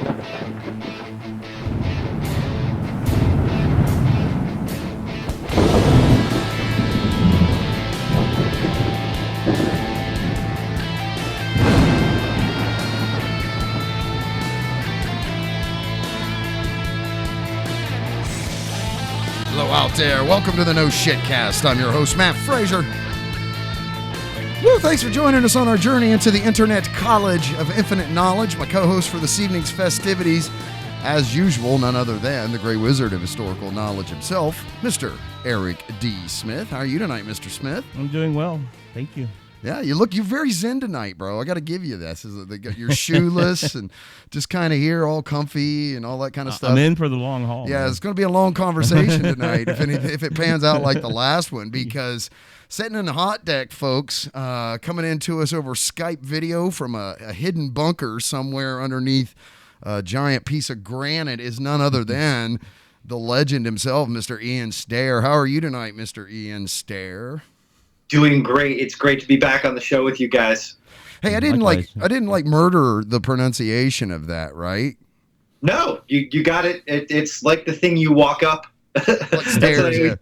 Hello out there. Welcome to the No Shit Cast. I'm your host, Matt Frazier. Woo, thanks for joining us on our journey into the Internet College of Infinite Knowledge. My co-host for this evening's festivities, as usual, none other than the Grey Wizard of Historical Knowledge himself, Mr. Eric D. Smith. How are you tonight, Mr. Smith? I'm doing well. Thank you. Yeah, you're very zen tonight, bro. I got to give you this. You're shoeless and just kind of here, all comfy and all that kind of stuff. I'm in for the long haul. Yeah, man. It's going to be a long conversation tonight if it pans out like the last one, because sitting in the hot deck, folks, coming into us over Skype video from a hidden bunker somewhere underneath a giant piece of granite is none other than the legend himself, Mr. Ian Stair. How are you tonight, Mr. Ian Stair? Doing great. It's great to be back on the show with you guys. Hey, I didn't murder the pronunciation of that, right? No, you got it. It's like the thing you walk up. Like stairs, yeah.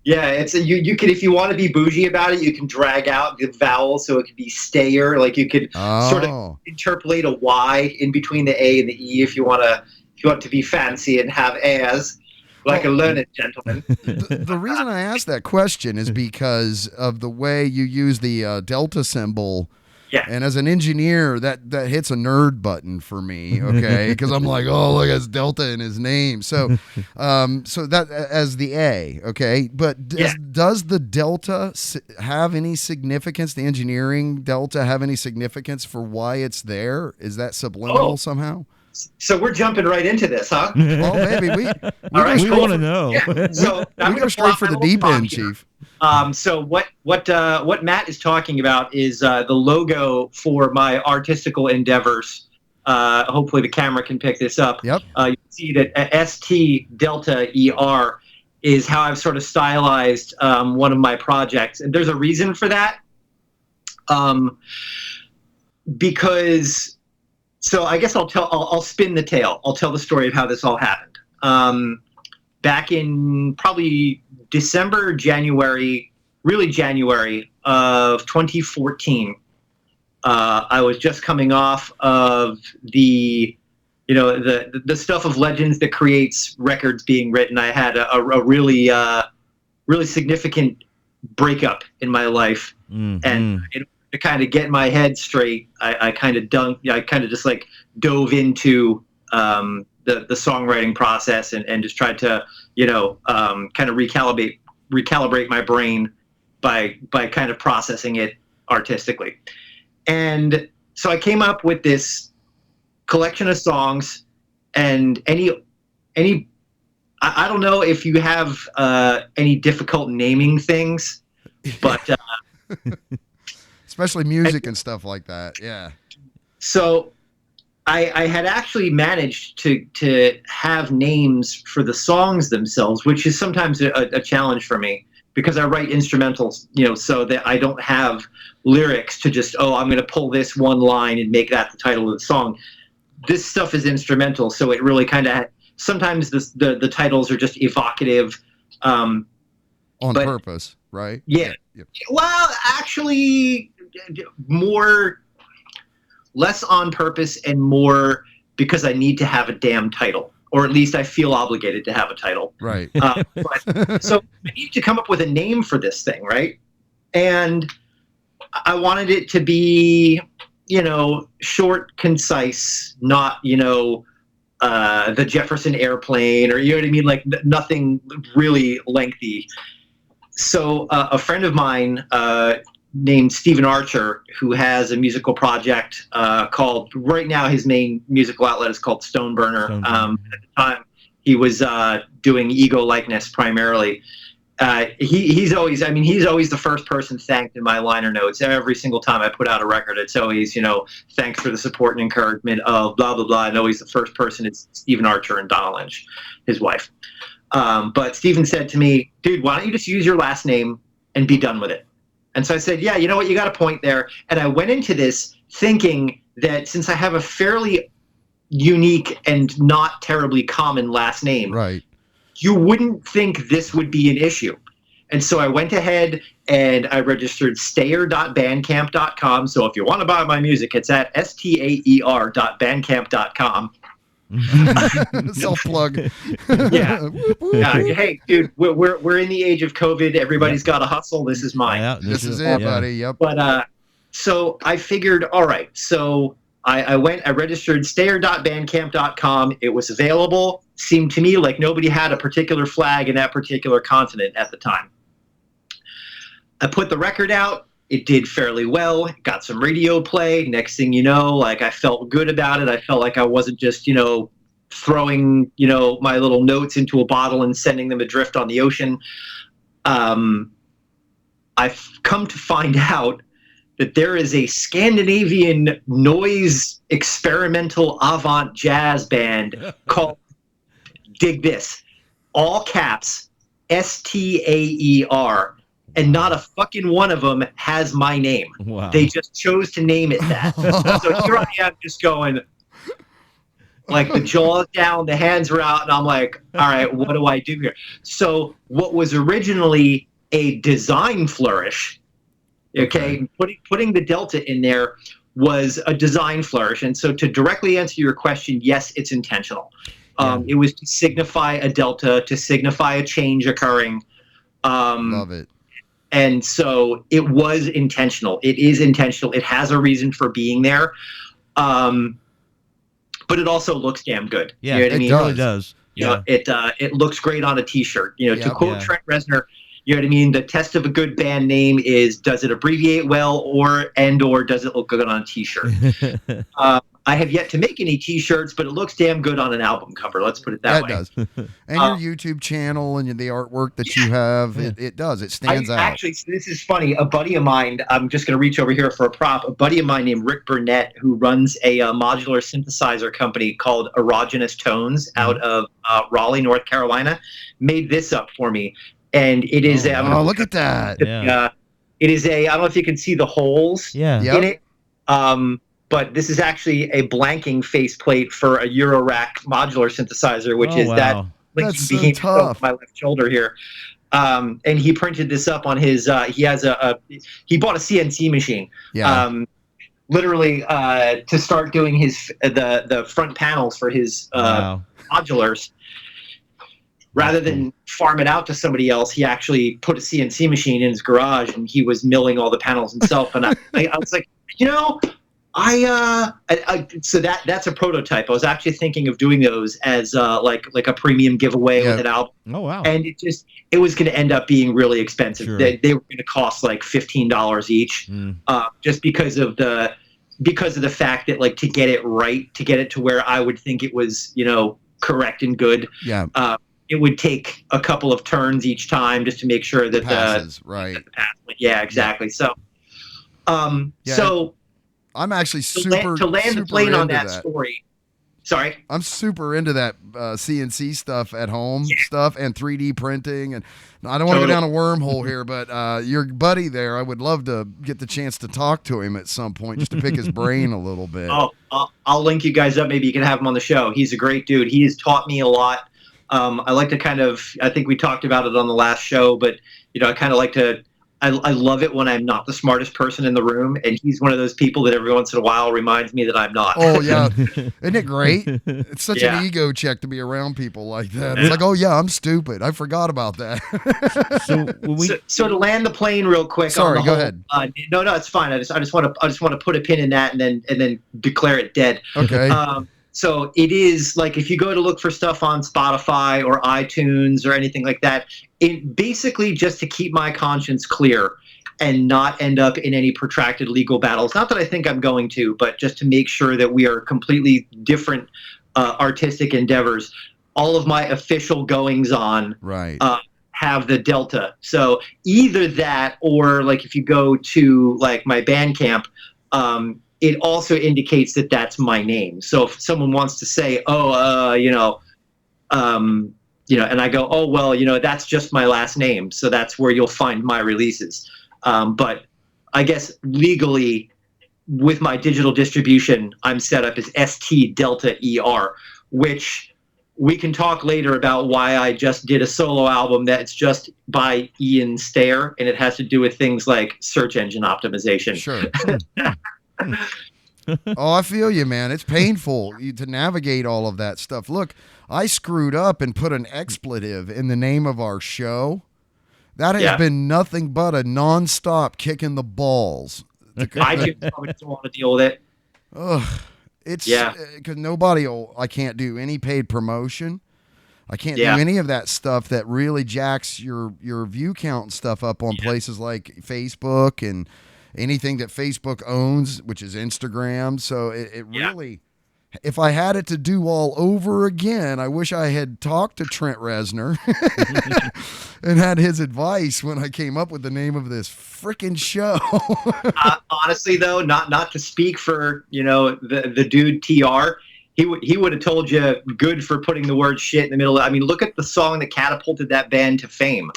Yeah, it's you can, if you want to be bougie about it, you can drag out the vowel so it could be stayer. Like you could sort of interpolate a Y in between the A and the E if you want to be fancy and have as. Like a learned gentleman. The reason I asked that question is because of the way you use the delta symbol. Yeah. And as an engineer, that hits a nerd button for me, okay? Because I'm like, oh, look, it's delta in his name. So that as the A, okay? But does the delta have any significance, the engineering delta have any significance for why it's there? Is that subliminal somehow? So we're jumping right into this, huh? Well, maybe we want to know. Yeah. So we go straight for the deep end, Chief. So what Matt is talking about is the logo for my artistical endeavors. Hopefully the camera can pick this up. Yep. You see that ST Delta ER is how I've sort of stylized one of my projects, and there's a reason for that. Because. So I guess I'll spin the tale. I'll tell the story of how this all happened. Back in probably January of 2014, I was just coming off of the stuff of legends that creates records being written. I had a really significant breakup in my life, and to kind of get my head straight, I kind of just like dove into the songwriting process and just tried to kind of recalibrate my brain by kind of processing it artistically. And so I came up with this collection of songs, and I don't know if you have any difficult naming things, but especially music and stuff like that. Yeah. So I had actually managed to have names for the songs themselves, which is sometimes a challenge for me because I write instrumentals, so that I don't have lyrics to just, I'm going to pull this one line and make that the title of the song. This stuff is instrumental, so it really kind of, sometimes the titles are just evocative. On purpose, right? Yeah. Well, actually, less on purpose and more because I need to have a damn title, or at least I feel obligated to have a title. Right. So I need to come up with a name for this thing, right? And I wanted it to be, short, concise, not, the Jefferson Airplane, or you know what I mean? Like nothing really lengthy. So a friend of mine named Stephen Archer, who has a musical project called, right now his main musical outlet is called Stoneburner. At the time, he was doing ego likeness primarily. He's always the first person thanked in my liner notes. Every single time I put out a record, it's always, thanks for the support and encouragement of blah, blah, blah. And always the first person is Stephen Archer and Donna Lynch, his wife. But Stephen said to me, dude, why don't you just use your last name and be done with it? And so I said, yeah, you know what? You got a point there. And I went into this thinking that since I have a fairly unique and not terribly common last name, Right. you wouldn't think this would be an issue. And so I went ahead and I registered stayer.bandcamp.com. So if you want to buy my music, it's at staer.bandcamp.com. Self plug. Yeah. Hey, dude, we're in the age of COVID. Everybody's got to hustle. This is mine. Yeah, This is it, buddy. Yep. But so I figured, all right. So I registered stayer.bandcamp.com. It was available. Seemed to me like nobody had a particular flag in that particular continent at the time. I put the record out. It did fairly well. Got some radio play. Next thing you know, like I felt good about it. I felt like I wasn't just, throwing, my little notes into a bottle and sending them adrift on the ocean. I've come to find out that there is a Scandinavian noise experimental avant jazz band called, dig this, all caps, STAER. And not a fucking one of them has my name. Wow. They just chose to name it that. So here I am just going, like the jaws down, the hands are out, and I'm like, all right, what do I do here? So what was originally a design flourish, okay. Putting the delta in there was a design flourish. And so to directly answer your question, yes, it's intentional. It was to signify a delta, to signify a change occurring. Love it. And so it was intentional. It is intentional. It has a reason for being there. But it also looks damn good. Yeah, you know what I mean? It really does. It looks great on a t-shirt. To quote Yeah. Trent Reznor, you know what I mean? The test of a good band name is, does it abbreviate well or does it look good on a t-shirt? I have yet to make any t-shirts, but it looks damn good on an album cover. Let's put it that way. It does. And your YouTube channel and the artwork that you have, it does. It stands out. Actually, so this is funny. A buddy of mine, I'm just going to reach over here for a prop. A buddy of mine named Rick Burnett, who runs a modular synthesizer company called Erogenous Tones out of Raleigh, North Carolina, made this up for me. And it is look at that. It is I don't know if you can see the holes in it. But this is actually a blanking faceplate for a Eurorack modular synthesizer, which is that That's so tough. My left shoulder here. And he printed this up on his. He bought a CNC machine. Yeah. Literally to start doing the front panels for his modulars. Rather than farm it out to somebody else, he actually put a CNC machine in his garage and he was milling all the panels himself. And I was like, so that's a prototype. I was actually thinking of doing those as like a premium giveaway with an album. Oh wow! And it was going to end up being really expensive. Sure. They were going to cost like $15 each, just because of the fact that like to get it right, to get it to where I would think it was correct and good. Yeah. It would take a couple of turns each time just to make sure that passes, right. Yeah, exactly. So, so. I'm actually super to land the plane on that that story. Sorry, I'm super into that CNC stuff at home stuff and 3D printing, and I don't want to go down a wormhole here, but your buddy there, I would love to get the chance to talk to him at some point just to pick his brain a little bit. Oh, I'll link you guys up. Maybe you can have him on the show. He's a great dude. He has taught me a lot. I like to I think we talked about it on the last show, but I kind of like to. I love it when I'm not the smartest person in the room, and he's one of those people that every once in a while reminds me that I'm not. Oh, yeah. Isn't it great? It's such an ego check to be around people like that. It's like, oh, yeah, I'm stupid. I forgot about that. So to land the plane real quick. Sorry, go ahead. No, it's fine. I just want to put a pin in that and then declare it dead. Okay. So it is like if you go to look for stuff on Spotify or iTunes or anything like that, it basically just to keep my conscience clear and not end up in any protracted legal battles. Not that I think I'm going to, but just to make sure that we are completely different artistic endeavors. All of my official goings on have the delta. So either that or like if you go to like my Bandcamp, it also indicates that that's my name. So if someone wants to say, and I go, oh, well, that's just my last name. So that's where you'll find my releases. But I guess legally, with my digital distribution, I'm set up as ST Delta ER, which we can talk later about why I just did a solo album that's just by Ian Stair, and it has to do with things like search engine optimization. Sure. Oh, I feel you, man. It's painful to navigate all of that stuff. Look, I screwed up and put an expletive in the name of our show. That has been nothing but a nonstop kick in the balls. iTunes probably doesn't want to deal with it. Ugh. It's because I can't do any paid promotion. I can't do any of that stuff that really jacks your view count and stuff up on places like Facebook and anything that Facebook owns, which is Instagram. So it really, if I had it to do all over again, I wish I had talked to Trent Reznor and had his advice when I came up with the name of this freaking show. Honestly, though, not to speak for, the dude TR, he would have told you good for putting the word shit in the middle. I mean, look at the song that catapulted that band to fame.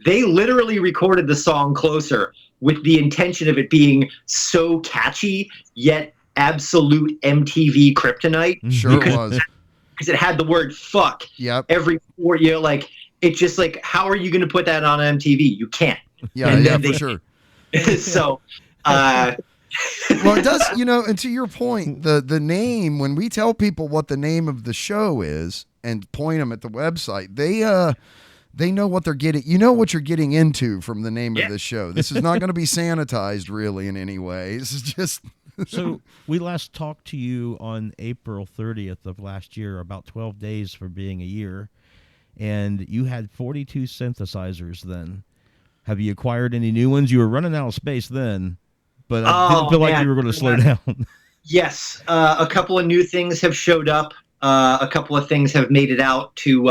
They literally recorded the song Closer with the intention of it being so catchy, yet absolute MTV kryptonite. Sure it was. Because it had the word fuck every 4 year. Like, it's just like, how are you going to put that on MTV? You can't. Yeah, for sure. So, well, it does, and to your point, the name, when we tell people what the name of the show is and point them at the website, they know what they're getting. You know what you're getting into from the name of the show. This is not going to be sanitized really in any way. This is just. So we last talked to you on April 30th of last year, about 12 days for being a year, and you had 42 synthesizers then. Have you acquired any new ones? You were running out of space then, but I didn't feel like you were going to slow down. Yes. A couple of new things have showed up. A couple of things have made it out to,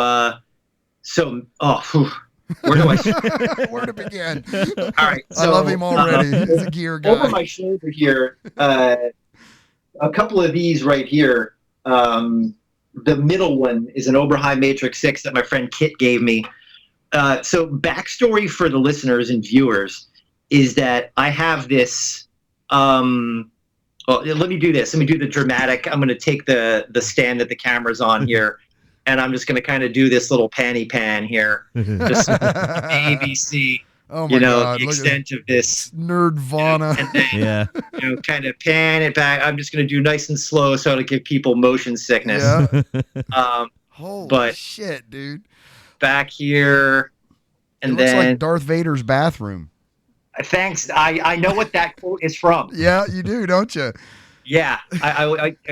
where do I where to begin? All right. So, I love him already. He's a gear guy. Over my shoulder here, a couple of these right here. The middle one is an Oberheim Matrix 6 that my friend Kit gave me. So backstory for the listeners and viewers is that I have this, well, let me do this. Let me do the dramatic. I'm going to take the stand that the camera's on here, and I'm just going to kind of do this little panty pan here. Just ABC. Oh my God, the extent of this nerdvana. And then, kind of pan it back. I'm just going to do nice and slow so to give people motion sickness. Yeah. Holy shit, dude. Back here, and it looks like Darth Vader's bathroom. Thanks. I know what that quote is from. Yeah, you do, don't you? Yeah.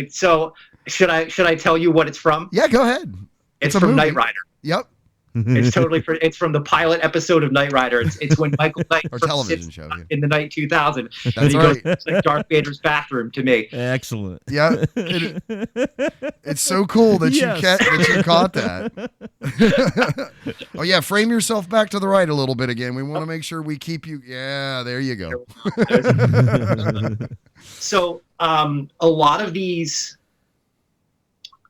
So should I tell you what it's from? Yeah, go ahead. It's from Knight Rider. Yep. It's from the pilot episode of Knight Rider. It's when Michael Knight our television show in the night 2000. That's right. It's like Darth Vader's bathroom to me. Excellent. Yeah. It's so cool that you caught that. Oh yeah, frame yourself back to the right a little bit again. We want to make sure we keep you. Yeah, there you go. So a lot of these.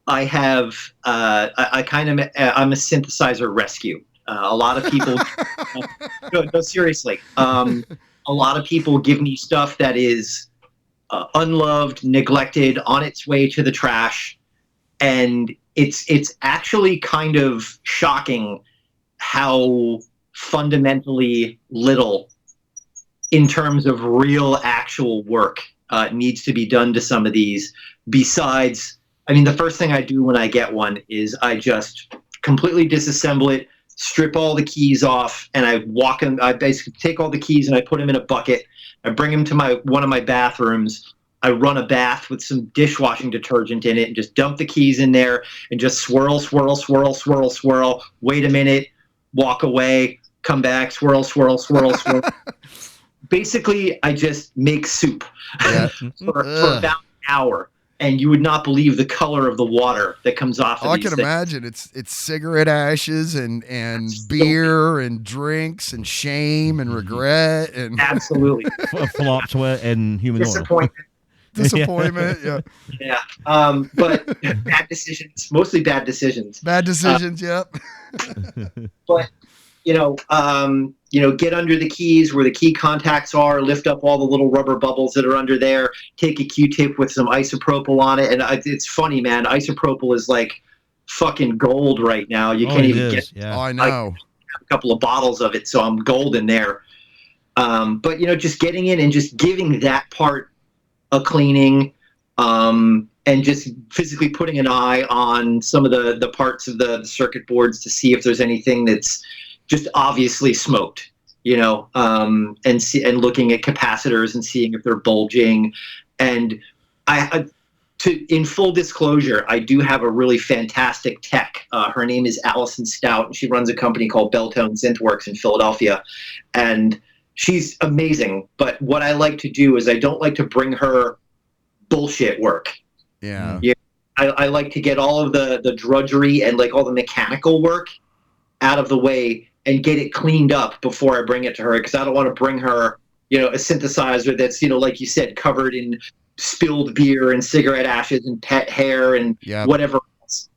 I have, I'm a synthesizer rescue. A lot of people, no, seriously. A lot of people give me stuff that is unloved, neglected, on its way to the trash. And it's actually kind of shocking how fundamentally little in terms of real actual work needs to be done to some of these besides. I mean, the first thing I do when I get one is I just completely disassemble it, strip all the keys off, and I basically take all the keys and I put them in a bucket. I bring them to one of my bathrooms. I run a bath with some dishwashing detergent in it and just dump the keys in there and just swirl, swirl, swirl, swirl, swirl. Wait a minute, walk away, come back, swirl, swirl, swirl, swirl. Basically, I just make soup for about an hour. And you would not believe the color of the water that comes off of these I can imagine. It's cigarette ashes and beer and drinks and shame and regret and absolutely flop sweat and human disappointment. Disappointment, yeah. But bad decisions, mostly bad decisions. Bad decisions, yep. But get under the keys where the key contacts are, lift up all the little rubber bubbles that are under there, take a Q-tip with some isopropyl on it. And it's funny, man, isopropyl is like fucking gold right now. You can't even get Yeah. Oh, I know. a couple of bottles of it, so I'm golden there. But just getting in and just giving that part a cleaning, and just physically putting an eye on some of the parts of the circuit boards to see if there's anything that's just obviously smoked, and looking at capacitors and seeing if they're bulging. And in full disclosure, I do have a really fantastic tech. Her name is Allison Stout, and she runs a company called Belltone Synthworks in Philadelphia. And she's amazing. But what I like to do is I don't like to bring her bullshit work. Yeah. I like to get all of the drudgery and like all the mechanical work out of the way and get it cleaned up before I bring it to her, because I don't want to bring her, a synthesizer that's, like you said, covered in spilled beer and cigarette ashes and pet hair and whatever else.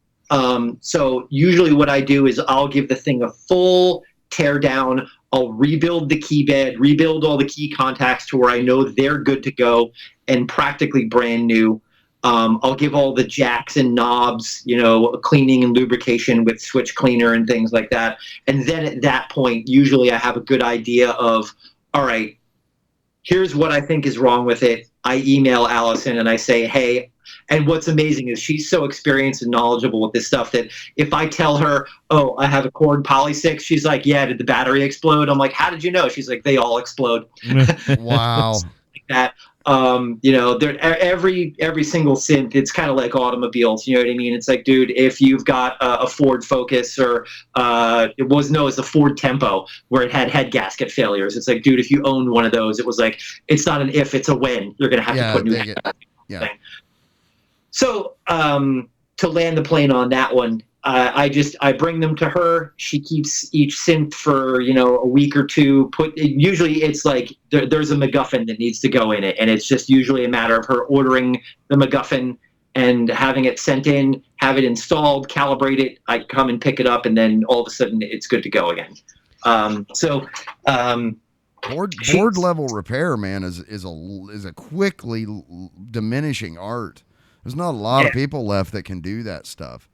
So usually what I do is I'll give the thing a full tear down. I'll rebuild the key bed, rebuild all the key contacts to where I know they're good to go and practically brand new. I'll give all the jacks and knobs, cleaning and lubrication with switch cleaner and things like that. And then at that point, usually I have a good idea of, all right, here's what I think is wrong with it. I email Allison and I say, hey, and what's amazing is she's so experienced and knowledgeable with this stuff that if I tell her, oh, I have a Cord Poly 6, she's like, yeah, did the battery explode? I'm like, how did you know? She's like, they all explode. Wow. Like that. Every single synth, it's kind of like automobiles. You know what I mean? It's like, dude, if you've got a Ford Focus or it's a Ford Tempo where it had head gasket failures. It's like, dude, if you own one of those, it was like, it's not an if, it's a when. You're gonna have to put new head gasket. Yeah. So to land the plane on that one, I bring them to her. She keeps each synth for a week or two. Usually it's like there's a MacGuffin that needs to go in it, and it's just usually a matter of her ordering the MacGuffin and having it sent in, have it installed, calibrate it. I come and pick it up, and then all of a sudden it's good to go again. Board level repair, man, is a quickly diminishing art. There's not a lot of people left that can do that stuff.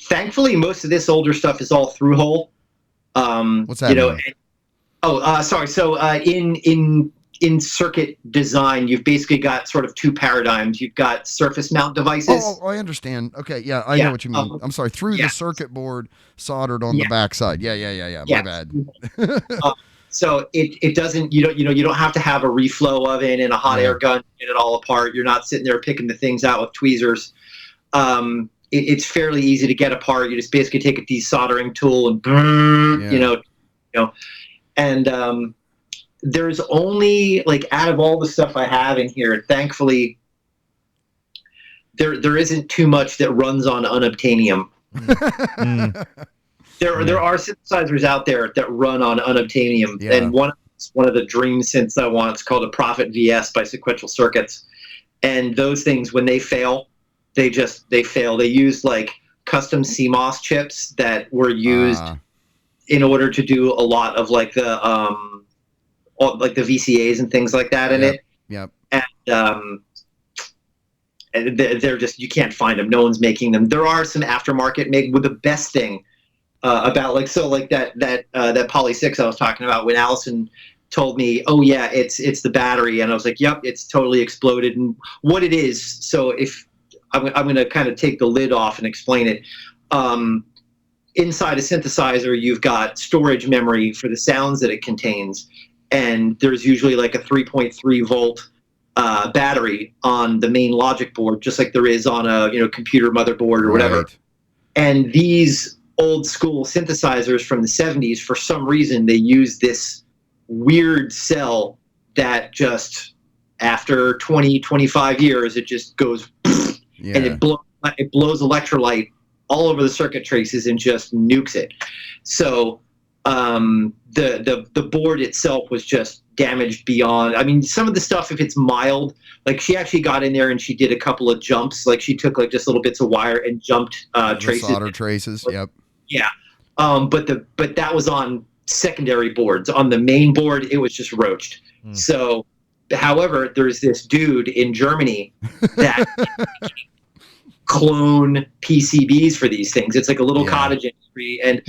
Thankfully, most of this older stuff is all through hole. What's that mean? Sorry. So in circuit design, you've basically got sort of two paradigms. You've got surface mount devices. Oh, I understand. Okay, yeah, I know what you mean. I'm sorry, through the circuit board soldered on the backside. Yeah. My bad. So it doesn't, you don't have to have a reflow oven and a hot air gun to get it all apart. You're not sitting there picking the things out with tweezers. It's fairly easy to get apart. You just basically take a desoldering tool and and there's only, like, out of all the stuff I have in here, thankfully there isn't too much that runs on unobtainium. There are synthesizers out there that run on unobtainium, and one of the dream synths I want, it's called a Prophet VS by Sequential Circuits, and those things, when they fail, they fail. They use like custom CMOS chips that were used in order to do a lot of like the VCAs and things like that in it. Yep. And they're just, you can't find them. No one's making them. There are some aftermarket made. With the best thing about that Poly 6 I was talking about, when Allison told me, oh yeah, it's the battery, and I was like, yep, it's totally exploded. And what it is, so if I'm going to kind of take the lid off and explain it. Inside a synthesizer, you've got storage memory for the sounds that it contains, and there's usually like a 3.3 volt battery on the main logic board, just like there is on a computer motherboard or whatever. And these old school synthesizers from the 70s, for some reason, they use this weird cell that just, after 20-25 years, it just goes and it blows electrolyte all over the circuit traces and just nukes it. So the board itself was just damaged beyond. I mean, some of the stuff, if it's mild, like she actually got in there and she did a couple of jumps. Like she took like just little bits of wire and jumped traces. Solder traces. Yep. Yeah. But that was on secondary boards. On the main board, it was just roached. So, however, there's this dude in Germany that clone PCBs for these things. It's like a little cottage industry. And,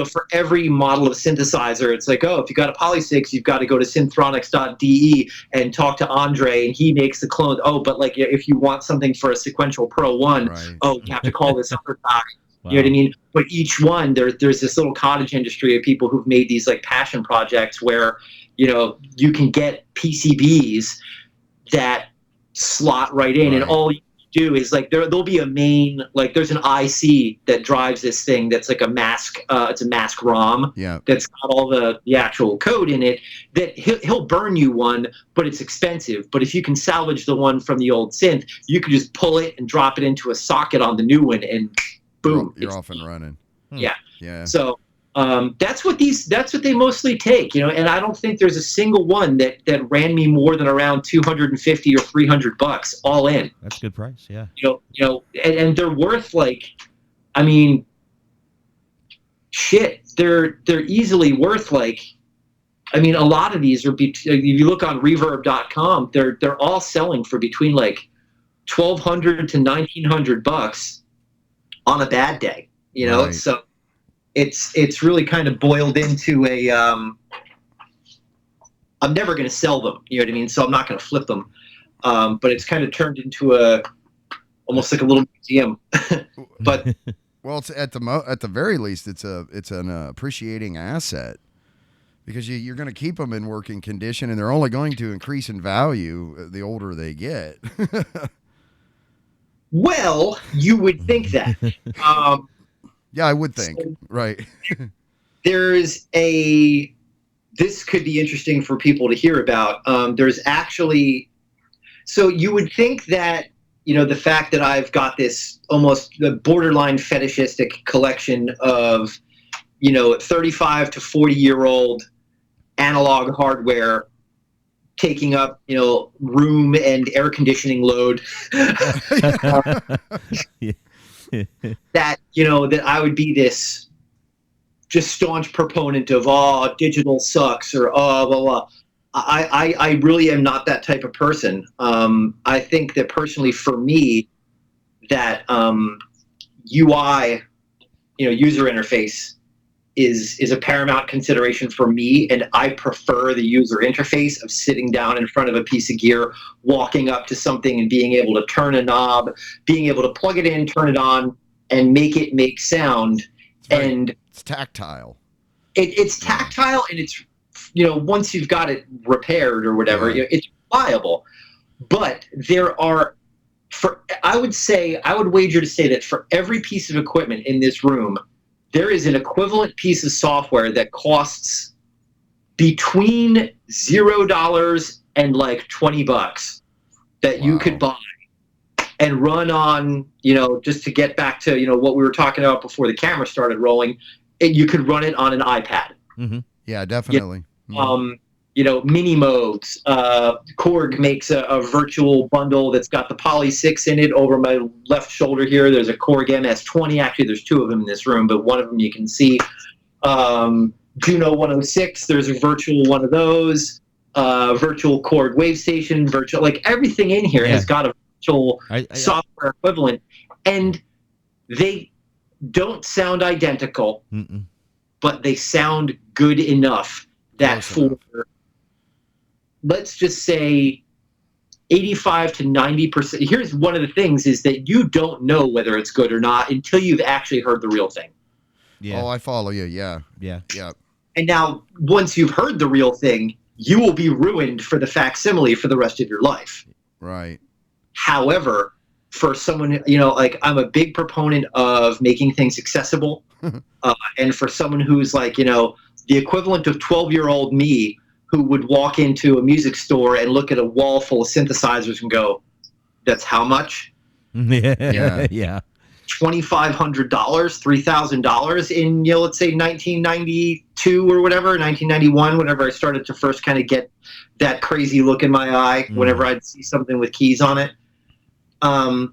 for every model of synthesizer, it's like, oh, if you got a Poly6, you've got to go to synthronix.de and talk to Andre, and he makes the clone. Oh, but like if you want something for a Sequential Pro 1, you have to call this other guy. Wow. You know what I mean? But each one, there's this little cottage industry of people who've made these like passion projects where, you can get PCBs that slot right in, and all you do is like there'll be a main, like there's an IC that drives this thing that's like a mask, it's a mask ROM that's got all the actual code in it, that he'll burn you one, but it's expensive. But if you can salvage the one from the old synth, you can just pull it and drop it into a socket on the new one, and boom, you're off and running. Yeah. So that's what they mostly take, and I don't think there's a single one that ran me more than around $250 or $300 all in. That's a good price. Yeah. And they're worth like, I mean, shit, they're easily worth like, I mean, a lot of these are, if you look on reverb.com, they're all selling for between like $1,200 to $1,900 on a bad day, so it's really kind of boiled into a, I'm never going to sell them, you know what I mean? So I'm not going to flip them. But it's kind of turned into almost like a little museum, but well, it's at the very least, it's an appreciating asset, because you're going to keep them in working condition, and they're only going to increase in value the older they get. Well, you would think that. Yeah, I would think. So, right. This could be interesting for people to hear about. There's actually, so you would think that, the fact that I've got this almost the borderline fetishistic collection of, 35 to 40-year-old analog hardware taking up, room and air conditioning load, that, that I would be this just staunch proponent of, digital sucks, or, blah, blah. I really am not that type of person. I think that personally for me, that UI, user interface is a paramount consideration for me, and I prefer the user interface of sitting down in front of a piece of gear, walking up to something and being able to turn a knob, being able to plug it in, turn it on, and make it make sound. And it's tactile. It's tactile, and it's, once you've got it repaired or whatever, it's reliable. But there are, I would wager to say that for every piece of equipment in this room, there is an equivalent piece of software that costs between $0 and like $20 that you could buy and run on, just to get back to, what we were talking about before the camera started rolling, you could run it on an iPad. Mm-hmm. Yeah, definitely. Mini modes. Korg makes a virtual bundle that's got the Poly 6 in it. Over my left shoulder here, there's a Korg MS-20. Actually, there's two of them in this room, but one of them you can see. Juno 106, there's a virtual one of those. Virtual Korg wave station, like everything in here has got a virtual software equivalent. And they don't sound identical, but they sound good enough that for, let's just say, 85 to 90%. Here's one of the things is that you don't know whether it's good or not until you've actually heard the real thing. Yeah. Oh, I follow you. Yeah. And now, once you've heard the real thing, you will be ruined for the facsimile for the rest of your life. Right. However, for someone, like I'm a big proponent of making things accessible. And for someone who's like, the equivalent of 12-year-old me who would walk into a music store and look at a wall full of synthesizers and go, that's how much? Yeah. $2,500, $3,000 in, let's say 1992 or whatever, 1991, whenever I started to first kind of get that crazy look in my eye, whenever I'd see something with keys on it. But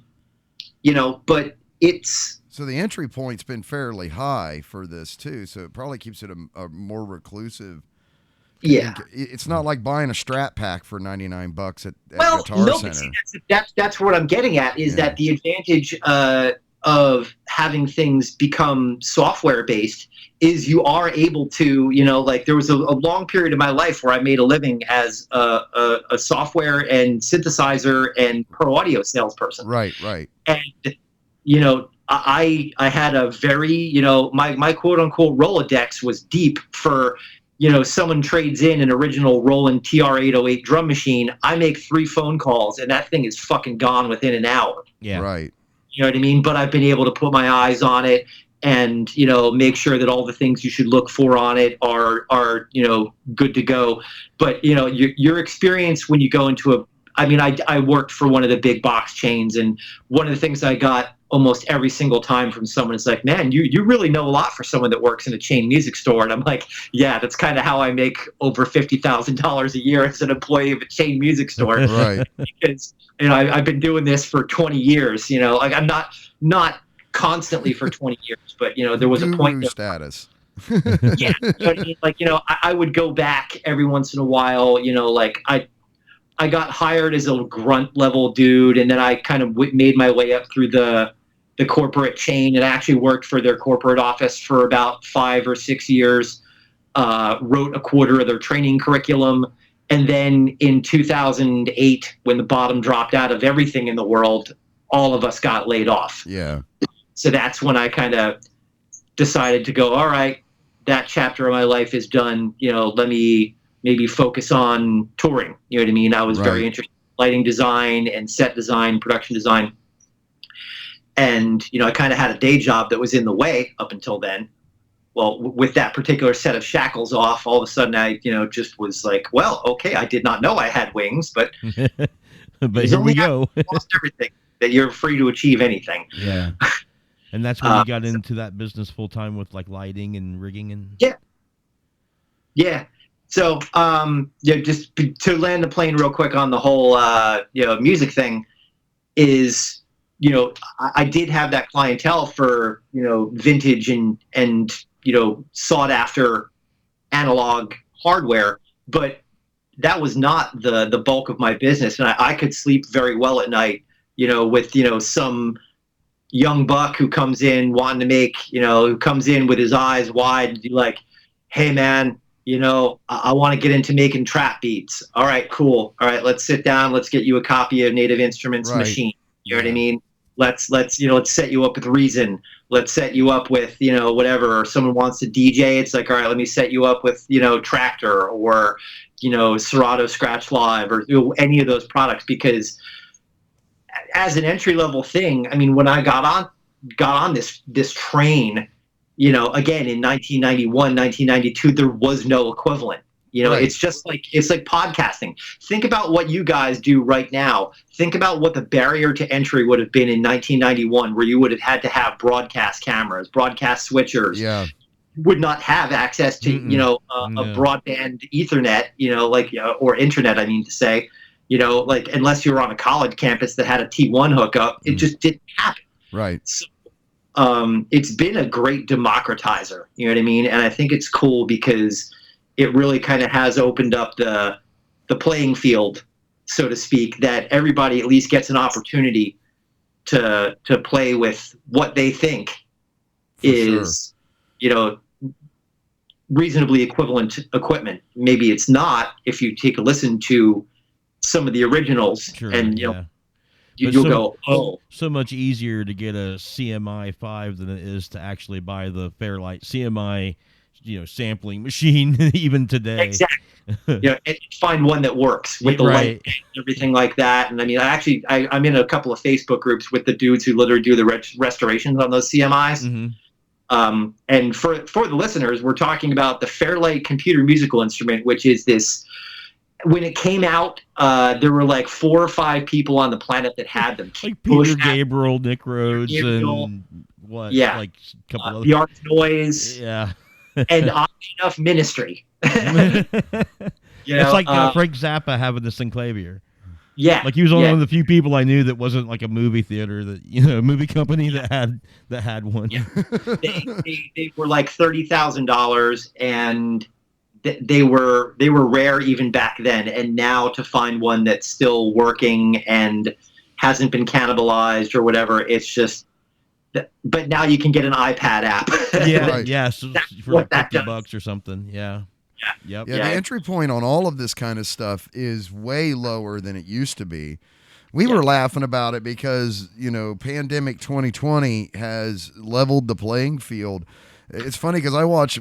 it's So the entry point's been fairly high for this too, so it probably keeps it a more reclusive. yeah. It's not like buying a Strat Pack for $99 at Well, Guitar no, but Center. see, that's what I'm getting at is Yeah. that the advantage of having things become software based is you are able to, like there was a long period of my life where I made a living as a software and synthesizer and pro audio salesperson. Right. And I had a very, my quote unquote Rolodex was deep for, someone trades in an original Roland TR-808 drum machine. I make 3 phone calls and that thing is fucking gone within an hour. Yeah. Right. You know what I mean? But I've been able to put my eyes on it and, make sure that all the things you should look for on it are good to go. But, your experience when you go into I worked for one of the big box chains, and one of the things I got almost every single time from someone is like, man, you really know a lot for someone that works in a chain music store. And I'm like, yeah, that's kind of how I make over $50,000 a year as an employee of a chain music store. Right. Because, I've been doing this for 20 years, like I'm not constantly for 20 years, but, there was a point. Status. Yeah. You know what I mean? Like, I would go back every once in a while, like I got hired as a grunt level dude, and then I kind of made my way up through the corporate chain and actually worked for their corporate office for about 5 or 6 years, wrote a quarter of their training curriculum. And then in 2008, when the bottom dropped out of everything in the world, all of us got laid off. Yeah. So that's when I kind of decided to go, all right, that chapter of my life is done. Let me maybe focus on touring. You know what I mean? I was very interested in lighting design and set design, production design. And, I kind of had a day job that was in the way up until then. Well, with that particular set of shackles off, all of a sudden I, just was like, well, okay, I did not know I had wings, but but here we go. Lost everything, that you're free to achieve anything. Yeah. And that's when you got into that business full time with like lighting and rigging and Yeah. So, just to land the plane real quick on the whole, music thing is, I did have that clientele for, vintage and sought after analog hardware, but that was not the bulk of my business. And I could sleep very well at night, with, some young buck who comes in wanting to make, who comes in with his eyes wide and be like, hey man, I want to get into making trap beats. All right, cool. All right, let's sit down. Let's get you a copy of Native Instruments Machine. You know what I mean? Let's set you up with Reason. Let's set you up with, whatever. Or someone wants to DJ. It's like, all right, let me set you up with, Tractor or, Serato Scratch Live or any of those products. Because as an entry level thing, I mean, when I got on this train, again, in 1991, 1992, there was no equivalent. It's like podcasting. Think about what you guys do right now. Think about what the barrier to entry would have been in 1991, where you would have had to have broadcast cameras, broadcast switchers. Yeah. You would not have access to, a broadband Ethernet, or internet, I mean to say, unless you were on a college campus that had a T1 hookup, it just didn't happen. Right. So, it's been a great democratizer, you know what I mean? And I think it's cool because it really kind of has opened up the playing field, so to speak, that everybody at least gets an opportunity to play with what they think is, reasonably equivalent equipment. Maybe it's not if you take a listen to some of the originals, sure, and yeah. You'll go, oh. So much easier to get a CMI 5 than it is to actually buy the Fairlight CMI, sampling machine even today. Exactly. And find one that works with the light and everything like that. And I mean, I'm in a couple of Facebook groups with the dudes who literally do the restorations on those CMIs. Mm-hmm. And for the listeners, we're talking about the Fairlight computer musical instrument, which is this. When it came out, there were like 4 or 5 people on the planet that had them. Like Peter Gabriel, Nick Rhodes, and what? Yeah. Like a couple other. The Art Noise. Yeah. And oddly enough, Ministry. It's like Frank Zappa having the Synclavier. Yeah. Like he was only one of the few people I knew that wasn't like a movie theater a movie company that had one. Yeah. They were like $30,000, and they were rare even back then. And now to find one that's still working and hasn't been cannibalized or whatever, it's just. But now you can get an iPad app. Yeah, Right. yeah, so for what like that $50 or something. Yeah. Yeah. Yep. Yeah, the entry point on all of this kind of stuff is way lower than it used to be. We were laughing about it because, pandemic 2020 has leveled the playing field. It's funny because I watch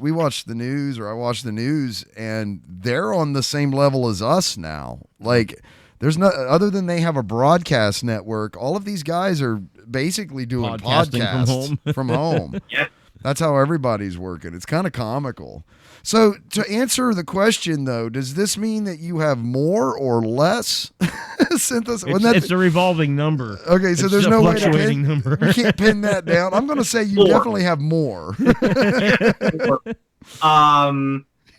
the news, and they're on the same level as us now. Like, there's no, other than they have a broadcast network, all of these guys are basically doing Podcasting podcasts from home. Yeah. That's how everybody's working. It's kind of comical. So to answer the question, though, does this mean that you have more or less synthesizers? It's a revolving number. Okay, so It's there's a no way to fluctuating pin, number. you can't pin that down. I'm going to say you More. definitely have more.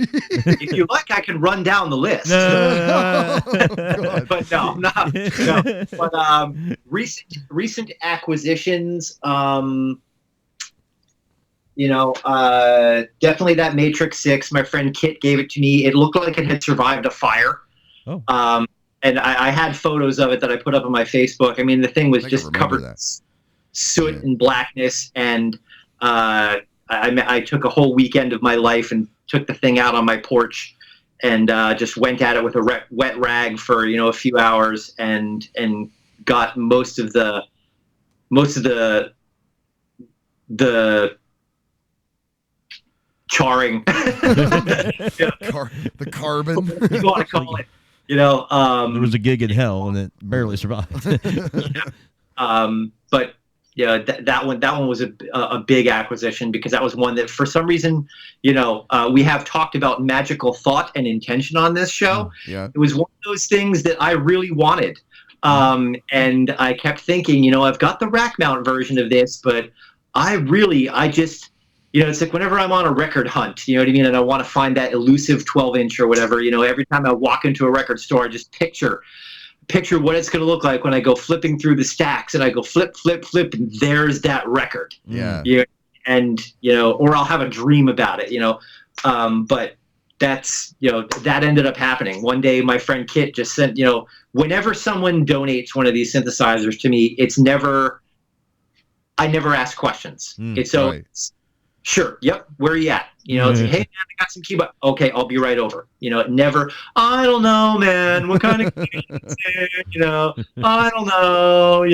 If you like, I can run down the list. God. But no, I'm not. No. But recent acquisitions, definitely that Matrix 6. My friend Kit gave it to me. It looked like it had survived a fire. Oh. And I had photos of it that I put up on my Facebook. I mean, the thing was I just remember covered that. soot Yeah. and blackness. And I took a whole weekend of my life and took the thing out on my porch and just went at it with a wet rag for a few hours and got most of the charring. The carbon. You want to call it, There was a gig in hell and it barely survived. but that one was a big acquisition because that was one that for some reason, we have talked about magical thought and intention on this show. Yeah. It was one of those things that I really wanted. And I kept thinking, I've got the rack mount version of this, but I just, it's like whenever I'm on a record hunt, you know what I mean? And I want to find that elusive 12-inch or whatever, every time I walk into a record store, I just picture what it's going to look like when I go flipping through the stacks and I go flip, flip, flip, and there's that record. Yeah. And, or I'll have a dream about it, but that's, that ended up happening. One day my friend Kit just sent, whenever someone donates one of these synthesizers to me, I never ask questions. It's so, right. Sure. Yep. Where are you at? It's like, hey man, I got some keyboard. Okay, I'll be right over. Never. I don't know, man. What kind of? I don't know.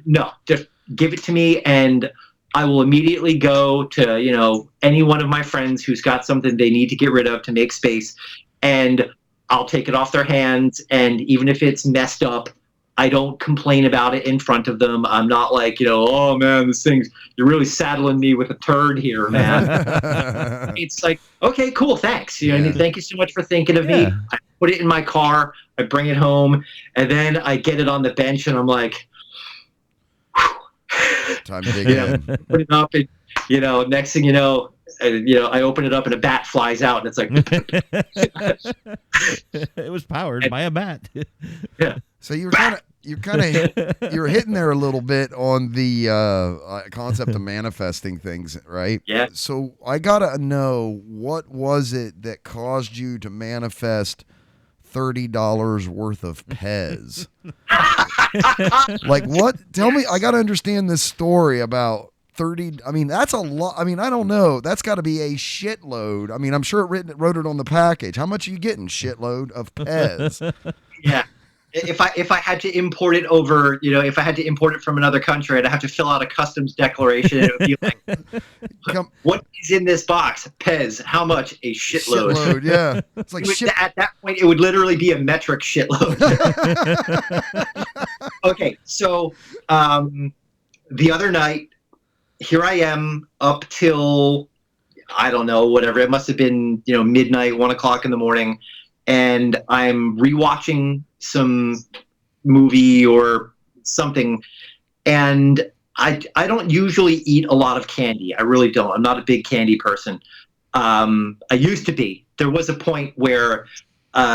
No, just give it to me, and I will immediately go to any one of my friends who's got something they need to get rid of to make space, and I'll take it off their hands. And even if it's messed up, I don't complain about it in front of them. I'm not like, oh man, you're really saddling me with a turd here, man. It's like, okay, cool, thanks. Thank you so much for thinking of me. I put it in my car, I bring it home, and then I get it on the bench, and I'm like, Time to dig in. put it up, and next thing you know, I open it up and a bat flies out, and it's like, It was powered by a bat. yeah. So you were hitting there a little bit on the concept of manifesting things, right? Yeah. So I gotta know, what was it that caused you to manifest $30 worth of Pez? Like what? Tell me. I gotta understand this story about 30. I mean, that's a lot. I mean, I don't know. That's got to be a shitload. I mean, I'm sure it wrote it on the package. How much are you getting? Shitload of Pez. Yeah. If I had to import it over, if I had to import it from another country, I'd have to fill out a customs declaration. It would be like, what is in this box? Pez. How much? A shitload. Shitload, yeah. It's like At that point, it would literally be a metric shitload. Okay, so the other night, here I am up till, I don't know, whatever. It must have been, midnight, 1 o'clock in the morning. And I'm rewatching some movie or something. And I don't usually eat a lot of candy. I really don't. I'm not a big candy person. I used to be. There was a point where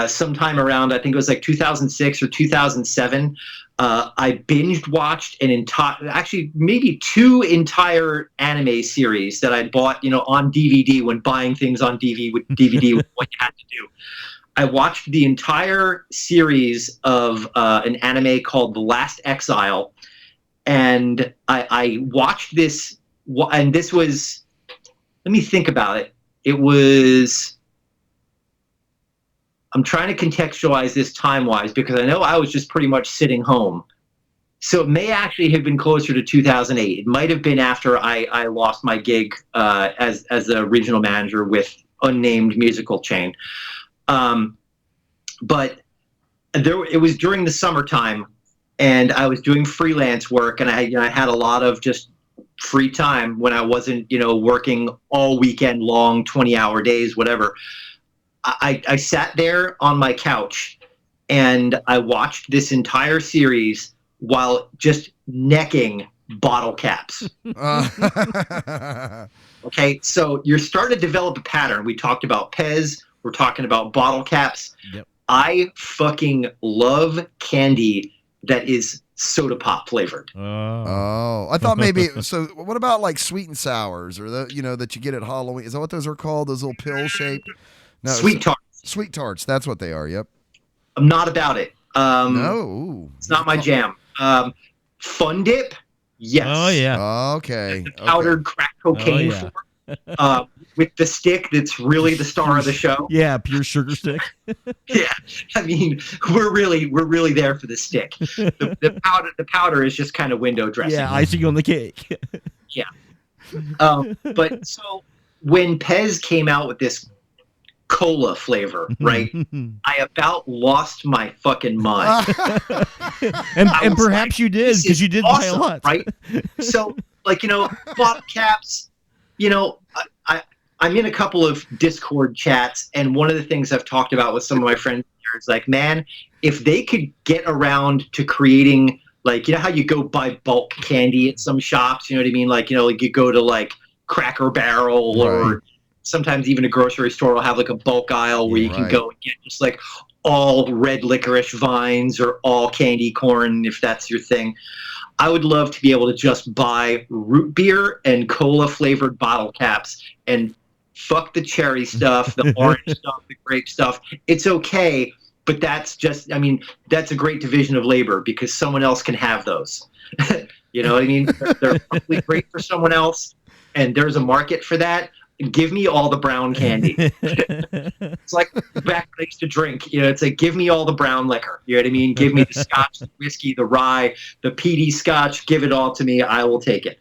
sometime around, I think it was like 2006 or 2007. I binged watched actually maybe 2 entire anime series that I bought, on DVD when buying things on DVD was what you had to do. I watched the entire series of an anime called The Last Exile, and I watched this, and this was, let me think about it. It was, I'm trying to contextualize this time-wise because I know I was just pretty much sitting home. So it may actually have been closer to 2008. It might have been after I lost my gig as a regional manager with unnamed musical chain. But it was during the summertime, and I was doing freelance work, and I had a lot of just free time when I wasn't, working all weekend long, 20-hour days, whatever. I sat there on my couch and I watched this entire series while just necking bottle caps. Okay, so you're starting to develop a pattern. We talked about Pez. We're talking about bottle caps. Yep. I fucking love candy that is soda pop flavored. Oh, I thought maybe. So, what about like sweet and sours, or that you get at Halloween? Is that what those are called? Those little pill shaped? No, Sweet tarts. Sweet tarts. That's what they are. Yep. I'm not about it. No, it's not my jam. Fun Dip. Yes. Oh yeah. Okay. Powdered crack cocaine form. With the stick that's really the star of the show. Yeah, pure sugar stick. Yeah, I mean, we're really there for the stick. The powder is just kind of window dressing. Yeah, icing on the cake. Yeah. But so when Pez came out with this cola flavor, right? I about lost my fucking mind. and perhaps you did, because you did buy a lot. Right? So, bottle caps, I'm in a couple of Discord chats, and one of the things I've talked about with some of my friends here is like, man, if they could get around to creating, how you go buy bulk candy at some shops, you know what I mean? You go to Cracker Barrel, right. or sometimes even a grocery store will have a bulk aisle where you can go and get just all red licorice vines or all candy corn, if that's your thing. I would love to be able to just buy root beer and cola flavored bottle caps and fuck the cherry stuff, the orange stuff, the grape stuff. It's okay, but that's a great division of labor because someone else can have those. You know what I mean? They're probably great for someone else, and there's a market for that. Give me all the brown candy. It's like back when I used to drink. It's like, give me all the brown liquor. You know what I mean? Give me the scotch, the whiskey, the rye, the peaty scotch. Give it all to me. I will take it.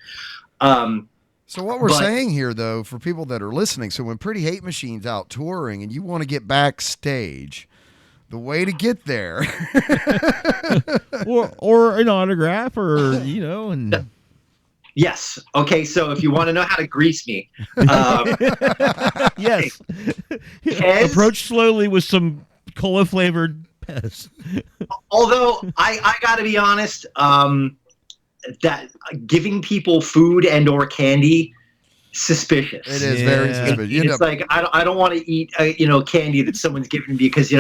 So what we're saying here, though, for people that are listening, so when Pretty Hate Machine's out touring and you want to get backstage, the way to get there, or an autograph, or and. Yes. Okay. So if you want to know how to grease me, yes, Pez, approach slowly with some cola flavored Pez. Although I got to be honest, that giving people food and or candy, suspicious. It is very suspicious. It's like I don't want to eat candy that someone's giving me because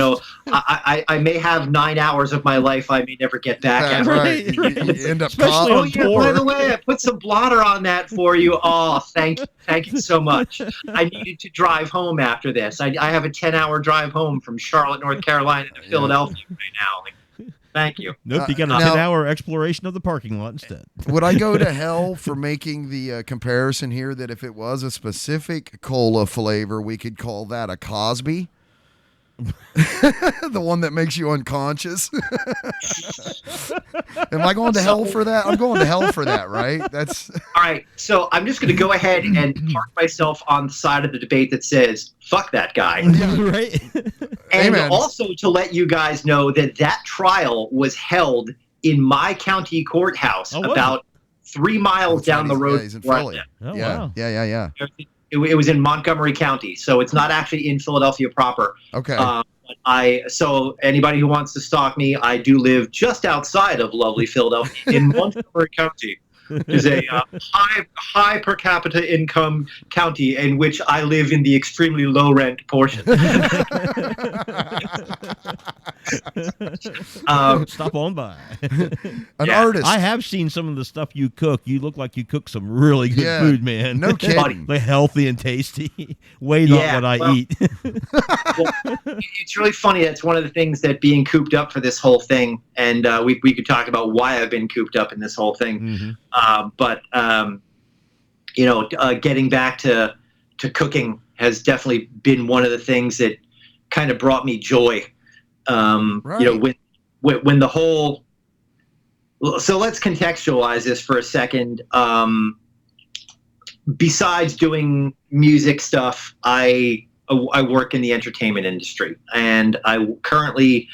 I may have 9 hours of my life I may never get back. Right. You end up Especially on tour. By the way, I put some blotter on that for you. Oh, thank you so much. I needed to drive home after this. I have a 10-hour drive home from Charlotte, North Carolina to Philadelphia right now. Thank you. Nope, you got a 10-hour exploration of the parking lot instead. Would I go to hell for making the comparison here that if it was a specific cola flavor, we could call that a Cosby? The one that makes you unconscious. Am I going to hell for that? I'm going to hell for that, right? That's all right. So I'm just going to go ahead and park myself on the side of the debate that says "fuck that guy." Right. And Amen. also to let you guys know that trial was held in my county courthouse about 3 miles down the road. Yeah, he's in Philly. Oh, Yeah. wow. Yeah. It was in Montgomery County, so it's not actually in Philadelphia proper. Okay. So anybody who wants to stalk me, I do live just outside of lovely Philadelphia in Montgomery County. is a high per capita income county in which I live in the extremely low rent portion. Stop on by. An artist. I have seen some of the stuff you cook. You look like you cook some really good food, man. No kidding. Like healthy and tasty. Way not what I eat. Well, it's really funny. That's one of the things that being cooped up for this whole thing, and we could talk about why I've been cooped up in this whole thing. But getting back to cooking has definitely been one of the things that kind of brought me joy. Right. When the whole, so let's contextualize this for a second. Besides doing music stuff, I work in the entertainment industry, and I currently,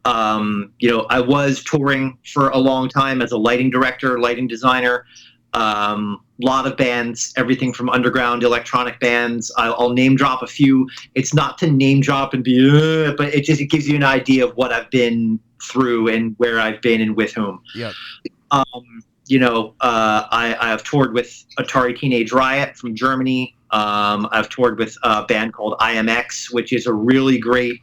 I was touring for a long time as a lighting director, lighting designer. Lot of bands, everything from underground electronic bands. I'll name drop a few. It's not to name drop and be, but it gives you an idea of what I've been through and where I've been and with whom. Yep. I have toured with Atari Teenage Riot from Germany. I've toured with a band called IMX, which is a really great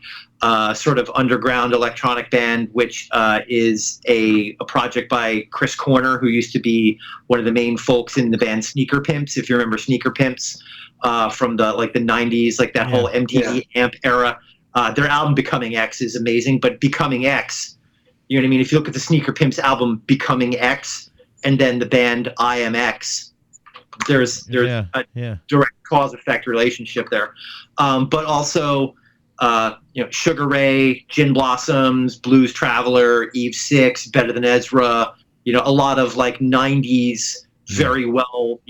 sort of underground electronic band, which is a project by Chris Corner, who used to be one of the main folks in the band Sneaker Pimps, if you remember Sneaker Pimps from the 90s, like that whole MTV Amp era. Their album Becoming X is amazing, but Becoming X, you know what I mean? If you look at the Sneaker Pimps album Becoming X and then the band IMX, there's a direct cause-effect relationship there. But also, Sugar Ray, Gin Blossoms, Blues Traveler, Eve Six, Better Than Ezra, a lot of 90s, very well,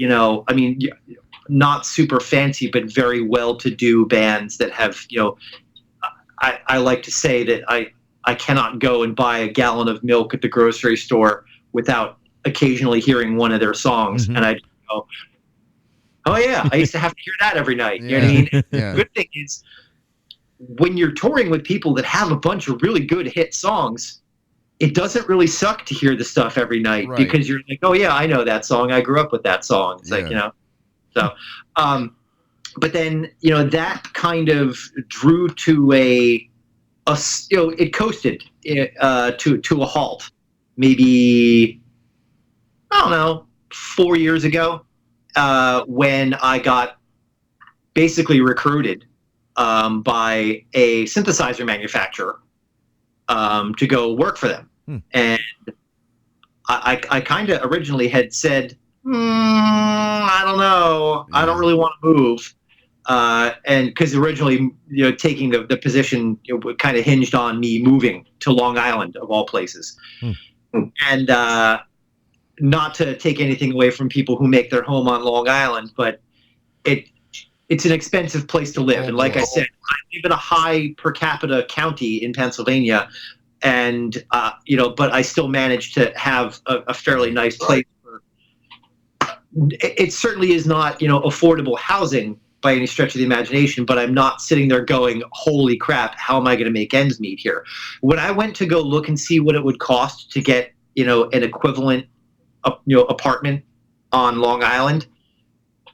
not super fancy, but very well-to-do bands that have, I like to say that I cannot go and buy a gallon of milk at the grocery store without occasionally hearing one of their songs. And I go, oh yeah, I used to have to hear that every night. You know what I mean? The good thing is, when you're touring with people that have a bunch of really good hit songs, it doesn't really suck to hear the stuff every night, because you're like, oh yeah, I know that song. I grew up with that song. It's so, but then, that kind of drew to it coasted to a halt. Maybe, I don't know, 4 years ago, when I got basically recruited by a synthesizer manufacturer to go work for them. And I kind of originally had said, I don't know, I don't really want to move. And because originally, taking the position kind of hinged on me moving to Long Island, of all places. And not to take anything away from people who make their home on Long Island, but it's an expensive place to live. And like I said, I live in a high per capita county in Pennsylvania, and but I still managed to have a fairly nice place. It certainly is not affordable housing by any stretch of the imagination, but I'm not sitting there going, holy crap, how am I going to make ends meet here? When I went to go look and see what it would cost to get an equivalent apartment on Long Island,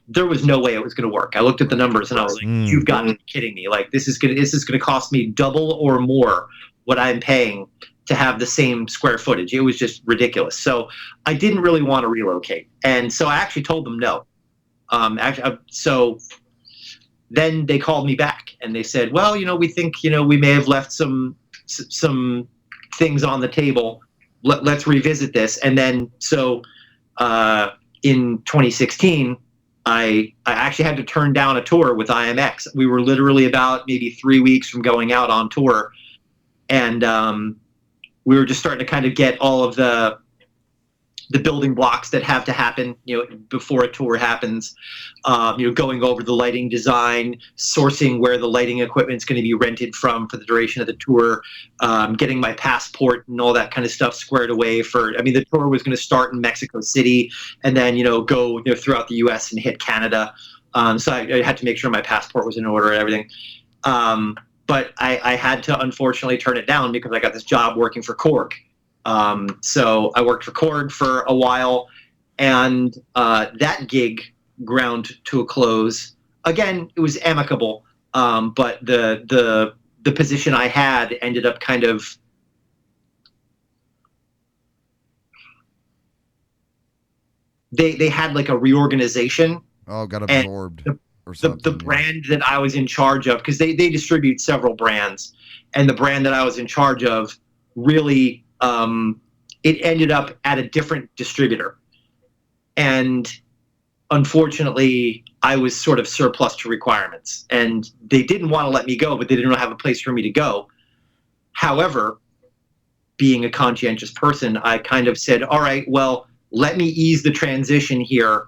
there was no way it was going to work. I looked at the numbers and I was like, you've got to be kidding me. Like, this is going to cost me double or more what I'm paying to have the same square footage. It was just ridiculous. So I didn't really want to relocate. And so I actually told them no. So then they called me back and they said, well, we think, we may have left some things on the table. Let's revisit this. And then, so in 2016, I actually had to turn down a tour with IMX. We were literally about maybe 3 weeks from going out on tour. And we were just starting to kind of get all of the building blocks that have to happen, before a tour happens. Going over the lighting design, sourcing where the lighting equipment is going to be rented from for the duration of the tour, getting my passport and all that kind of stuff squared away the tour was going to start in Mexico City and then, go throughout the US and hit Canada. So I had to make sure my passport was in order and everything. But I had to unfortunately turn it down because I got this job working for Korg. So I worked for Korg for a while, and that gig ground to a close. Again, it was amicable, but the position I had ended up kind of they had like a reorganization. Oh, got absorbed or The something. brand that I was in charge of, because they distribute several brands, and the brand that I was in charge of really it ended up at a different distributor, and unfortunately I was sort of surplus to requirements, and they didn't want to let me go, but they didn't have a place for me to go. However, being a conscientious person, I kind of said, all right, well, let me ease the transition here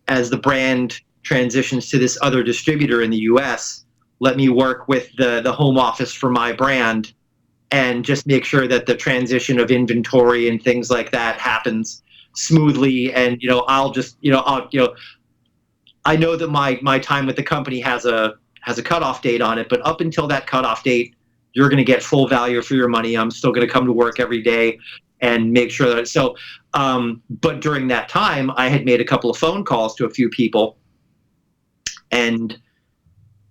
as the brand transitions to this other distributor in the US. Let me work with the home office for my brand and just make sure that the transition of inventory and things like that happens smoothly. And, I'll just, I know that my time with the company has a cutoff date on it, but up until that cutoff date, you're going to get full value for your money. I'm still going to come to work every day and make sure that but during that time, I had made a couple of phone calls to a few people, and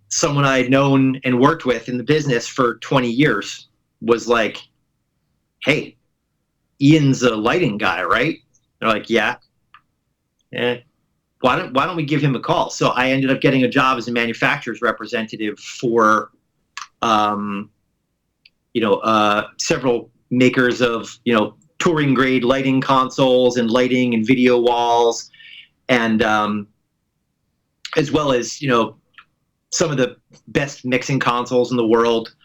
someone I had known and worked with in the business for 20 years was like, hey, Ian's a lighting guy, right? They're like, yeah. Why don't we give him a call? So I ended up getting a job as a manufacturer's representative for several makers of touring grade lighting consoles and lighting and video walls, and as well as some of the best mixing consoles in the world,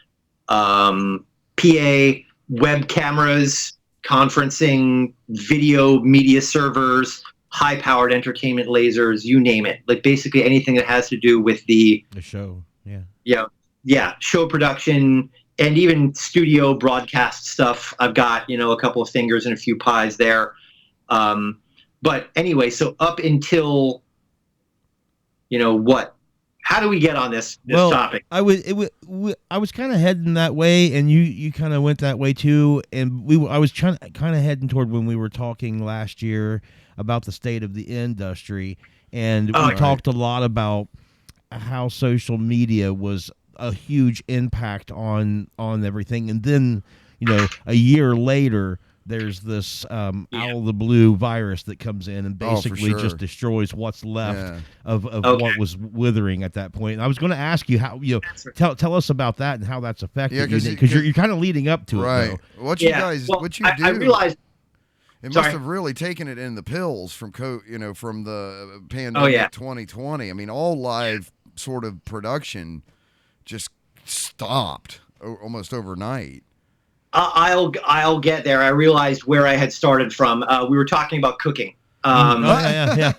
PA, web cameras, conferencing, video media servers, high powered entertainment lasers, you name it. Like basically anything that has to do with the show. Yeah, show production and even studio broadcast stuff. I've got, a couple of fingers and a few pies there. But anyway, so up until, how do we get on this topic? I was kind of heading that way, and you kind of went that way too. And I was kind of heading toward when we were talking last year about the state of the industry, and we talked a lot about how social media was a huge impact on everything. And then, a year later, there's this out of the blue virus that comes in and basically just destroys what's left of what was withering at that point. And I was going to ask you how, tell us about that and how that's affected you, because you're kind of leading up to it. Though. What you do? I realized it must have really taken it in the pills from from the pandemic 2020. I mean, all live sort of production just stopped almost overnight. I'll get there. I realized where I had started from. We were talking about cooking. Yeah.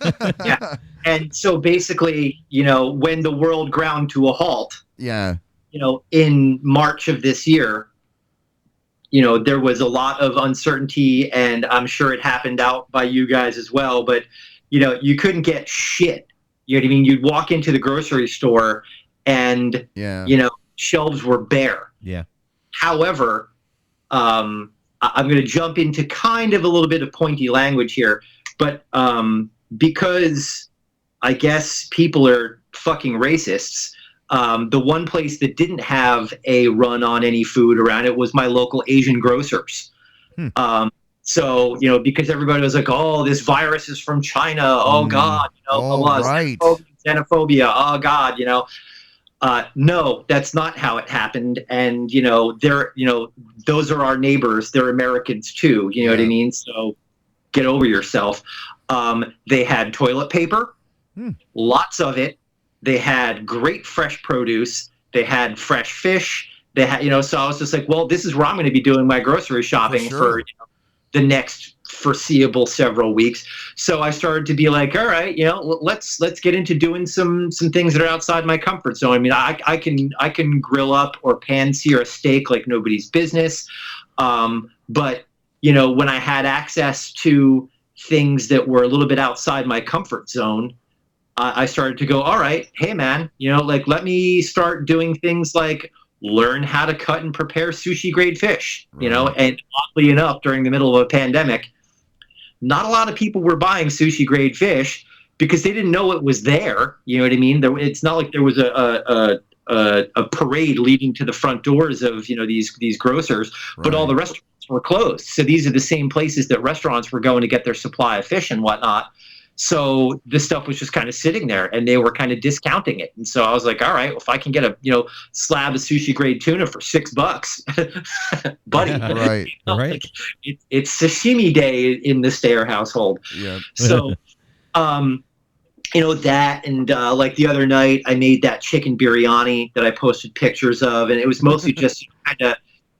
And so basically, when the world ground to a halt, in March of this year, there was a lot of uncertainty, and I'm sure it happened out by you guys as well, but you couldn't get shit. You know what I mean? You'd walk into the grocery store and shelves were bare. Yeah. However, I'm going to jump into kind of a little bit of pointy language here, but because I guess people are fucking racists, the one place that didn't have a run on any food around it was my local Asian grocers. So, because everybody was like, oh, this virus is from China. Oh, God. Xenophobia. Oh, God, no, that's not how it happened. And, those are our neighbors. They're Americans too. You know what I mean? So get over yourself. They had toilet paper, lots of it. They had great fresh produce. They had fresh fish. They had, so I was just like, well, this is where I'm going to be doing my grocery shopping for the next foreseeable several weeks. So I started to be like, all right, let's get into doing some things that are outside my comfort zone. I mean, I can grill up or pan sear a steak like nobody's business. But when I had access to things that were a little bit outside my comfort zone, I started to go, all right, hey man, let me start doing things like learn how to cut and prepare sushi grade fish, and oddly enough, during the middle of a pandemic, not a lot of people were buying sushi grade fish because they didn't know it was there. You know what I mean? It's not like there was a parade leading to the front doors of, you know, these grocers, but all the restaurants were closed. So these are the same places that restaurants were going to get their supply of fish and whatnot. So this stuff was just kind of sitting there, and they were kind of discounting it. And so I was like, all right, well, if I can get a, you know, slab of sushi grade tuna for $6, buddy, Right. you know, Right. like, it's sashimi day in the Stair household. Yeah. So, you know, that, and like the other night, I made that chicken biryani that I posted pictures of, and it was mostly just kind of,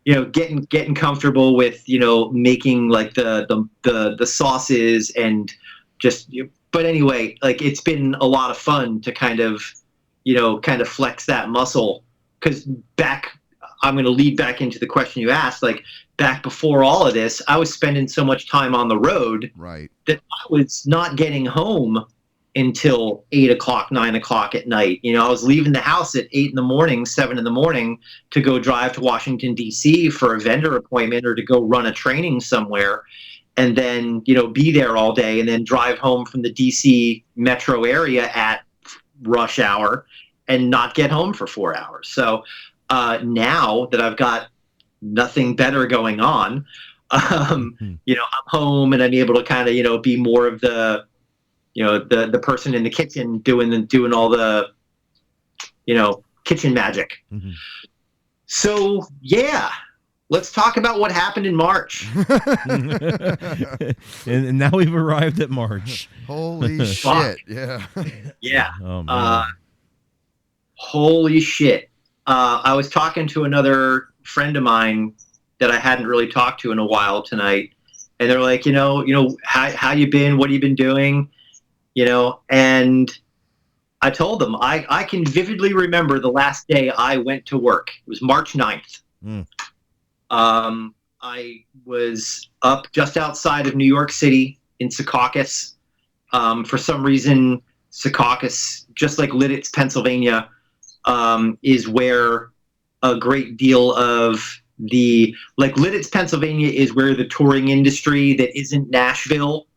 you know, getting comfortable with, you know, making like the sauces and just. But anyway, like it's been a lot of fun to kind of flex that muscle, because I'm going to lead back into the question you asked. Like back before all of this, I was spending so much time on the road Right. that I was not getting home until 8 o'clock, 9 o'clock at night. You know, I was leaving the house at 8 in the morning, 7 in the morning to go drive to Washington, D.C. for a vendor appointment or to go run a training somewhere, and then, you know, be there all day and then drive home from the D.C. metro area at rush hour and not get home for 4 hours. So now that I've got nothing better going on, you know, I'm home and I'm able to kind of, you know, be more of the, you know, the person in the kitchen doing all the, you know, kitchen magic. Mhm. So yeah, let's talk about what happened in March. and now we've arrived at March. Holy shit. Yeah. Yeah. Oh, man. Holy shit. I was talking to another friend of mine that I hadn't really talked to in a while tonight, and they're like, you know, how you been? What have you been doing? You know, and I told them I can vividly remember the last day I went to work. It was March 9th. Mm. I was up just outside of New York City in Secaucus. For some reason, Secaucus, just like Lidditz, Pennsylvania, is where a great deal of Lidditz, Pennsylvania is where the touring industry that isn't Nashville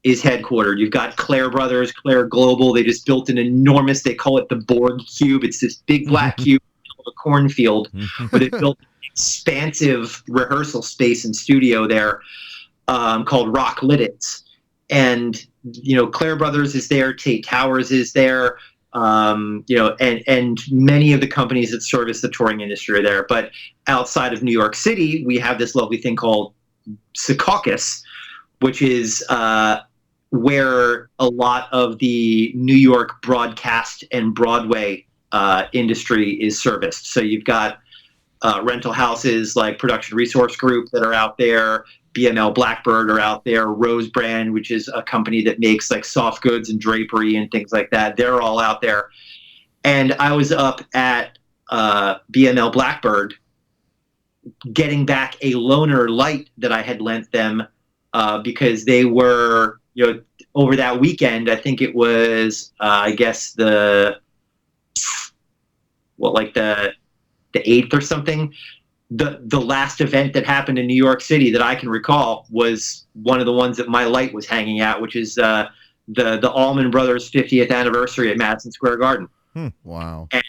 is headquartered. You've got Claire Brothers, Claire Global. They just built an enormous, they call it the Borg Cube. It's this big black cube of a cornfield where they built an expansive rehearsal space and studio there called Rock Lidditz. And, you know, Claire Brothers is there, Tate Towers is there, you know, and many of the companies that service the touring industry are there. But outside of New York City, we have this lovely thing called Secaucus, which is where a lot of the New York broadcast and Broadway industry is serviced. So you've got rental houses like Production Resource Group that are out there, BML Blackbird are out there, Rose Brand, which is a company that makes like soft goods and drapery and things like that. They're all out there. And I was up at BML Blackbird getting back a loaner light that I had lent them because they were, you know, over that weekend, I think it was, I guess the 8th or something. The last event that happened in New York City that I can recall was one of the ones that my light was hanging at, which is the Allman Brothers 50th anniversary at Madison Square Garden. Wow. And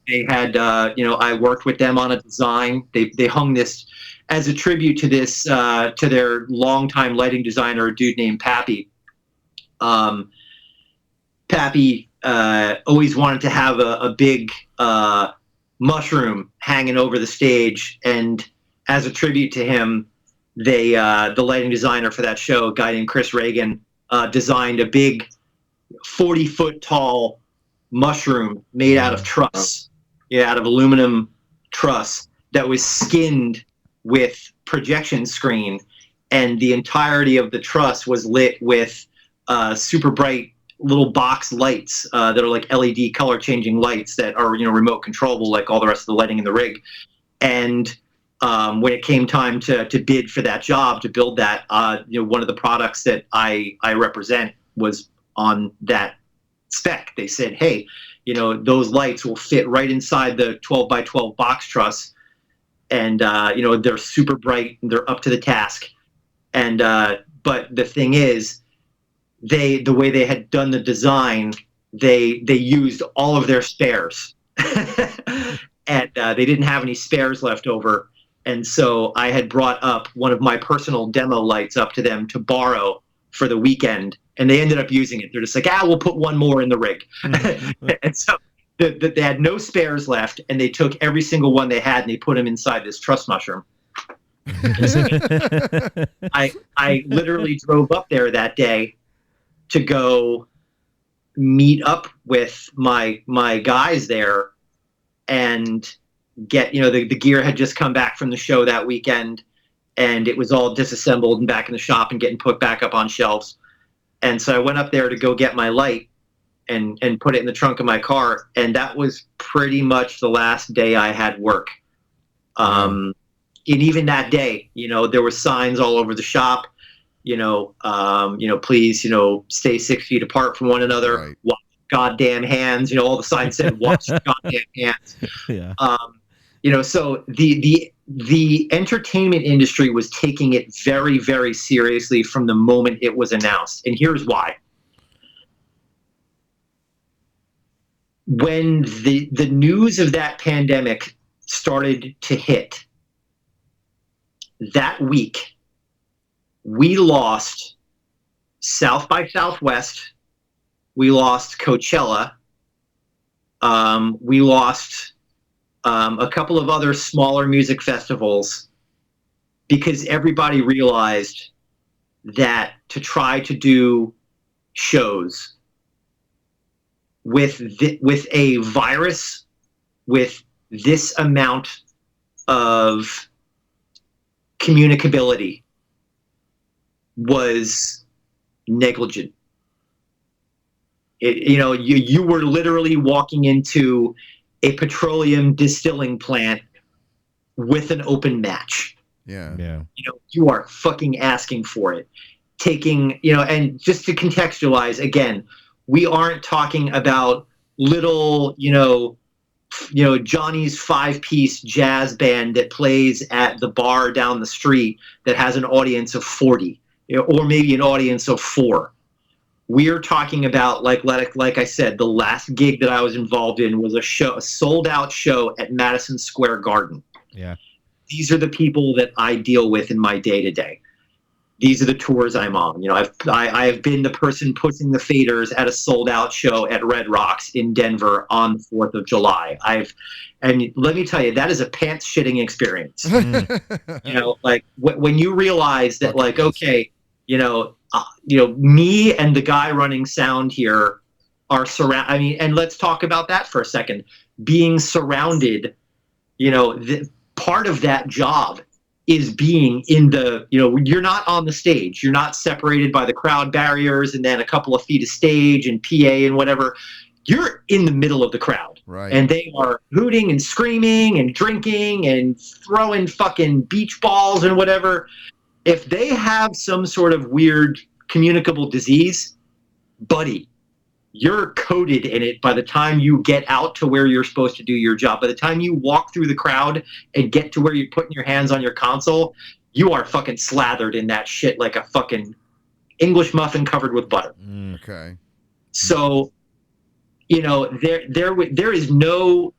they had, you know, I worked with them on a design. They hung this as a tribute to this, to their longtime lighting designer, a dude named Pappy. Pappy always wanted to have a big mushroom hanging over the stage, and as a tribute to him, they the lighting designer for that show, a guy named Chris Reagan, designed a big 40-foot tall mushroom made out of truss, out of aluminum truss that was skinned with projection screen, and the entirety of the truss was lit with super bright little box lights that are like LED color changing lights that are, you know, remote controllable like all the rest of the lighting in the rig. And when it came time to bid for that job, to build that, you know, one of the products that I represent was on that spec. They said, hey, you know, those lights will fit right inside the 12 by 12 box truss, and you know, they're super bright and they're up to the task. And But the thing is, the way they had done the design, they used all of their spares, and they didn't have any spares left over. And so I had brought up one of my personal demo lights up to them to borrow for the weekend, and they ended up using it. They're just like, we'll put one more in the rig. And so they had no spares left, and they took every single one they had and they put them inside this trust mushroom. So I literally drove up there that day to go meet up with my guys there and get, the gear had just come back from the show that weekend, and it was all disassembled and back in the shop and getting put back up on shelves. And so I went up there to go get my light and put it in the trunk of my car, and that was pretty much the last day I had work. And even that day, there were signs all over the shop, please, stay 6 feet apart from one another. Right. Wash your goddamn hands. All the signs said, wash your goddamn hands. Yeah. So the entertainment industry was taking it very, very seriously from the moment it was announced. And here's why. When the news of that pandemic started to hit, that week, we lost South by Southwest, we lost Coachella, we lost a couple of other smaller music festivals, because everybody realized that to try to do shows with a virus with this amount of communicability was negligent. You were literally walking into a petroleum distilling plant with an open match. Yeah. You are fucking asking for it. Taking, and just to contextualize again, we aren't talking about little, Johnny's 5-piece jazz band that plays at the bar down the street that has an audience of 40, or maybe an audience of 4. We're talking about, like I said, the last gig that I was involved in was a sold-out show at Madison Square Garden. Yeah. These are the people that I deal with in my day-to-day. These are the tours I'm on. I have been the person pushing the faders at a sold-out show at Red Rocks in Denver on the 4th of July. And let me tell you, that is a pants-shitting experience. When you realize that, okay, me and the guy running sound here are and let's talk about that for a second. Being surrounded, part of that job is being in you're not on the stage. You're not separated by the crowd barriers and then a couple of feet of stage and PA and whatever. You're in the middle of the crowd. Right. And they are hooting and screaming and drinking and throwing fucking beach balls and whatever. If they have some sort of weird communicable disease, buddy, you're coated in it by the time you get out to where you're supposed to do your job. By the time you walk through the crowd and get to where you're putting your hands on your console, you are fucking slathered in that shit like a fucking English muffin covered with butter. Okay. So, there is no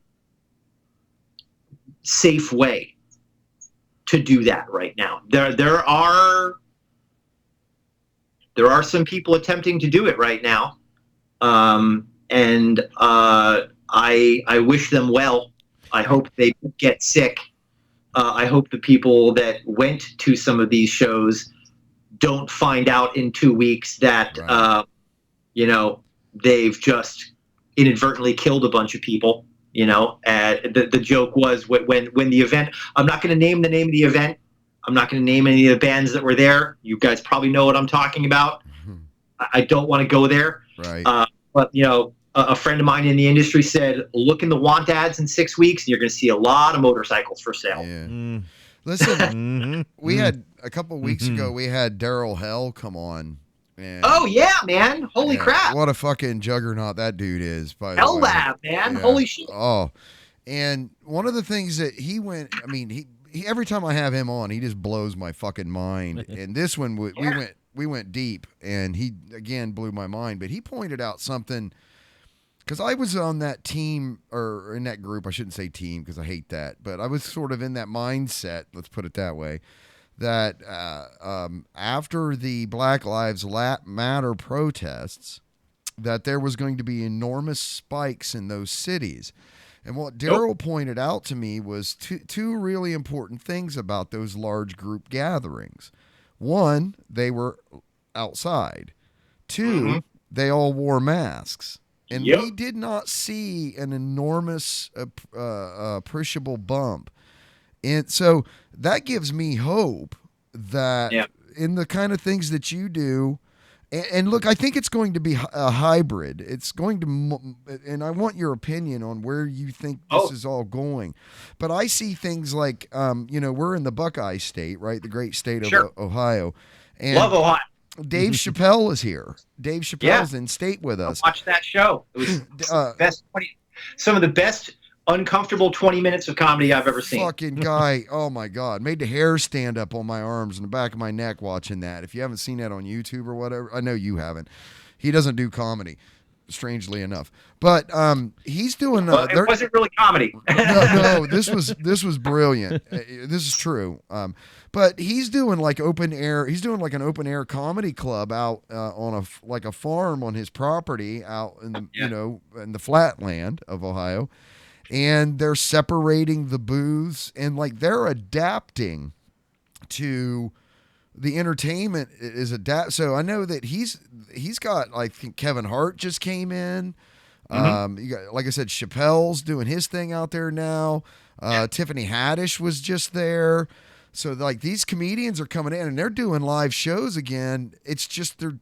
safe way to do that right now. There are some people attempting to do it right now. And I wish them well. I hope they get sick. I hope the people that went to some of these shows don't find out in 2 weeks that, right. They've just inadvertently killed a bunch of people. The joke was when the event, I'm not going to name the name of the event. I'm not going to name any of the bands that were there. You guys probably know what I'm talking about. I don't want to go there. Right. But a friend of mine in the industry said, look in the want ads in 6 weeks, and you're going to see a lot of motorcycles for sale. Yeah. Listen, we had a couple of weeks ago, we had Daryl Hell come on. And oh yeah, man! Holy crap! What a fucking juggernaut that dude is. By Hell the way. Lab, man! Yeah. Holy shit! Oh, and one of the things that he every time I have him on, he just blows my fucking mind. And this one, we went went deep, and he again blew my mind. But he pointed out something, because I was on that team, or in that group. I shouldn't say team because I hate that, but I was sort of in that mindset. Let's put it that way. That after the Black Lives Matter protests, that there was going to be enormous spikes in those cities. And what Daryl pointed out to me was two really important things about those large group gatherings. One, they were outside. Two, they all wore masks. And we did not see an enormous, appreciable bump. And so that gives me hope that in the kind of things that you do, and look, I think it's going to be a hybrid. It's going to, and I want your opinion on where you think this is all going. But I see things like, we're in the Buckeye State, right? The great state of Ohio. And love Ohio. Dave Chappelle is here. Dave Chappelle's in state with us. I watched that show. It was some of the best uncomfortable 20 minutes of comedy I've ever seen. Fucking guy, oh my God, made the hair stand up on my arms and the back of my neck watching that. If you haven't seen that on YouTube or whatever, I know you haven't. He doesn't do comedy, strangely enough, but he's doing. It wasn't really comedy. no, this was brilliant. This is true. But he's doing like open air. He's doing like an open air comedy club out on a farm on his property out in the in the flatland of Ohio. And they're separating the booths, and like they're adapting to the entertainment is So I know that he's got, like, Kevin Hart just came in. You got, like I said, Chappelle's doing his thing out there now. Tiffany Haddish was just there. So like these comedians are coming in and they're doing live shows again. It's just you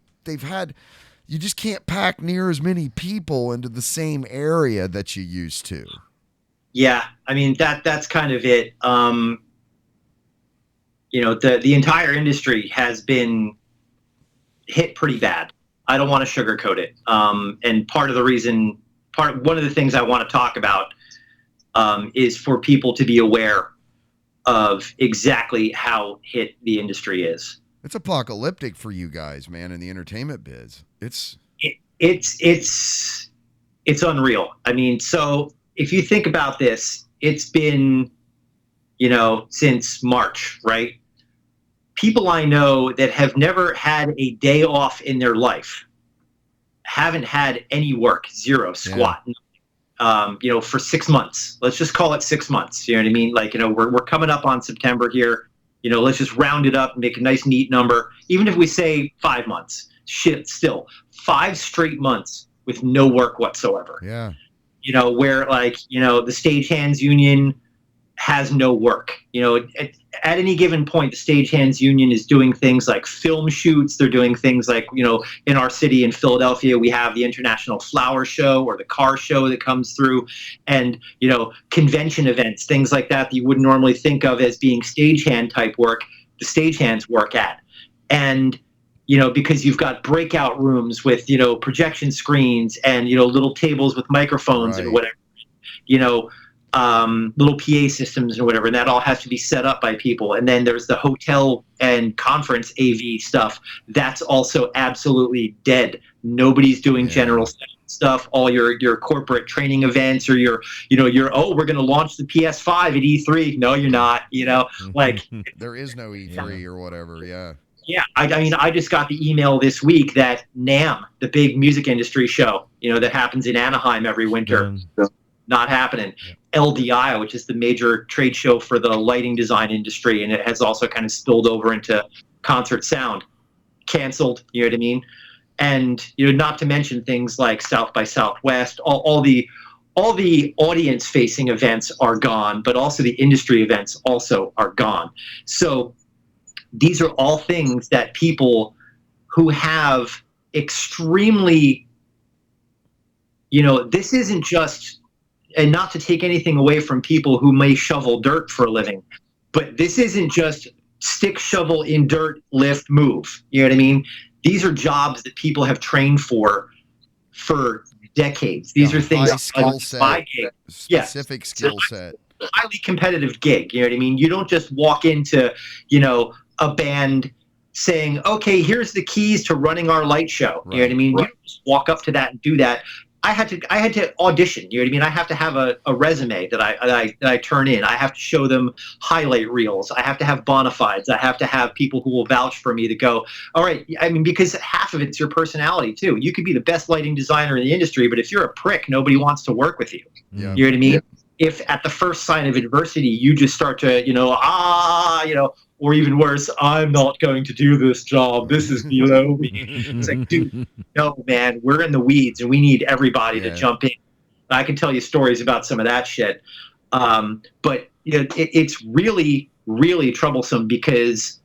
just can't pack near as many people into the same area that you used to. Yeah, I mean that's kind of it. The entire industry has been hit pretty bad. I don't want to sugarcoat it. And one of the things I want to talk about is for people to be aware of exactly how hit the industry is. It's apocalyptic for you guys, man, in the entertainment biz. It's unreal. I mean, so if you think about this, it's been, since March, right? People I know that have never had a day off in their life, haven't had any work, zero, squat, for 6 months. Let's just call it 6 months. You know what I mean? Like, we're coming up on September here. Let's just round it up and make a nice, neat number. Even if we say 5 months, still 5 straight months with no work whatsoever. Yeah. Where the stagehands union has no work. At any given point, the stagehands union is doing things like film shoots. They're doing things like, in our city in Philadelphia, we have the International Flower Show or the car show that comes through, and, convention events, things like that you wouldn't normally think of as being stagehand type work, the stagehands work at. And, because you've got breakout rooms with, projection screens and, little tables with microphones and whatever, little PA systems and whatever, and that all has to be set up by people. And then there's the hotel and conference AV stuff. That's also absolutely dead. Nobody's doing general stuff. All your corporate training events or we're going to launch the PS5 at E3. No, you're not, like there is no E3 or whatever. Yeah. Yeah, I just got the email this week that NAMM, the big music industry show, that happens in Anaheim every winter, not happening. LDI, which is the major trade show for the lighting design industry, and it has also kind of spilled over into concert sound, canceled. You know what I mean? And not to mention things like South by Southwest. All the audience-facing events are gone, but also the industry events also are gone. So these are all things that people who have extremely, this isn't just, and not to take anything away from people who may shovel dirt for a living, but this isn't just stick, shovel in dirt, lift, move. You know what I mean? These are jobs that people have trained for decades. These are things specific skill set. Highly competitive gig. You know what I mean? You don't just walk into, a band saying, okay, here's the keys to running our light show. You know what I mean? You don't just walk up to that and do that. I had to audition. You know what I mean? I have to have a resume that I turn in. I have to show them highlight reels. I have to have bona fides. I have to have people who will vouch for me to go, all right. I mean, because half of it's your personality too. You could be the best lighting designer in the industry, but if you're a prick, nobody wants to work with you. Yeah. You know what I mean? If at the first sign of adversity, you just start to, or even worse, I'm not going to do this job. This is below me. It's like, dude, no, man, we're in the weeds and we need everybody to jump in. I can tell you stories about some of that shit. But it's really, really troublesome because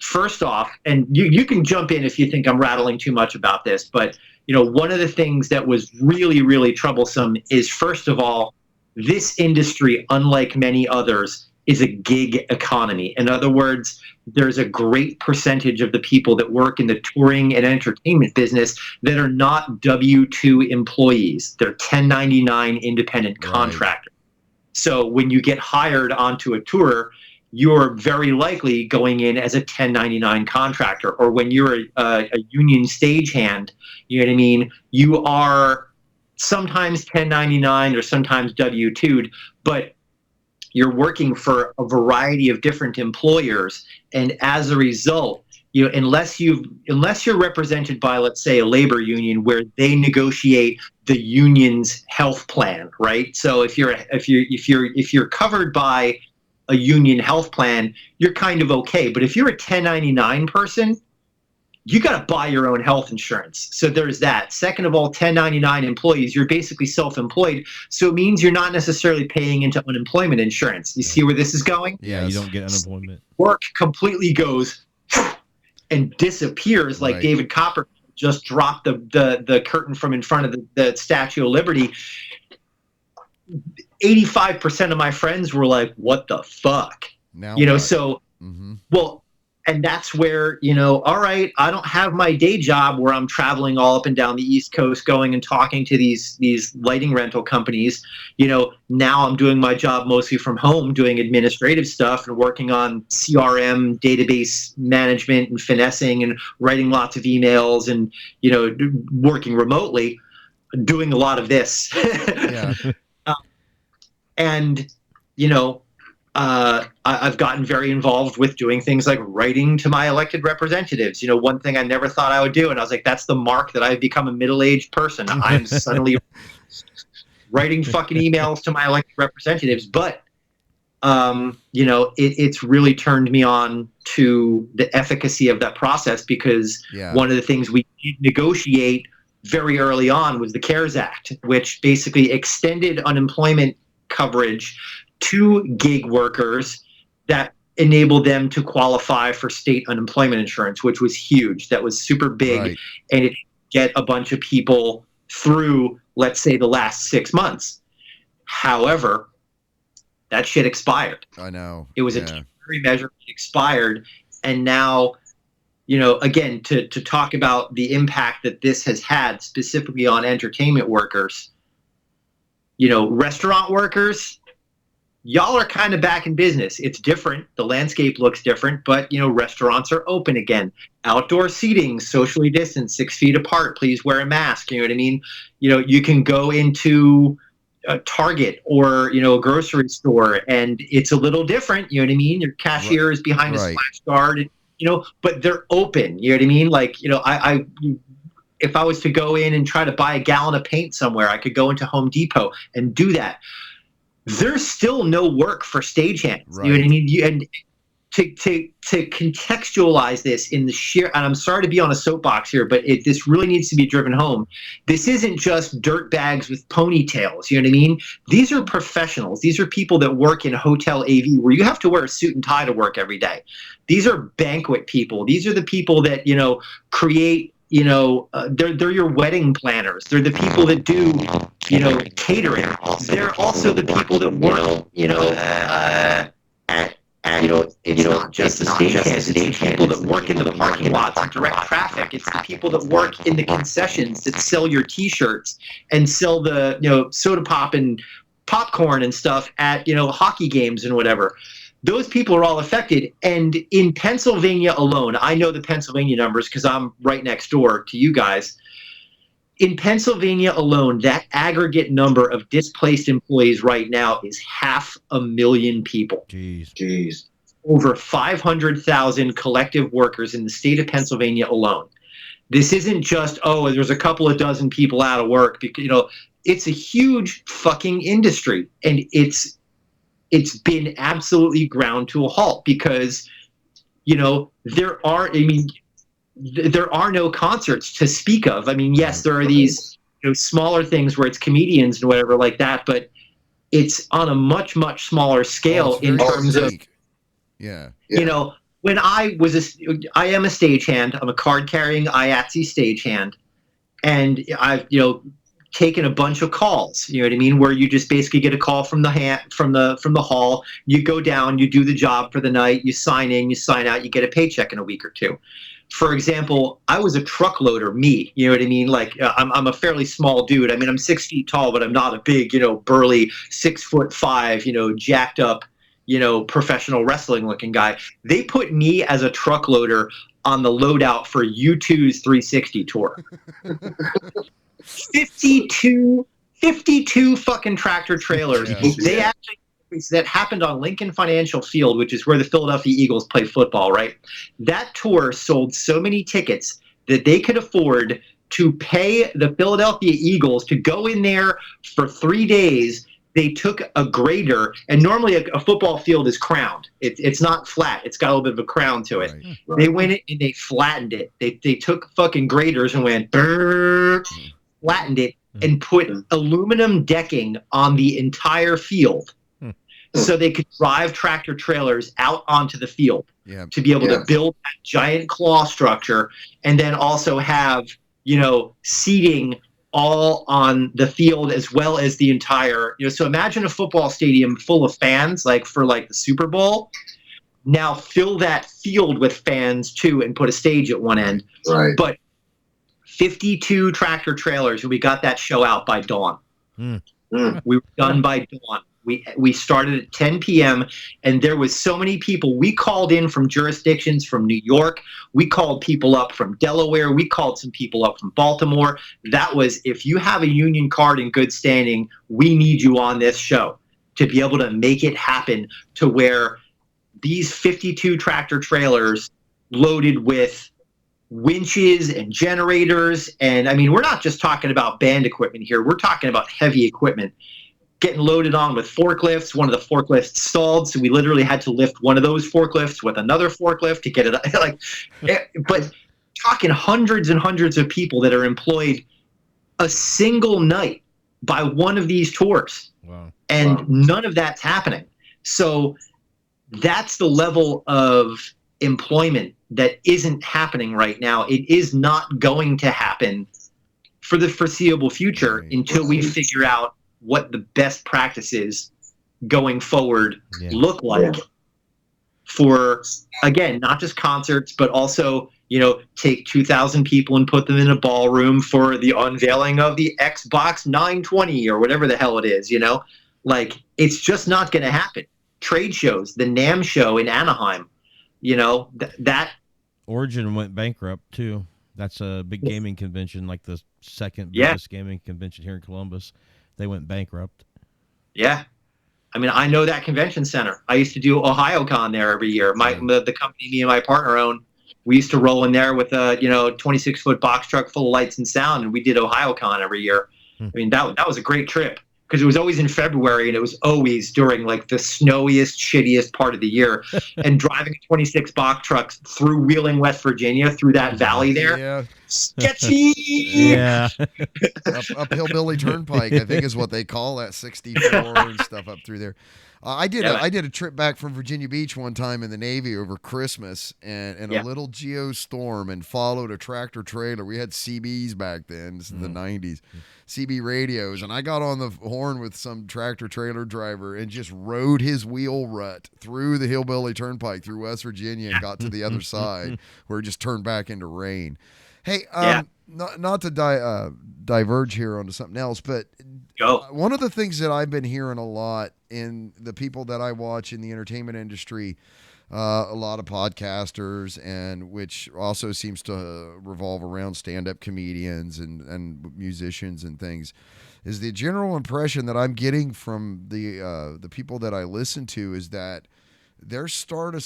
first off, and you can jump in if you think I'm rattling too much about this, but one of the things that was really, really troublesome is, first of all, this industry, unlike many others, is a gig economy. In other words, there's a great percentage of the people that work in the touring and entertainment business that are not W-2 employees. They're 1099 independent contractors. So when you get hired onto a tour, you're very likely going in as a 1099 contractor. Or when you're a union stagehand, you know what I mean? You are sometimes 1099 or sometimes W-2'd, but you're working for a variety of different employers, and as a result, unless you're represented by, let's say, a labor union where they negotiate the union's health plan, right? So if you're covered by a union health plan, you're kind of okay. But if you're a 1099 person, you got to buy your own health insurance. So there's that. Second of all, 1099 employees, you're basically self-employed. So it means you're not necessarily paying into unemployment insurance. You see where this is going? Yeah, you don't get unemployment. Work completely goes and disappears like David Copperfield just dropped the curtain from in front of the Statue of Liberty. 85% of my friends were like, what the fuck? Now well, and that's where, all right, I don't have my day job where I'm traveling all up and down the East Coast going and talking to these lighting rental companies. Now I'm doing my job mostly from home, doing administrative stuff and working on CRM, database management and finessing and writing lots of emails and, working remotely, doing a lot of this. And, I've gotten very involved with doing things like writing to my elected representatives. One thing I never thought I would do, and I was like, that's the mark that I've become a middle-aged person. I'm suddenly writing fucking emails to my elected representatives. But, it's really turned me on to the efficacy of that process because one of the things we did negotiate very early on was the CARES Act, which basically extended unemployment coverage to gig workers that enabled them to qualify for state unemployment insurance, which was huge. That was super big, and it get a bunch of people through, let's say, the last 6 months. However, that shit expired. I know. It was a temporary measure, it expired, and now, again, to talk about the impact that this has had specifically on entertainment workers, restaurant workers, y'all are kind of back in business. It's different. The landscape looks different, but, restaurants are open again. Outdoor seating, socially distanced, 6 feet apart. Please wear a mask. You know what I mean? You can go into a Target or, a grocery store, and it's a little different. You know what I mean? Your cashier is behind a splash guard, and, but they're open. You know what I mean? Like, if I was to go in and try to buy a gallon of paint somewhere, I could go into Home Depot and do that. There's still no work for stagehands. You know what I mean? And to contextualize this in the sheer, and I'm sorry to be on a soapbox here, but this really needs to be driven home. This isn't just dirt bags with ponytails. You know what I mean? These are professionals. These are people that work in hotel AV where you have to wear a suit and tie to work every day. These are banquet people. These are the people that, create, they're your wedding planners. They're the people that do, catering. They're also the people that work, it's not just the stagehands. It's the people that work in the parking lots and direct traffic. It's the people that work in the concessions that sell your T-shirts and sell the, soda pop and popcorn and stuff at, hockey games and whatever. those people are all affected. And in Pennsylvania alone, I know the Pennsylvania numbers because I'm right next door to you guys. In Pennsylvania alone, that aggregate number of displaced employees right now is 500,000 people. Jeez. Over 500,000 collective workers in the state of Pennsylvania alone. This isn't just, oh, there's a couple of dozen people out of work. Because, it's a huge fucking industry, and it's been absolutely ground to a halt because, there are no concerts to speak of. I mean, yes, there are these smaller things where it's comedians and whatever like that, but it's on a much, much smaller scale in terms of, when I am a stagehand. I'm a card-carrying IATSE stagehand, and I've taken a bunch of calls. You know what I mean? Where you just basically get a call from the hall. You go down, you do the job for the night, you sign in, you sign out, you get a paycheck in a week or two. For example, I was a truck loader, me. You know what I mean? Like I'm a fairly small dude. I mean, I'm 6 feet tall, but I'm not a big, burly 6'5", jacked up, professional wrestling looking guy. They put me as a truck loader on the loadout for U2's 360 tour. 52 fucking tractor trailers. That happened on Lincoln Financial Field, which is where the Philadelphia Eagles play football, right? That tour sold so many tickets that they could afford to pay the Philadelphia Eagles to go in there for 3 days. They took a grader, and normally a football field is crowned. It's not flat. It's got a little bit of a crown to it. Right. They went in and they flattened it. They took fucking graders and went, flattened it, and put aluminum decking on the entire field. So they could drive tractor trailers out onto the field to be able to build that giant claw structure, and then also have, seating all on the field as well as the entire, so imagine a football stadium full of fans, like for the Super Bowl. Now fill that field with fans too and put a stage at one end. Right. But 52 tractor trailers, and we got that show out by dawn. We were done by dawn. We started at 10 p.m. and there was so many people. We called in from jurisdictions from New York. We called people up from Delaware. We called some people up from Baltimore. That was, if you have a union card in good standing, we need you on this show to be able to make it happen, to where these 52 tractor trailers loaded with winches and generators. And I mean, we're not just talking about band equipment here. We're talking about heavy equipment getting loaded on with forklifts. One of the forklifts stalled, so we literally had to lift one of those forklifts with another forklift to get it but talking hundreds and hundreds of people that are employed a single night by one of these tours. Wow. And none of that's happening. So that's the level of employment that isn't happening right now. It is not going to happen for the foreseeable future until we figure out what the best practices going forward look like for, again, not just concerts, but also, take 2,000 people and put them in a ballroom for the unveiling of the Xbox 920 or whatever the hell it is, it's just not going to happen. Trade shows, the NAMM show in Anaheim, that Origin went bankrupt too. That's a big gaming convention, like the second biggest gaming convention here in Columbus. They went bankrupt. Yeah. I mean, I know that convention center. I used to do OhioCon there every year. The company me and my partner own, we used to roll in there with a 26-foot box truck full of lights and sound, and we did OhioCon every year. I mean, that was a great trip because it was always in February, and it was always during the snowiest, shittiest part of the year. And driving a 26 box truck through Wheeling, West Virginia, through that valley there, sketchy. Yeah. Uphill Billy Turnpike, I think is what they call that, 64 and stuff up through there. I did a trip back from Virginia Beach one time in the Navy over Christmas, and a little geostorm, and followed a tractor trailer. We had CBs back then. This is the 90s. CB radios, and I got on the horn with some tractor trailer driver and just rode his wheel rut through the Hillbilly Turnpike through West Virginia and got to the other side where it just turned back into rain. Hey, not to diverge here onto something else, but Go. one of the things that I've been hearing a lot in the people that I watch in the entertainment industry, a lot of podcasters, and which also seems to revolve around stand-up comedians and musicians and things, is the general impression that I'm getting from the people that I listen to is that they're sort of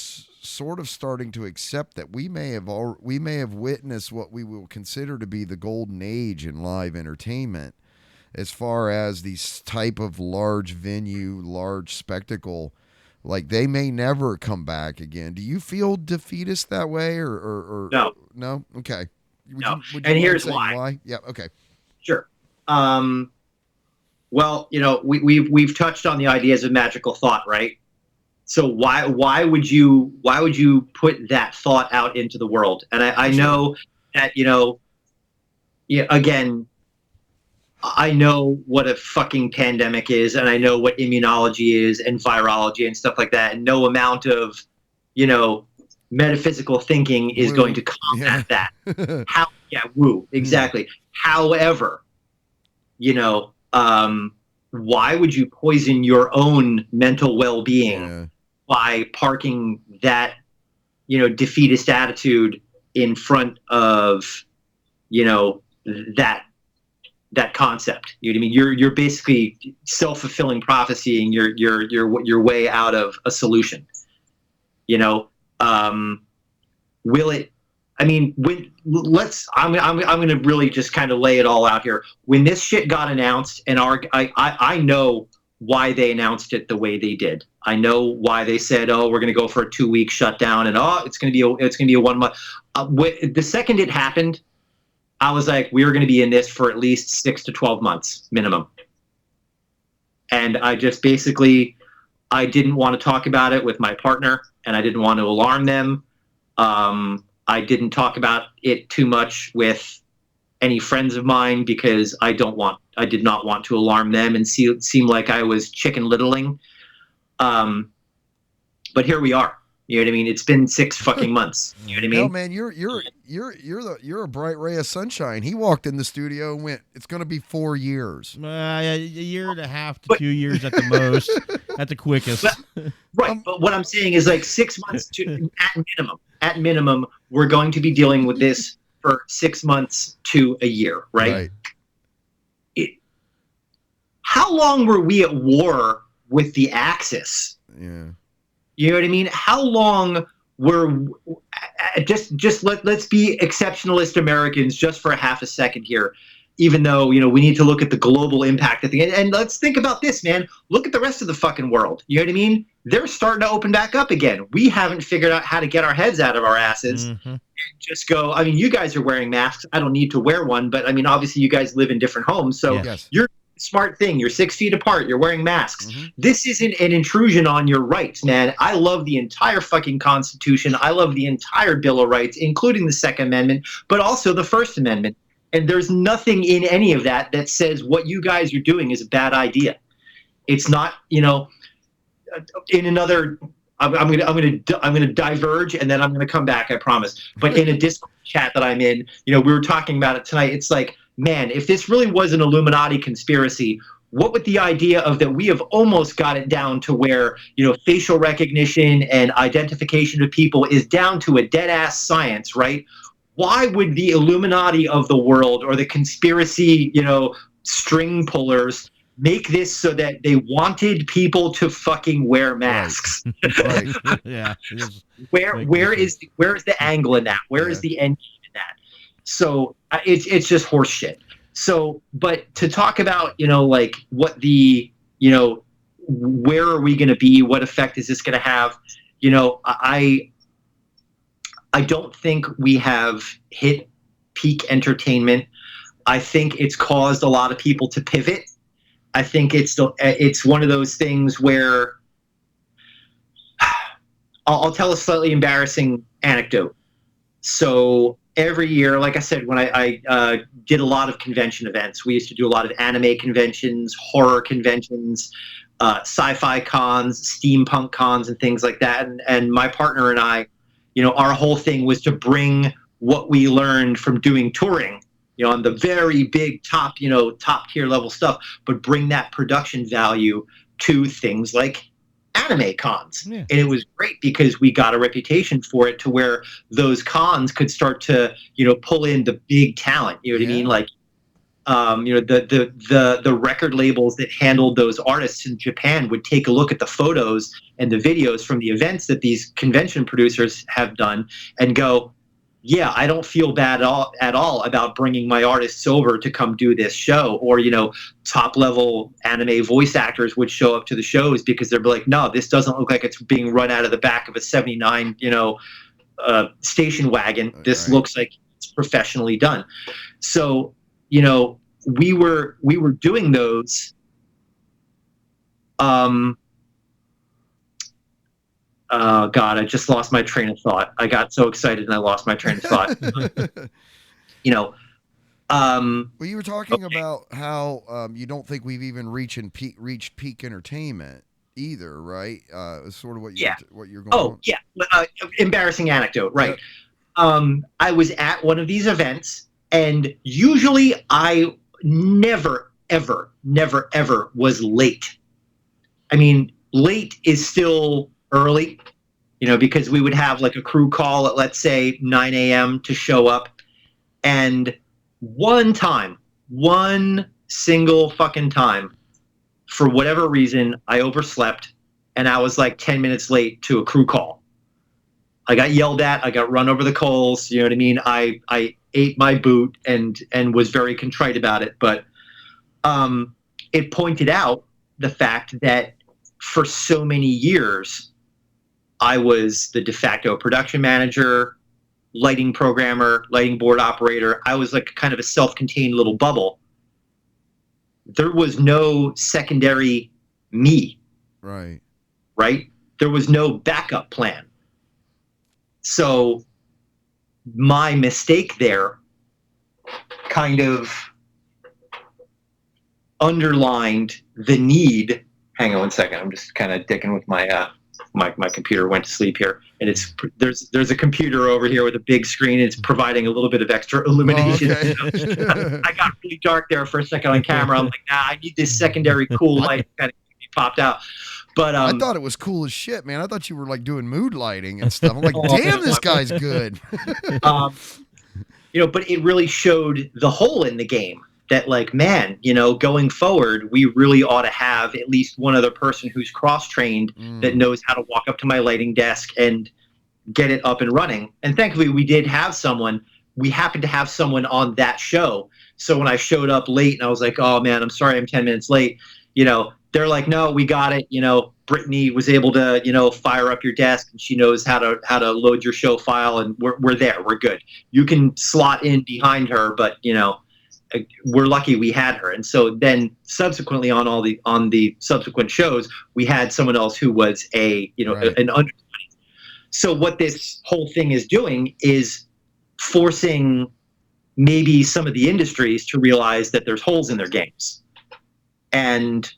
starting to accept that we may have witnessed what we will consider to be the golden age in live entertainment, as far as these type of large venue, large spectacle. Like, they may never come back again. Do you feel defeatist that way, or No? No? Okay. No. Would And mind here's saying why. Yeah. Okay. Sure. Well, we've touched on the ideas of magical thought, right? So why would you put that thought out into the world? And I know that, again, I know what a fucking pandemic is, and I know what immunology is and virology and stuff like that. And no amount of, metaphysical thinking is going to combat that. Woo, exactly. However, why would you poison your own mental well-being by parking that, defeatist attitude in front of, that concept? You know what I mean? You're basically self-fulfilling prophecying your way out of a solution. Will it? I mean, I'm going to really just kind of lay it all out here. When this shit got announced, and I know why they announced it the way they did. I know why they said, "Oh, we're going to go for a 2-week shutdown," and it's going to be a 1 month. The second it happened, I was like, we are going to be in this for at least 6 to 12 months minimum. And I just basically, I didn't want to talk about it with my partner, and I didn't want to alarm them. I didn't talk about it too much with any friends of mine because I did not want to alarm them and seem like I was Chicken Littling. But here we are. You know what I mean? It's been 6 fucking months. You know what I mean? No, man, you're a bright ray of sunshine. He walked in the studio and went, "It's going to be 4 years." A year and a half to 2 years at the most, at the quickest. Right, but what I'm saying is like 6 months at minimum, we're going to be dealing with this for 6 months to a year, right? How long were we at war with the Axis? Yeah. You know what I mean? How long were let's be exceptionalist Americans just for a half a second here, even though, we need to look at the global impact at the end. And let's think about this, man. Look at the rest of the fucking world. You know what I mean? They're starting to open back up again. We haven't figured out how to get our heads out of our asses and just go. I mean, you guys are wearing masks. I don't need to wear one, but I mean, obviously you guys live in different homes. So you're smart thing. You're 6 feet apart. You're wearing masks. This isn't an intrusion on your rights, man. I love the entire fucking Constitution. I love the entire Bill of Rights, including the Second Amendment, but also the First Amendment. And there's nothing in any of that that says what you guys are doing is a bad idea. It's not, in another. I'm gonna diverge, and then I'm gonna come back. I promise. But in a Discord chat that I'm in, we were talking about it tonight. It's like, man, if this really was an Illuminati conspiracy, what would the idea of that we have almost got it down to where, facial recognition and identification of people is down to a dead ass science, right? Why would the Illuminati of the world or the conspiracy, string pullers make this so that they wanted people to fucking wear masks? Right. Yeah. Where is the angle in that? Where is the end in that? So it's just horse shit. So, but to talk about, like what the, where are we going to be? What effect is this going to have? I don't think we have hit peak entertainment. I think it's caused a lot of people to pivot. I think it's one of those things where I'll tell a slightly embarrassing anecdote. So every year, like I said, when I did a lot of convention events, we used to do a lot of anime conventions, horror conventions, sci-fi cons, steampunk cons, and things like that. And my partner and I, our whole thing was to bring what we learned from doing touring on the very big top tier level stuff, but bring that production value to things like anime cons. Yeah. And it was great because we got a reputation for it to where those cons could start to, pull in the big talent. You know what I mean? Like, the record labels that handled those artists in Japan would take a look at the photos and the videos from the events that these convention producers have done and go, yeah, I don't feel bad at all about bringing my artists over to come do this show. Or, top level anime voice actors would show up to the shows because they're like, no, this doesn't look like it's being run out of the back of a 79, station wagon. This looks like it's professionally done. So, we were doing those. Oh God, I just lost my train of thought. I got so excited and I lost my train of thought. Well, you were talking about how you don't think we've even reached peak entertainment either, right? It's sort of what you're going. Oh, yeah. Embarrassing anecdote, right? Yep. I was at one of these events, and usually I never, ever was late. I mean, late is still early, because we would have like a crew call at, let's say, 9 a.m. to show up. And one single fucking time, for whatever reason, I overslept and I was like 10 minutes late to a crew call. I got yelled at. I got run over the coals. You know what I mean? I ate my boot and was very contrite about it. But it pointed out the fact that for so many years, I was the de facto production manager, lighting programmer, lighting board operator. I was like kind of a self-contained little bubble. There was no secondary me. Right. There was no backup plan. So my mistake there kind of underlined the need. Hang on one second. I'm just kind of dicking with my my computer went to sleep here, and there's a computer over here with a big screen. It's providing a little bit of extra illumination. Oh, okay. I got really dark there for a second on camera. I'm like, I need this secondary cool light kind of popped out. But I thought it was cool as shit, man. I thought you were like doing mood lighting and stuff. I'm like, damn, this guy's good. But it really showed the hole in the game. That like, man, going forward, we really ought to have at least one other person who's cross-trained that knows how to walk up to my lighting desk and get it up and running. And thankfully, we did have someone. We happened to have someone on that show. So when I showed up late and I was like, oh, man, I'm sorry I'm 10 minutes late, they're like, no, we got it. Brittany was able to, fire up your desk, and she knows how to load your show file, and we're there. We're good. You can slot in behind her, but, we're lucky we had her. And so then subsequently on the subsequent shows, we had someone else who was an understudy. So what this whole thing is doing is forcing maybe some of the industries to realize that there's holes in their games. And,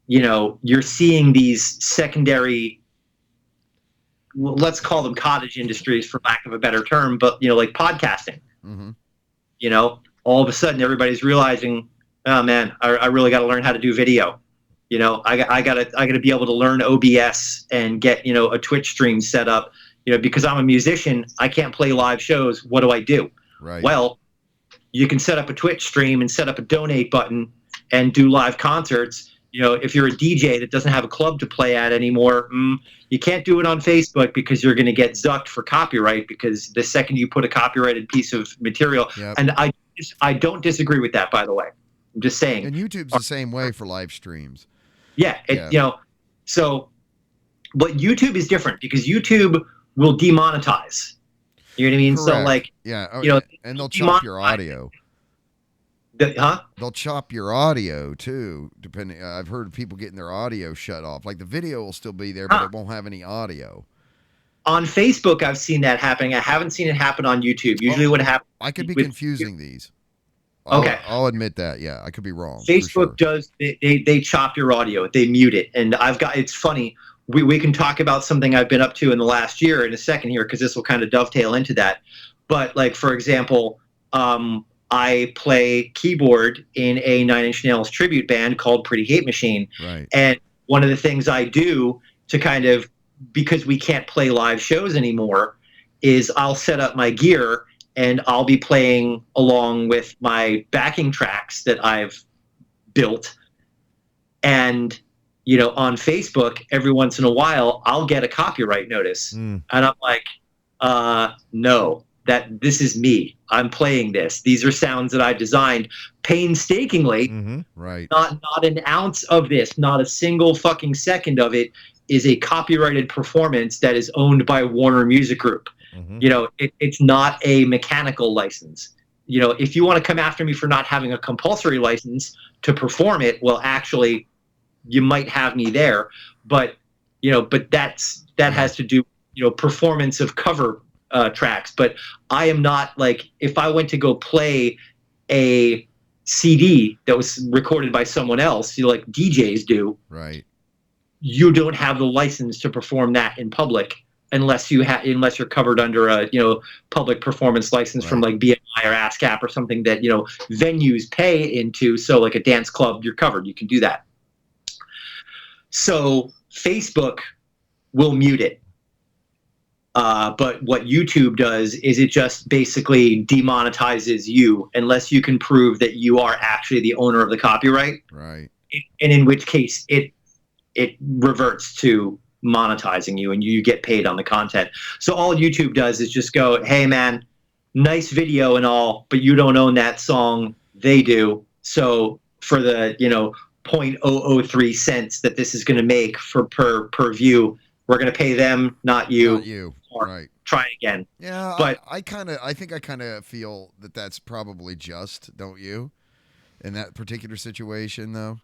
you're seeing these secondary, let's call them cottage industries for lack of a better term, but, like podcasting, all of a sudden everybody's realizing, oh man, I really got to learn how to do video. I gotta be able to learn OBS and get, a Twitch stream set up, because I'm a musician, I can't play live shows. What do I do? Right. Well, you can set up a Twitch stream and set up a donate button and do live concerts. If you're a DJ that doesn't have a club to play at anymore, you can't do it on Facebook because you're going to get zucked for copyright, because the second you put a copyrighted piece of material, and I don't disagree with that, by the way. I'm just saying. And YouTube's the same way for live streams. Yeah. So, but YouTube is different because YouTube will demonetize. You know what I mean? Correct. So like, and they'll chop your audio. They'll chop your audio too, depending. I've heard people getting their audio shut off. Like the video will still be there, but it won't have any audio. On Facebook, I've seen that happening. I haven't seen it happen on YouTube. Usually what happens... I could be confusing these. Okay. I'll admit that. Yeah, I could be wrong. Facebook does... They chop your audio. They mute it. And it's funny. We can talk about something I've been up to in the last year in a second here, because this will kind of dovetail into that. But like, for example, I play keyboard in a Nine Inch Nails tribute band called Pretty Hate Machine. Right. And one of the things I do to kind of, because we can't play live shows anymore, is I'll set up my gear and I'll be playing along with my backing tracks that I've built. And, you know, on Facebook, every once in a while, I'll get a copyright notice. And I'm like, no, that this is me. I'm playing this. These are sounds that I designed painstakingly. Right. Not an ounce of this, not a single fucking second of it is a copyrighted performance that is owned by Warner Music Group. You know, it's not a mechanical license. You know, if you want to come after me for not having a compulsory license to perform it, well, actually, you might have me there. But, you know, but that has to do, you know, performance of cover tracks. But I am not like, if I went to go play a CD that was recorded by someone else, you know, like DJs do, Right. you don't have the license to perform that in public unless you're covered under a, you know, public performance license from like BMI or ASCAP or something that, you know, venues pay into. So like a dance club, you're covered. You can do that. So Facebook will mute it. But what YouTube does is it just basically demonetizes you unless you can prove that you are actually the owner of the copyright. Right. And in which case it reverts to monetizing you and you get paid on the content. So all YouTube does is just go, hey man, nice video and all, but you don't own that song. They do. So for the, you know, 0.003 cents that this is going to make for per view, we're going to pay them, not you. Not you. Right. Try again. Yeah. But I think I kind of feel that that's probably just, don't you? In that particular situation, though.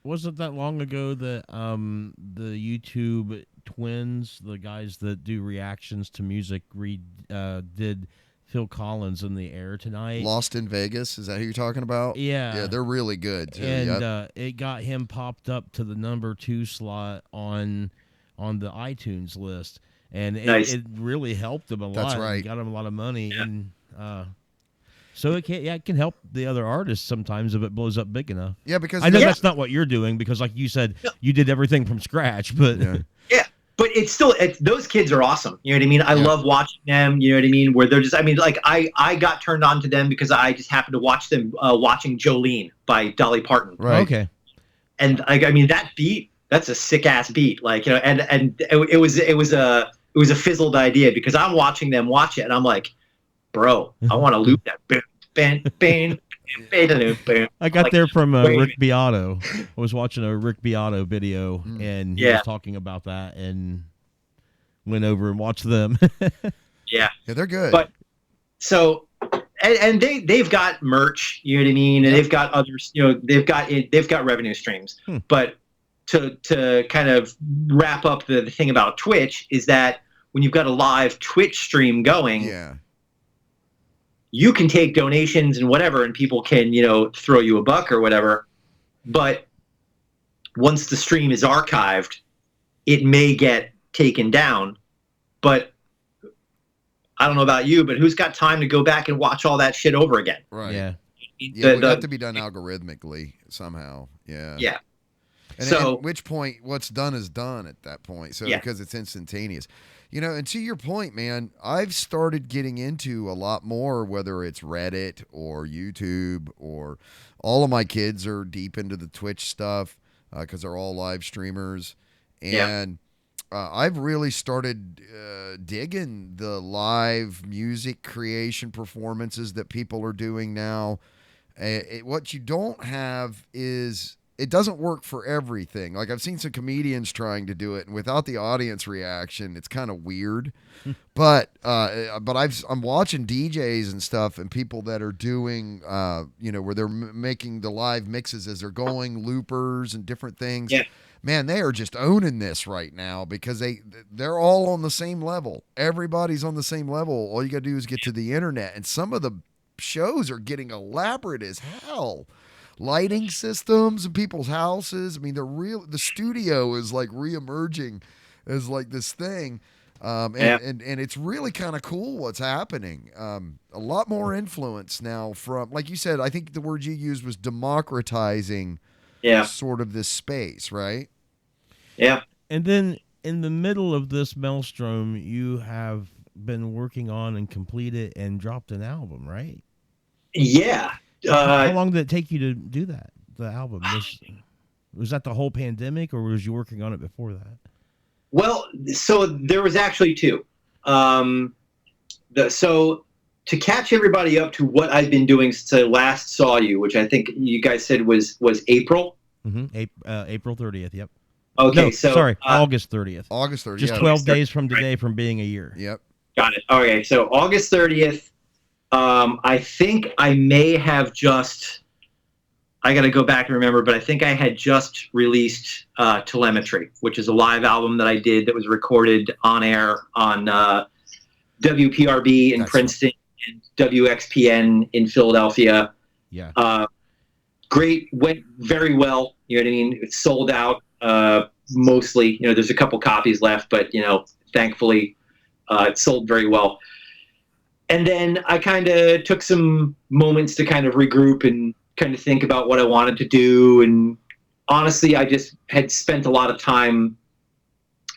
Wasn't that long ago that the YouTube twins, the guys that do reactions to music, did Phil Collins in the Air Tonight? Lost in Vegas, is that who you're talking about? Yeah. Yeah, they're really good too. And it got him popped up to the number 2 slot on the iTunes list, and Nice. it really helped him a lot. That's right. It got him a lot of money, and so it can help the other artists sometimes if it blows up big enough. Yeah, because I know that's not what you're doing, because like you said, you did everything from scratch, but yeah, but those kids are awesome. You know what I mean? I love watching them. You know what I mean? Where they're just, I mean, like I got turned on to them because I just happened to watch them watching Jolene by Dolly Parton. Right. Okay. And I mean, that beat, that's a sick ass beat. Like, you know, and it was a fizzled idea because I'm watching them watch it and I'm like, bro, I want to loop that. I got like, there from wait. Rick Beato. I was watching a Rick Beato video, and he was talking about that, and went over and watched them. Yeah, they're good. But so, and they've got merch, you know what I mean, and they've got others, you know, they've got revenue streams. But to kind of wrap up the thing about Twitch is that when you've got a live Twitch stream going, you can take donations and whatever, and people can, you know, throw you a buck or whatever. But once the stream is archived, it may get taken down. But I don't know about you, but who's got time to go back and watch all that shit over again? Right. Yeah. Yeah, it would have to be done algorithmically somehow. Yeah. Yeah. And So at which point, what's done is done at that point. So because it's instantaneous. You know, and to your point, man, I've started getting into a lot more, whether it's Reddit or YouTube, or all of my kids are deep into the Twitch stuff because they're all live streamers. And I've really started digging the live music creation performances that people are doing now. What you don't have is, it doesn't work for everything. Like I've seen some comedians trying to do it, and without the audience reaction, it's kind of weird. But I'm watching DJs and stuff, and people that are doing, you know, where they're making the live mixes as they're going, loopers and different things. Yeah. Man, they are just owning this right now because they're all on the same level. Everybody's on the same level. All you got to do is get to the internet, and some of the shows are getting elaborate as hell. Lighting systems in people's houses. I mean, the studio is like reemerging as like this thing. And it's really kind of cool what's happening. A lot more influence now from, like you said, I think the word you used was democratizing sort of this space, right? Yeah. And then in the middle of this maelstrom, you have been working on and completed and dropped an album, right? Yeah. How long did it take you to do that? The album was that the whole pandemic, or was you working on it before that? Well, so there was actually two. So to catch everybody up to what I've been doing since I last saw you, which I think you guys said was April. Mm-hmm. April 30th. Yep. Okay. No, so sorry, August 30th. August 30th. Just 12 days from today, from being a year. Yep. Got it. Okay. So August 30th. I think I may have just. I got to go back and remember, but I think I had just released Telemetry, which is a live album that I did that was recorded on air on WPRB in Princeton and WXPN in Philadelphia. Yeah. Great, went very well. You know what I mean? It sold out mostly. You know, there's a couple copies left, but, you know, thankfully it sold very well. And then I kind of took some moments to kind of regroup and kind of think about what I wanted to do. And honestly, I just had spent a lot of time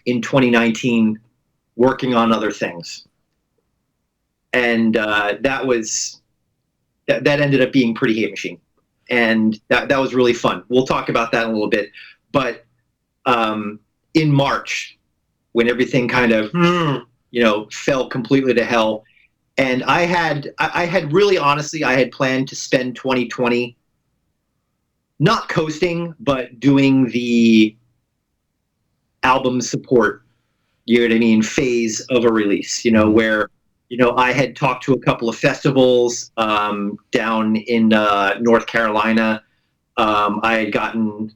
in 2019 working on other things. And that ended up being pretty Hate Machine. And that was really fun. We'll talk about that in a little bit. But in March, when everything kind of, fell completely to hell, and I had really, honestly, I had planned to spend 2020 not coasting, but doing the album support, you know what I mean, phase of a release, where, I had talked to a couple of festivals down in North Carolina. I had gotten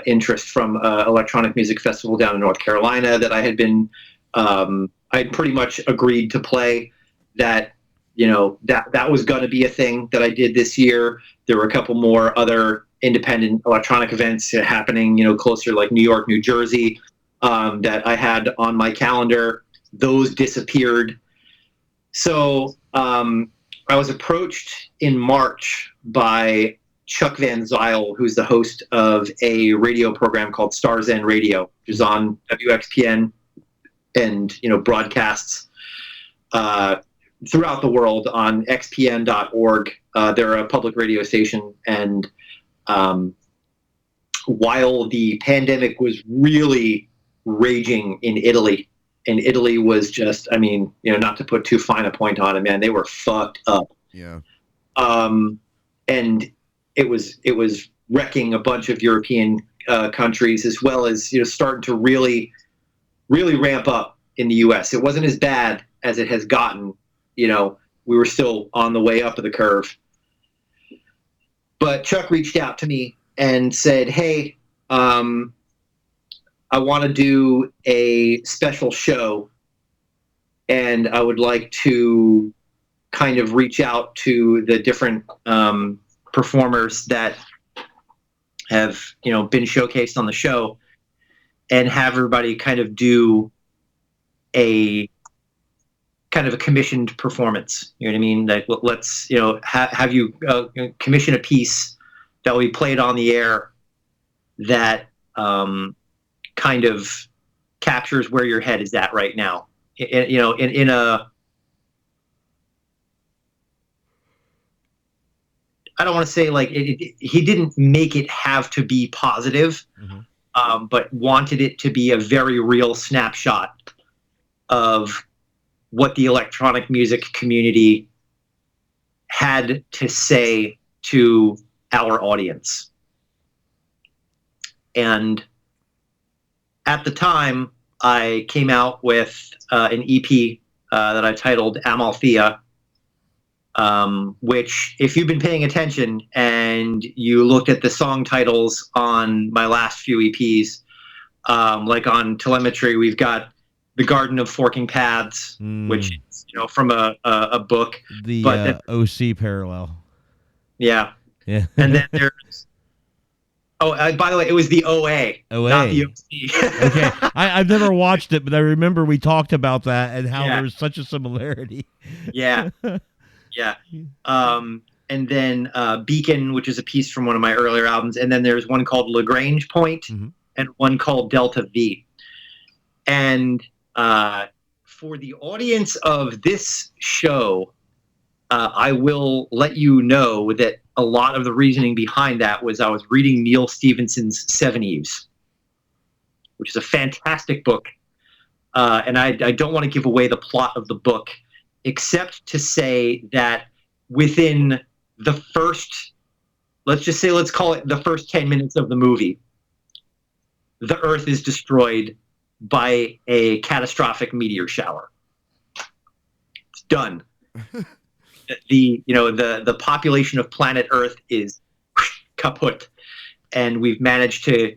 interest from Electronic Music Festival down in North Carolina that I had been, I had pretty much agreed to play. That that was going to be a thing that I did this year. There were a couple more other independent electronic events happening, closer, like New York, New Jersey, that I had on my calendar. Those disappeared. So I was approached in March by Chuck Van Zyl, who's the host of a radio program called Stars End Radio, which is on WXPN and broadcasts throughout the world on xpn.org. They're a public radio station, and while the pandemic was really raging in Italy, and Italy was just, not to put too fine a point on it, man, they were fucked up. Yeah. And it was wrecking a bunch of European countries, as well as starting to really, really ramp up in the U.S. It wasn't as bad as it has gotten. We were still on the way up of the curve. But Chuck reached out to me and said, hey, I want to do a special show, and I would like to kind of reach out to the different performers that have, been showcased on the show, and have everybody kind of do a kind of a commissioned performance. You know what I mean? Like, let's, have you commission a piece that will be played on the air that kind of captures where your head is at right now. In a, I don't want to say like he didn't make it have to be positive, but wanted it to be a very real snapshot of what the electronic music community had to say to our audience. And at the time, I came out with an EP that I titled Amalthea, which, if you've been paying attention and you looked at the song titles on my last few EPs, like on Telemetry, we've got The Garden of Forking Paths, which is, from a book. The OC parallel. Yeah. Yeah. And then there's Oh, by the way, it was the OA, not the OC. Okay, I've never watched it, but I remember we talked about that and how Yeah. there's such a similarity. Yeah, yeah. And then Beacon, which is a piece from one of my earlier albums, and then there's one called Lagrange Point and one called Delta V. And for the audience of this show, I will let you know that a lot of the reasoning behind that was I was reading Neil Stephenson's Seven Eves, which is a fantastic book. And I don't want to give away the plot of the book, except to say that within the first, let's call it the first 10 minutes of the movie, the Earth is destroyed by a catastrophic meteor shower. It's done. The population of planet Earth is kaput, and we've managed to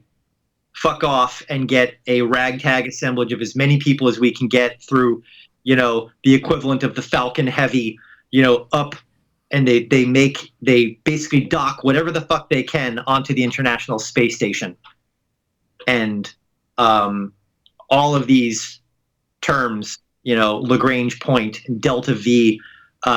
fuck off and get a ragtag assemblage of as many people as we can get through, the equivalent of the Falcon Heavy, up, and they basically dock whatever the fuck they can onto the International Space Station, and all of these terms, Lagrange Point, Delta V.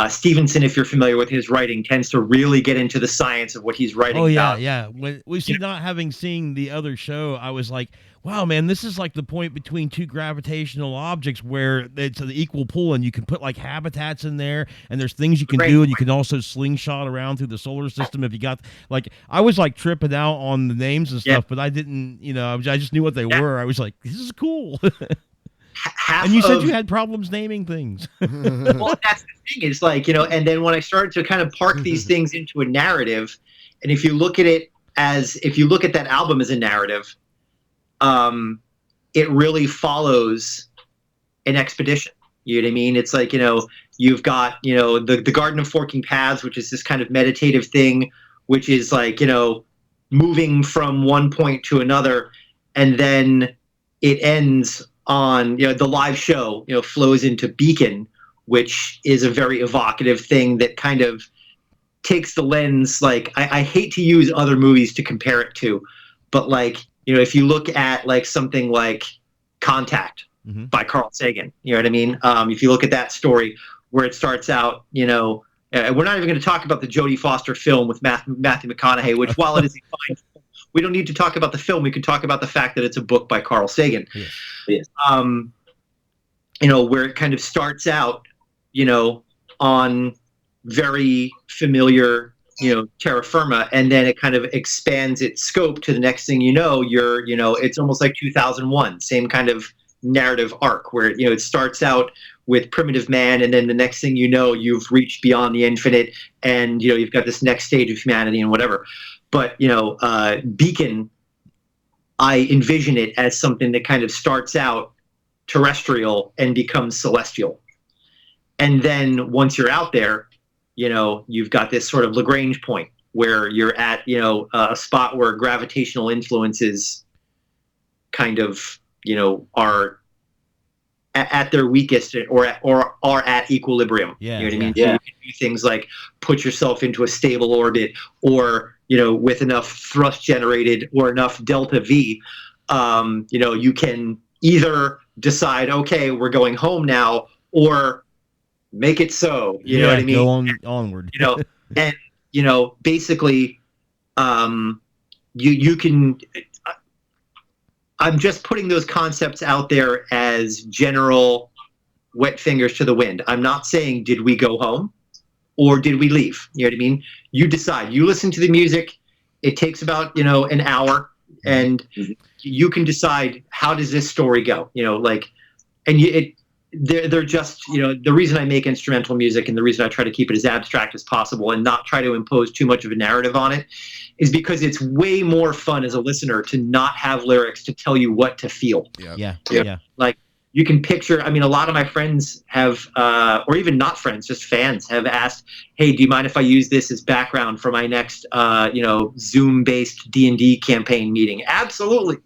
Stevenson, if you're familiar with his writing, tends to really get into the science of what he's writing about. Oh, yeah. When we see, not having seen the other show, I was like, wow, man, this is like the point between two gravitational objects where it's an equal pull, and you can put like habitats in there, and there's things you can do, and you can also slingshot around through the solar system if you got, like, I was like tripping out on the names and stuff, but I didn't, I just knew what they were. I was like, this is cool. And you said you had problems naming things. Well, that's the thing. It's like, and then when I started to kind of park these things into a narrative, and if you look at that album as a narrative, it really follows an expedition. You know what I mean? It's like, you've got, the Garden of Forking Paths, which is this kind of meditative thing, which is like, moving from one point to another, and then it ends on, the live show, flows into Beacon, which is a very evocative thing that kind of takes the lens. Like, I hate to use other movies to compare it to, but like, if you look at like something like Contact by Carl Sagan, you know what I mean? If you look at that story where it starts out, we're not even going to talk about the Jodie Foster film with Matthew McConaughey, which while it is a fine film, we don't need to talk about the film. We can talk about the fact that it's a book by Carl Sagan. Yes. Where it kind of starts out, on very familiar, terra firma, and then it kind of expands its scope to the next thing it's almost like 2001, same kind of narrative arc where, it starts out with primitive man, and then the next thing you've reached beyond the infinite, and, you've got this next stage of humanity and whatever. But, Beacon, I envision it as something that kind of starts out terrestrial and becomes celestial. And then once you're out there, you've got this sort of Lagrange point where you're at, a spot where gravitational influences kind of, are at their weakest or are at equilibrium. Yeah, you know what I mean? Yeah. So you can do things like put yourself into a stable orbit, or, with enough thrust generated or enough delta V, you can either decide, okay, we're going home now, or make it so. You know what I mean? Go onward. And basically, you can. I'm just putting those concepts out there as general wet fingers to the wind. I'm not saying did we go home or did we leave? You know what I mean? You decide. You listen to the music. It takes about, an hour, and you can decide, how does this story go? They're just, the reason I make instrumental music and the reason I try to keep it as abstract as possible and not try to impose too much of a narrative on it is because it's way more fun as a listener to not have lyrics to tell you what to feel. Yeah. Like, you can picture, a lot of my friends have, or even not friends, just fans have asked, hey, do you mind if I use this as background for my next, Zoom-based D&D campaign meeting? Absolutely.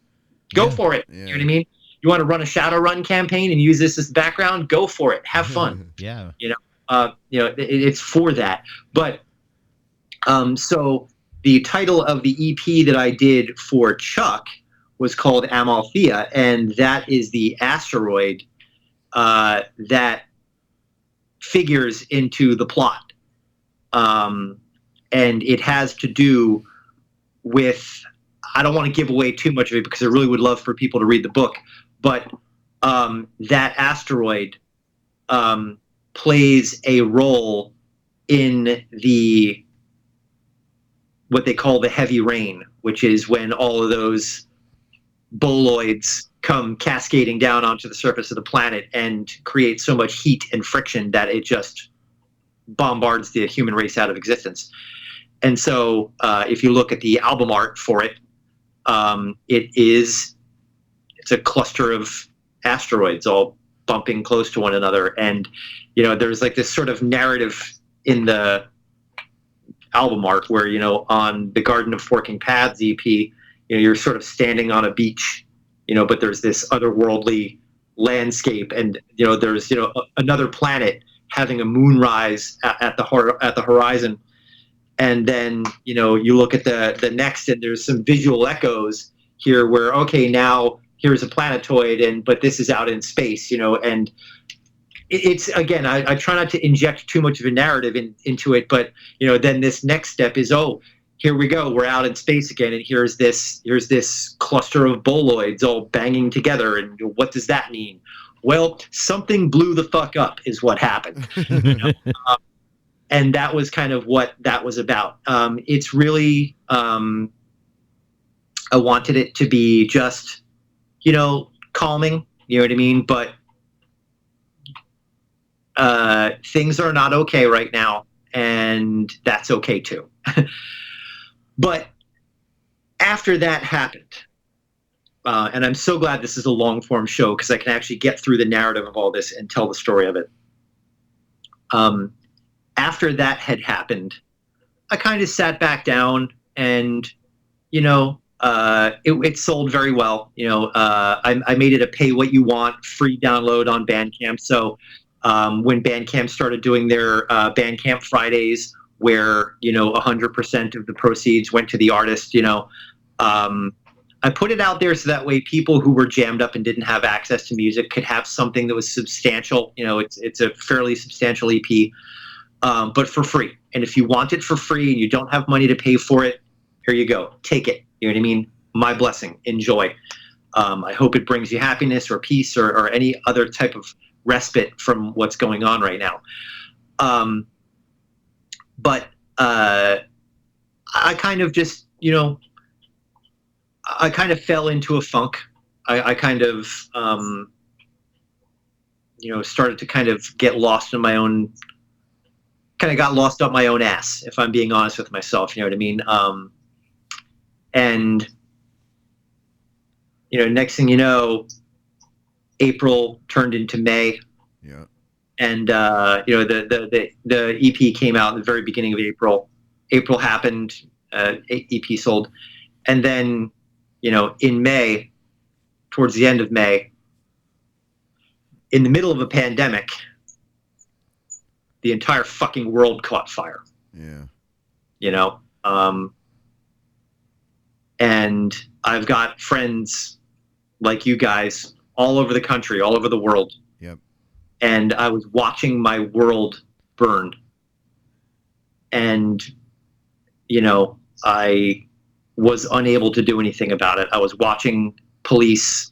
Go for it. Yeah. You know what I mean? You want to run a Shadowrun campaign and use this as background? Go for it. Have fun. Yeah. It's for that. But, so the title of the EP that I did for Chuck was called Amalthea, and that is the asteroid that figures into the plot. And it has to do with, I don't want to give away too much of it because I really would love for people to read the book, but that asteroid plays a role in the what they call the heavy rain, which is when all of those boloids come cascading down onto the surface of the planet and create so much heat and friction that it just bombards the human race out of existence. And so if you look at the album art for it, it's a cluster of asteroids all bumping close to one another. And, you know, there's like this sort of narrative in the album art where, you know, on the Garden of Forking Paths EP, you know, you're sort of standing on a beach, you know, but there's this otherworldly landscape, and, you know, there's, you know, another planet having a moonrise at the horizon. And then, you know, you look at the next, and there's some visual echoes here where, okay, now here's a planetoid, but this is out in space, you know, and it's, again, I try not to inject too much of a narrative into it, but, you know, then this next step is, oh, here we go, we're out in space again, and here's this cluster of boloids all banging together, and what does that mean? Well, something blew the fuck up is what happened. You know? And that was kind of what that was about. It's really, I wanted it to be just, you know, calming, you know what I mean? But things are not okay right now, and that's okay too. But after that happened, and I'm so glad this is a long form show because I can actually get through the narrative of all this and tell the story of it. After that had happened, I kind of sat back down, and, you know, it sold very well. You know, I made it a pay what you want, free download on Bandcamp. So when Bandcamp started doing their Bandcamp Fridays, where, you know, 100% of the proceeds went to the artist, you know, I put it out there so that way people who were jammed up and didn't have access to music could have something that was substantial. You know, it's a fairly substantial EP, but for free. And if you want it for free and you don't have money to pay for it, here you go. Take it. You know what I mean? My blessing. Enjoy. I hope it brings you happiness or peace or any other type of respite from what's going on right now. But I kind of just, you know, I kind of fell into a funk. I kind of, you know, started to kind of get lost in my own, kind of got lost up my own ass, if I'm being honest with myself, you know what I mean? And, you know, next thing you know, April turned into May. Yeah. And, you know, the EP came out at the very beginning of April. April happened, EP sold. And then, you know, in May, towards the end of May, in the middle of a pandemic, the entire fucking world caught fire. Yeah. You know? And I've got friends like you guys all over the country, all over the world. Yep. And I was watching my world burn. And, you know, I was unable to do anything about it. I was watching police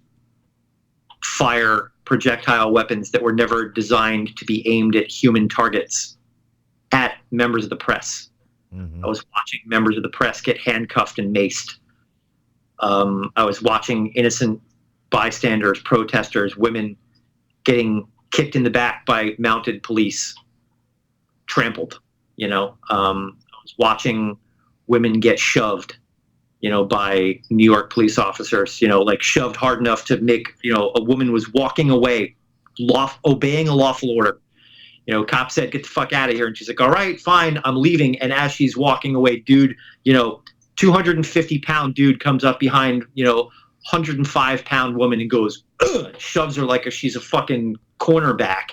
fire projectile weapons that were never designed to be aimed at human targets at members of the press. Mm-hmm. I was watching members of the press get handcuffed and maced. I was watching innocent bystanders, protesters, women getting kicked in the back by mounted police, trampled, you know. I was watching women get shoved, you know, by New York police officers, you know, like shoved hard enough to make, you know, a woman was walking away, obeying a lawful order. You know, cop said, get the fuck out of here. And she's like, all right, fine, I'm leaving. And as she's walking away, dude, you know, 250-pound dude comes up behind, you know, 105-pound woman and goes, ugh, shoves her like she's a fucking cornerback.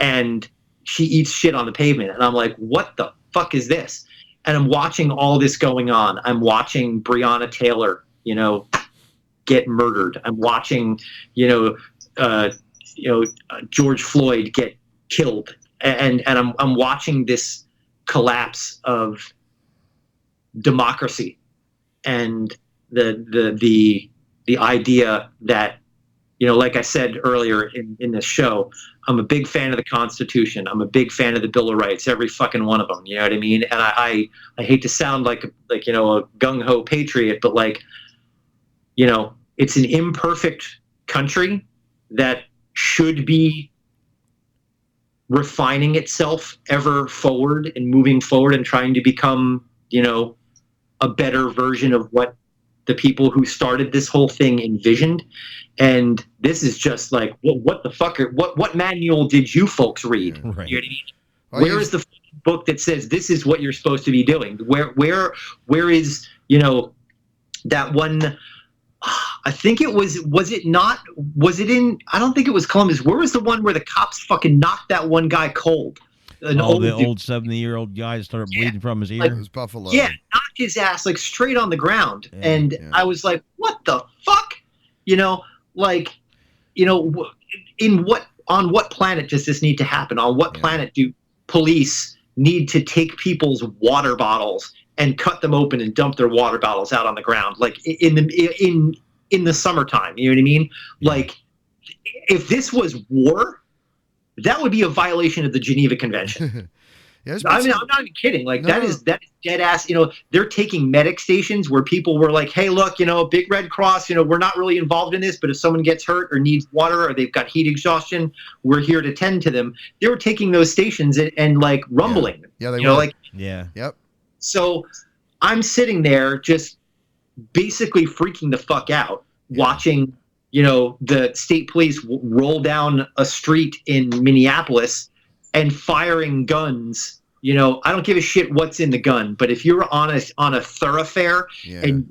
And she eats shit on the pavement. And I'm like, what the fuck is this? and I'm watching all this going on. I'm watching Breonna Taylor, get murdered. I'm watching, George Floyd get killed, and I'm watching this collapse of democracy, and the idea that, like I said earlier in this show, I'm a big fan of the Constitution. I'm a big fan of the Bill of Rights, every fucking one of them. You know what I mean? And I hate to sound like a gung ho patriot, but it's an imperfect country that should be refining itself ever forward and moving forward and trying to become, a better version of what the people who started this whole thing envisioned. And this is just like, what the fuck? What manual did you folks read? Right. You know what I mean? Where is the book that says this is what you're supposed to be doing? Where is, that one? I think it was it in, I don't think it was Columbus. Where was the one where the cops fucking knocked that one guy cold? The old 70-year-old guy started bleeding from his ear. It was Buffalo. Yeah, knocked his ass straight on the ground. Yeah, and yeah. I was like, what the fuck? On what planet does this need to happen? On what planet do police need to take people's water bottles and cut them open and dump their water bottles out on the ground, like in the summertime? You know what I mean? Like, if this was war, that would be a violation of the Geneva Convention. I'm not even kidding. That is dead ass. They're taking medic stations where people were like, hey, look, Big Red Cross, we're not really involved in this, but if someone gets hurt or needs water or they've got heat exhaustion, we're here to tend to them. They were taking those stations and rumbling. Yeah, they were. Yeah. Yep. So I'm sitting there just basically freaking the fuck out, watching, the state police roll down a street in Minneapolis and firing guns. I don't give a shit what's in the gun, but if you're on a thoroughfare, and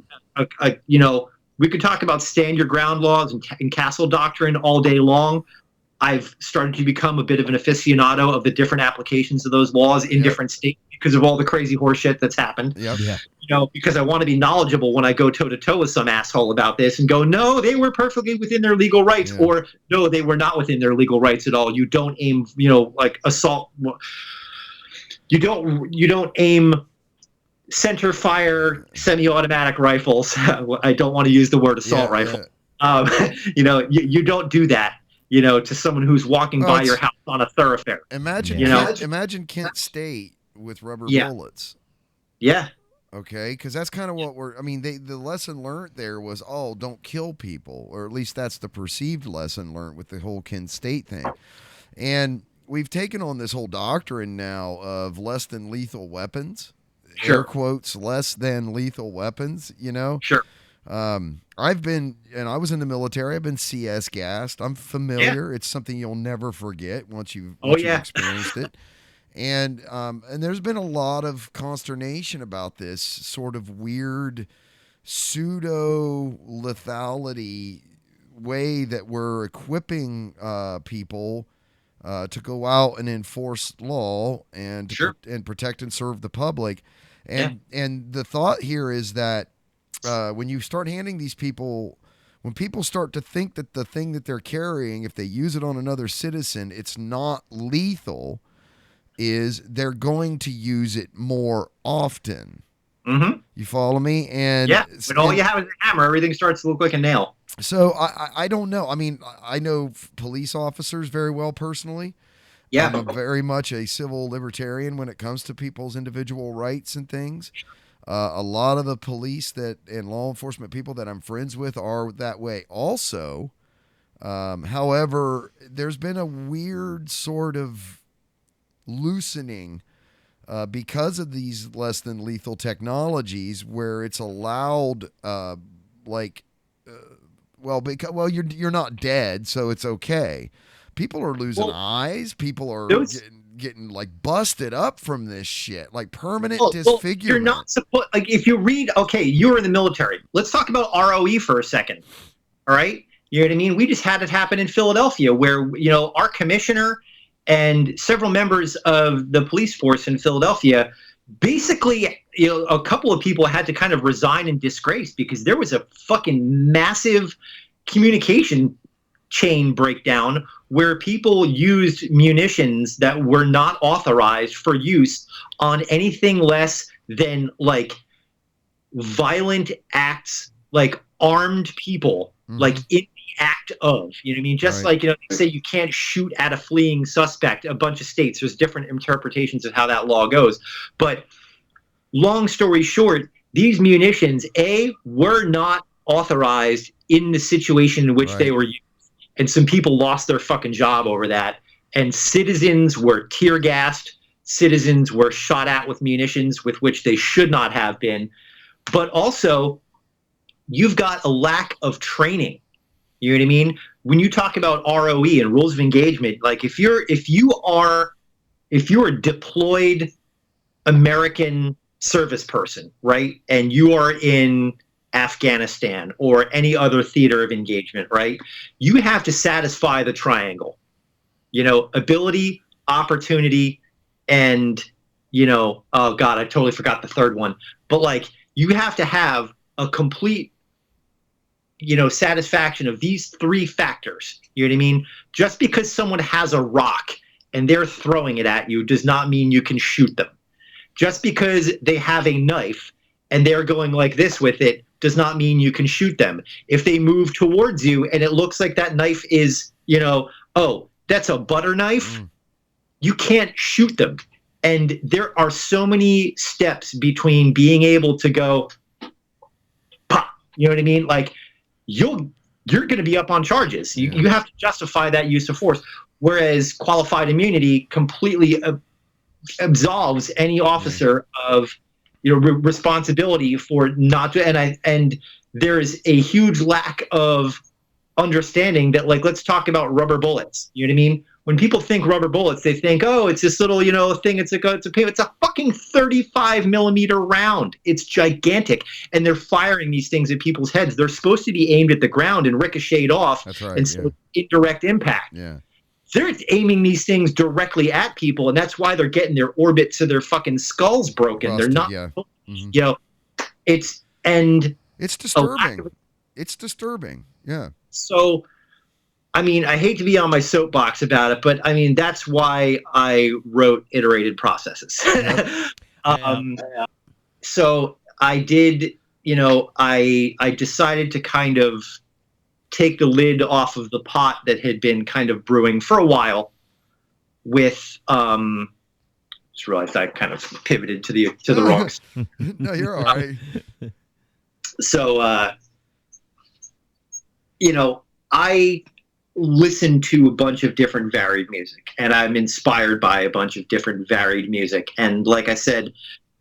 we could talk about stand your ground laws and castle doctrine all day long. I've started to become a bit of an aficionado of the different applications of those laws in different states because of all the crazy horse shit that's happened. Yep. Yeah. Because I want to be knowledgeable when I go toe to toe with some asshole about this and go, no, they were perfectly within their legal rights, or no, they were not within their legal rights at all. You don't aim, assault. You don't aim center fire semi-automatic rifles. I don't want to use the word assault rifle. You don't do that. To someone who's walking by your house on a thoroughfare. Imagine Kent State with rubber bullets. Yeah. Okay, because that's kind of what the lesson learned there was, don't kill people, or at least that's the perceived lesson learned with the whole Kent State thing. And we've taken on this whole doctrine now of less than lethal weapons. Sure. Air quotes, less than lethal weapons, Sure. I was in the military. I've been CS gassed. I'm familiar. It's something you'll never forget once you've experienced it. And there's been a lot of consternation about this sort of weird pseudo lethality way that we're equipping people to go out and enforce law and and protect and serve the public. And the thought here is that when you start handing these people, when people start to think that the thing that they're carrying, if they use it on another citizen, it's not lethal, is they're going to use it more often. Mm-hmm. You follow me? And when all you have is a hammer, everything starts to look like a nail. So I don't know. I mean, I know police officers very well personally. Yeah. I'm very much a civil libertarian when it comes to people's individual rights and things. A lot of the police and law enforcement people that I'm friends with are that way also. However, there's been a weird sort of loosening because of these less than lethal technologies, where it's allowed, you're not dead, so it's okay. People are losing eyes. People are getting like busted up from this shit, like permanent disfigurement. You're not supposed, if you read, you were in the military. Let's talk about ROE for a second. All right. You know what I mean? We just had it happen in Philadelphia where, our commissioner and several members of the police force in Philadelphia basically, a couple of people had to kind of resign in disgrace because there was a fucking massive communication chain breakdown where people used munitions that were not authorized for use on anything less than like violent acts, like armed people, like in the act of, you know what I mean? Just like, they say you can't shoot at a fleeing suspect. A bunch of states, there's different interpretations of how that law goes. But long story short, these munitions, were not authorized in the situation in which they were used. And some people lost their fucking job over that. And citizens were tear gassed. Citizens were shot at with munitions with which they should not have been. But also, you've got a lack of training. You know what I mean? When you talk about ROE and rules of engagement, like if you are a deployed American service person, right, and you are in Afghanistan or any other theater of engagement, right, you have to satisfy the triangle. Ability, opportunity, and oh God, I totally forgot the third one. But like, you have to have a complete satisfaction of these three factors. You know what I mean? Just because someone has a rock and they're throwing it at you does not mean you can shoot them. Just because they have a knife and they're going like this with it does not mean you can shoot them. If they move towards you and it looks like that knife is, oh, that's a butter knife, you can't shoot them. And there are so many steps between being able to go, pop, you know what I mean? Like, you're going to be up on charges. You have to justify that use of force. Whereas qualified immunity completely absolves any officer of responsibility for not to. And there is a huge lack of understanding that, like, let's talk about rubber bullets. You know what I mean? When people think rubber bullets, they think, oh, it's this little, thing. It's a fucking 35 millimeter round. It's gigantic. And they're firing these things at people's heads. They're supposed to be aimed at the ground and ricocheted off. That's right. And so indirect impact. Yeah. They're aiming these things directly at people. And that's why they're getting their orbits of their fucking skulls broken. Rusted, they're not, it's disturbing. It's disturbing. Yeah. So, I mean, I hate to be on my soapbox about it, but I mean, that's why I wrote iterated processes. So I did, I decided to kind of take the lid off of the pot that had been kind of brewing for a while with, just realized I kind of pivoted to the wrongs. No, you're all right. So, I listen to a bunch of different varied music, and I'm inspired by a bunch of different varied music. And like I said,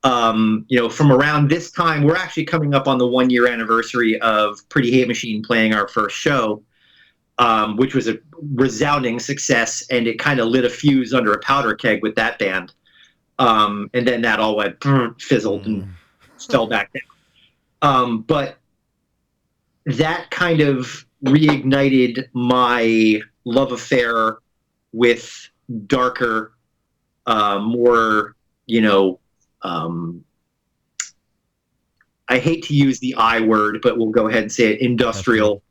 from around this time, we're actually coming up on the 1-year anniversary of Pretty Hate Machine playing our first show, which was a resounding success, and it kind of lit a fuse under a powder keg with that band. And then that all went fizzled and fell back down. But that kind of reignited my love affair with darker, more, I hate to use the I word, but we'll go ahead and say it, industrial,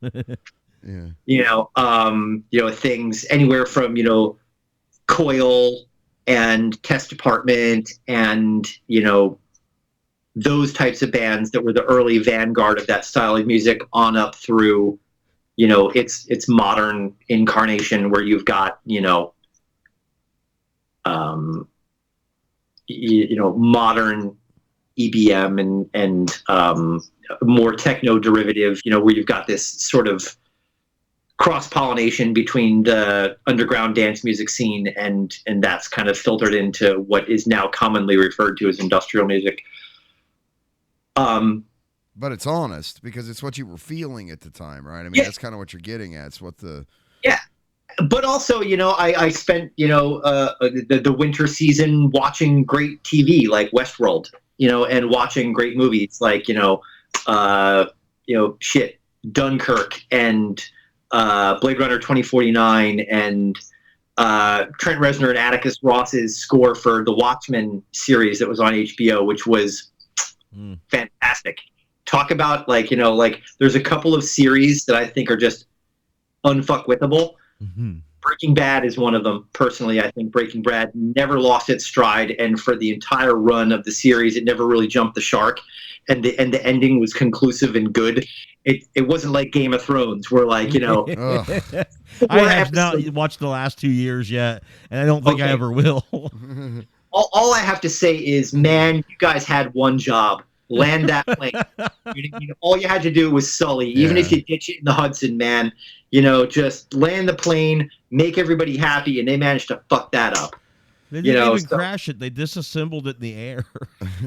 things anywhere from, Coil and Test Department and, those types of bands that were the early vanguard of that style of music on up through, its modern incarnation where you've got, modern EBM and more techno derivative, where you've got this sort of cross-pollination between the underground dance music scene and that's kind of filtered into what is now commonly referred to as industrial music. But it's honest because it's what you were feeling at the time, right? I mean, that's kind of what you're getting at. It's what the... Yeah. But also, I spent, the winter season watching great TV like Westworld, and watching great movies like, Dunkirk and Blade Runner 2049 and Trent Reznor and Atticus Ross's score for the Watchmen series that was on HBO, which was Mm. Fantastic. Talk about like, like there's a couple of series that I think are just unfuckwithable. Mhm. Breaking Bad is one of them. Personally, I think Breaking Bad never lost its stride, and for the entire run of the series, it never really jumped the shark, and the ending was conclusive and good. It wasn't like Game of Thrones, where like Ugh. I four have not episodes- watched the last 2 years yet, and I don't think I Okay. ever will. all I have to say is, man, you guys had one job: land that plane. All you had to do was Sully. Even if Yeah. you ditch it in the Hudson, man, just land the plane, make everybody happy, and they managed to fuck that up. They didn't even so- crash it; they disassembled it in the air.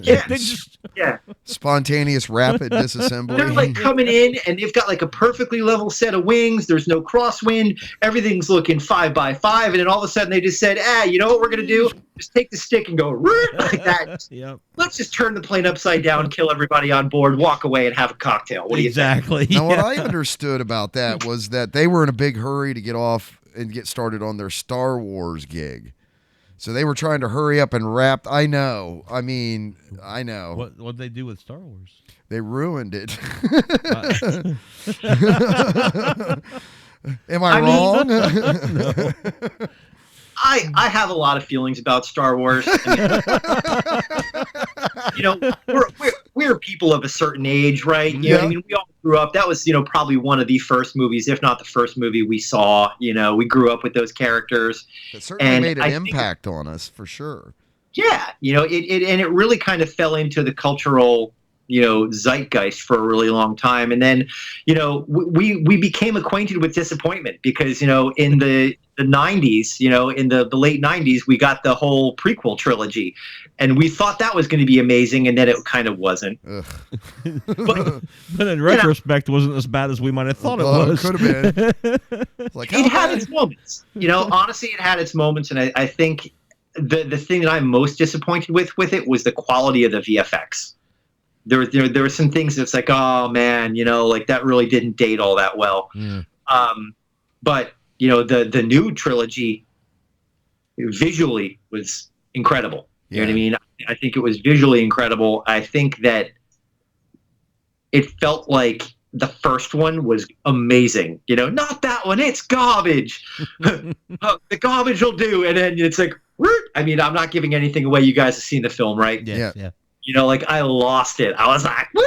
Yeah. They just- Yeah. Spontaneous rapid They're disassembly. like coming in and they've got like a perfectly level set of wings. There's no crosswind. Everything's looking 5x5. And then all of a sudden they just said, you know what we're going to do? Just take the stick and go "Root," like that. Yep. Let's just turn the plane upside down, kill everybody on board, walk away and have a cocktail. What do you think? Exactly. Now, what yeah. I understood about that was that they were in a big hurry to get off and get started on their Star Wars gig. So they were trying to hurry up and wrap. I know. I mean, I know. What they do with Star Wars? They ruined it. Uh, Am I, I mean- wrong? I have a lot of feelings about Star Wars. We're people of a certain age, right? You know what I Yeah. mean, we all grew up. That was, probably one of the first movies, if not the first movie we saw. We grew up with those characters. It certainly And made an I think- impact on us, for sure. Yeah, it really kind of fell into the cultural, zeitgeist for a really long time. And then, we became acquainted with disappointment because, in the 90s, in the late 90s, we got the whole prequel trilogy. And we thought that was going to be amazing, and then it kind of wasn't. Ugh. but in retrospect, it wasn't as bad as we might have thought it was. Could have been. It's like, It how had bad? its moments. Honestly, it had its moments, and I think the thing that I'm most disappointed with it was the quality of the VFX. There were some things that's like, oh man, like that really didn't date all that well. Yeah. But the new trilogy visually was incredible. You know what I mean? I think it was visually incredible. I think that it felt like the first one was amazing. Not that one. It's garbage. The garbage will do. And then it's like, "Root." I mean, I'm not giving anything away. You guys have seen the film, right? Yes, yeah. Like I lost it. I was like, woo!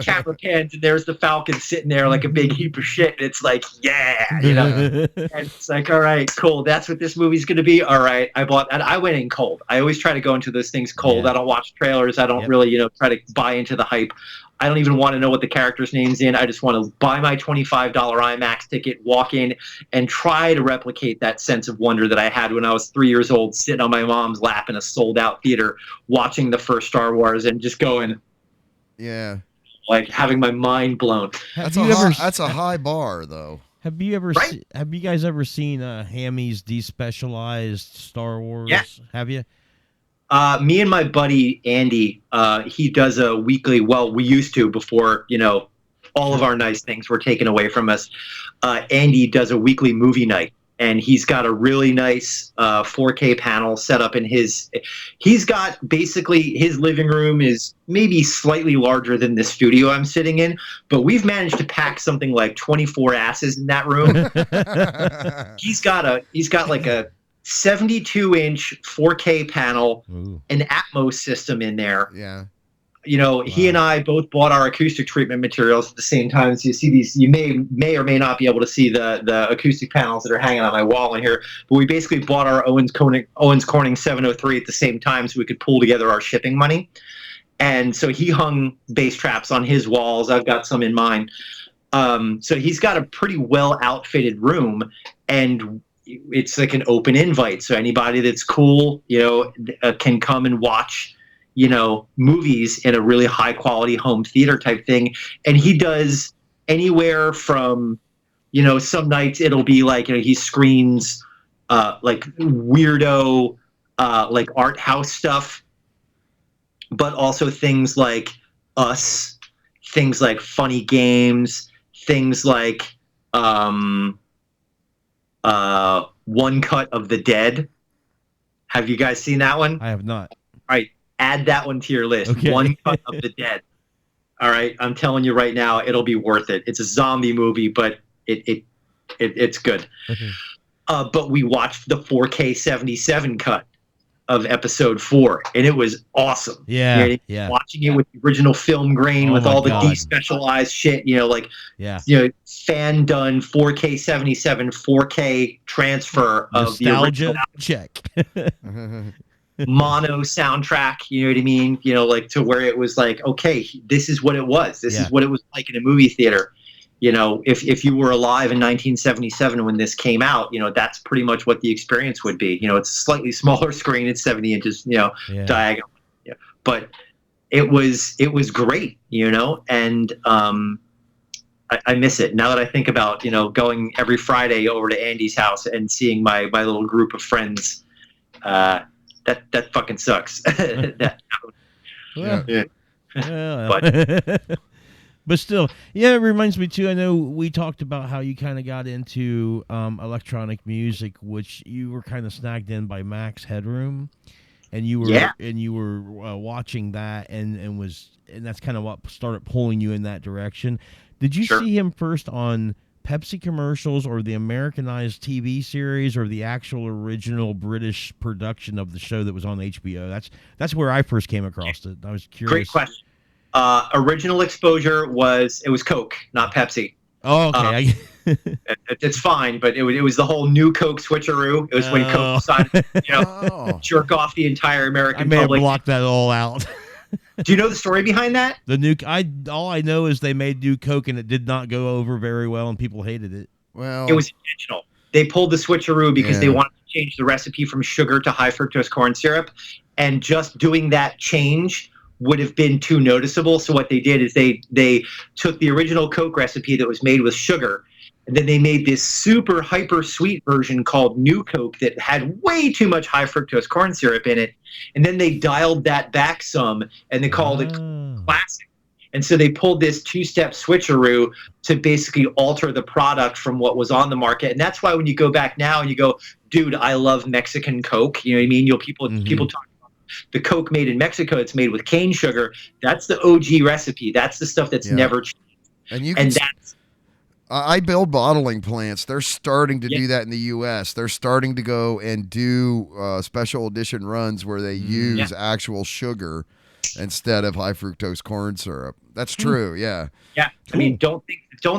Camera pans and there's the Falcon sitting there like a big heap of shit. And it's like, yeah, And it's like, all right, cool. That's what this movie's going to be. All right. I went in cold. I always try to go into those things cold. Yeah. I don't watch trailers. I don't Yep. really, try to buy into the hype. I don't even want to know what the character's name's in. I just want to buy my $25 IMAX ticket, walk in, and try to replicate that sense of wonder that I had when I was 3 years old, sitting on my mom's lap in a sold-out theater, watching the first Star Wars and just going, Yeah. like, having my mind blown. That's Have a you ever? that's a high bar, though. Have you ever? Right? Have you guys ever seen Hammy's despecialized Star Wars? Yeah. Have you? Me and my buddy Andy, he does a weekly. Well, we used to before all of our nice things were taken away from us. Andy does a weekly movie night, and he's got a really nice 4K panel set up in his. He's got basically his living room is maybe slightly larger than the studio I'm sitting in, but we've managed to pack something like 24 asses in that room. He's got like a 72-inch 4K panel, Ooh. an Atmos system in there. Yeah. He and I both bought our acoustic treatment materials at the same time. So you see these, you may or may not be able to see the acoustic panels that are hanging on my wall in here. But we basically bought our Owens Corning 703 at the same time so we could pool together our shipping money. And so he hung bass traps on his walls. I've got some in mine. So he's got a pretty well outfitted room, and it's like an open invite. So anybody that's cool, can come and watch, movies in a really high quality home theater type thing. And he does anywhere from, some nights it'll be like, he screens like weirdo, like art house stuff, but also things like Us, things like Funny Games, things like One Cut of the Dead. Have you guys seen that one? I have not. Add that one to your list. Okay. One Cut of the Dead. All right, I'm telling you right now, it'll be worth it. It's a zombie movie, but it's good. But we watched the 4K 77 cut of episode 4, and it was awesome. Yeah, You know, yeah. watching it with the original film grain, Oh with my all the God. despecialized shit, like Yeah. fan done 4K 77 4K transfer of the original Nostalgia check. mono soundtrack. You know what I mean? Like to where it was like, okay, this is what it was. This Yeah. is what it was like in a movie theater. If you were alive in 1977 when this came out, that's pretty much what the experience would be. It's a slightly smaller screen. It's 70 inches, Yeah. diagonal. Yeah. But it was great, and I miss it. Now that I think about, going every Friday over to Andy's house and seeing my little group of friends, that fucking sucks. Well, Yeah. yeah. But still, yeah, it reminds me too. I know we talked about how you kind of got into electronic music, which you were kind of snagged in by Max Headroom, and you were watching that, and that's kind of what started pulling you in that direction. Did you Sure. see him first on Pepsi commercials, or the Americanized TV series, or the actual original British production of the show that was on HBO? That's where I first came across it. I was curious. Great question. Original exposure was Coke, not Pepsi. Oh, okay. It's fine, but it was the whole new Coke switcheroo. It was when Coke decided to Oh. jerk off the entire I American may have public. blocked that all out. Do you know the story behind that? The new, all I know is they made new Coke and it did not go over very well, and people hated it. Well, It was intentional. They pulled the switcheroo because they Yeah. wanted to change the recipe from sugar to high fructose corn syrup, and just doing that change would have been too noticeable. So what they did is they took the original Coke recipe that was made with sugar, and then they made this super hyper sweet version called New Coke that had way too much high fructose corn syrup in it. And then they dialed that back some, and they called it Ah. classic. And so they pulled this two-step switcheroo to basically alter the product from what was on the market. And that's why when you go back now and you go, dude, I love Mexican Coke. You know what I mean? People talk about the Coke made in Mexico. It's made with cane sugar. That's the OG recipe. That's the stuff that's Yeah. never changed. and you can. And that's I build bottling plants. They're starting to Yeah. do that in the U.S. They're starting to go and do special edition runs where they use actual sugar instead of high fructose corn syrup. That's true. Yeah. yeah. I mean, don't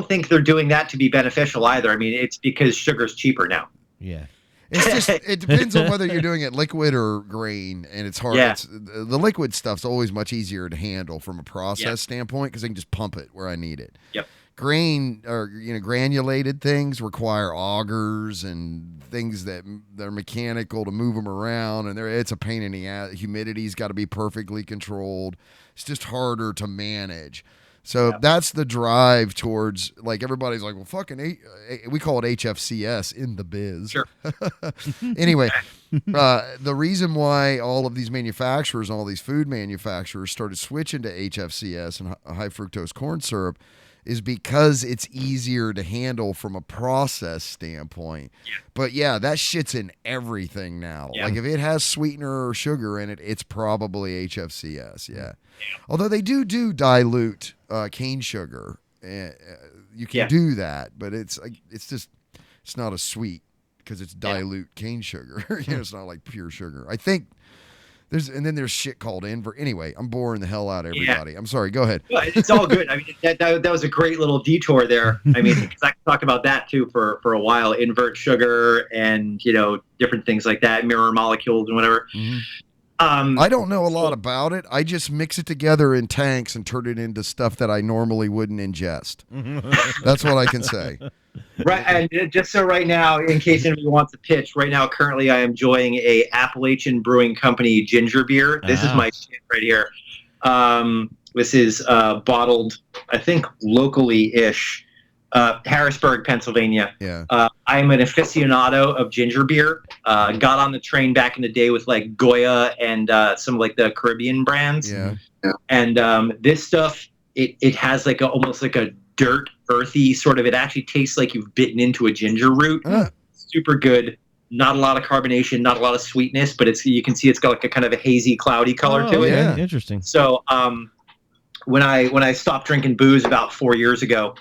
think they're doing that to be beneficial either. I mean, it's because sugar's cheaper now. Yeah. It's just it depends on whether you're doing it liquid or grain, and it's hard. Yeah. The liquid stuff's always much easier to handle from a process standpoint because I can just pump it where I need it. Yep. Grain or granulated things require augers and things that they're mechanical to move them around, and it's a pain in the ass. Humidity's got to be perfectly controlled. It's just harder to manage. So that's the drive towards, like, everybody's like, well, fucking, we call it HFCS in the biz. Sure. Anyway, the reason why all of these manufacturers, all these food manufacturers started switching to HFCS and high fructose corn syrup is because it's easier to handle from a process standpoint. Yeah. But yeah, that shit's in everything now. Yeah. Like if it has sweetener or sugar in it, it's probably HFCS. Yeah. Although they do dilute cane sugar. You can do that, but it's not a sweet because it's dilute cane sugar. It's not like pure sugar. I think there's shit called invert. Anyway, I'm boring the hell out of everybody. I'm sorry. Go ahead. Well, it's all good. I mean, that was a great little detour there. I mean, because I can talk about that too for a while. Invert sugar and different things like that, mirror molecules and whatever. Mm-hmm. I don't know a lot about it. I just mix it together in tanks and turn it into stuff that I normally wouldn't ingest. That's what I can say. Right, and just so right now, in case anybody wants to pitch, right now, currently, I am enjoying a Appalachian Brewing Company ginger beer. This is my shit right here. This is bottled, I think, locally-ish, Harrisburg, Pennsylvania. Yeah. I'm an aficionado of ginger beer. Got on the train back in the day with like Goya and some of like the Caribbean brands. Yeah. And this stuff, it has like almost like a dirt, earthy sort of. It actually tastes like you've bitten into a ginger root. Super good. not a lot of carbonation, not a lot of sweetness, but you can see it's got like a kind of a hazy, cloudy color to it. yeah. Interesting. So when I stopped drinking booze about 4 years ago,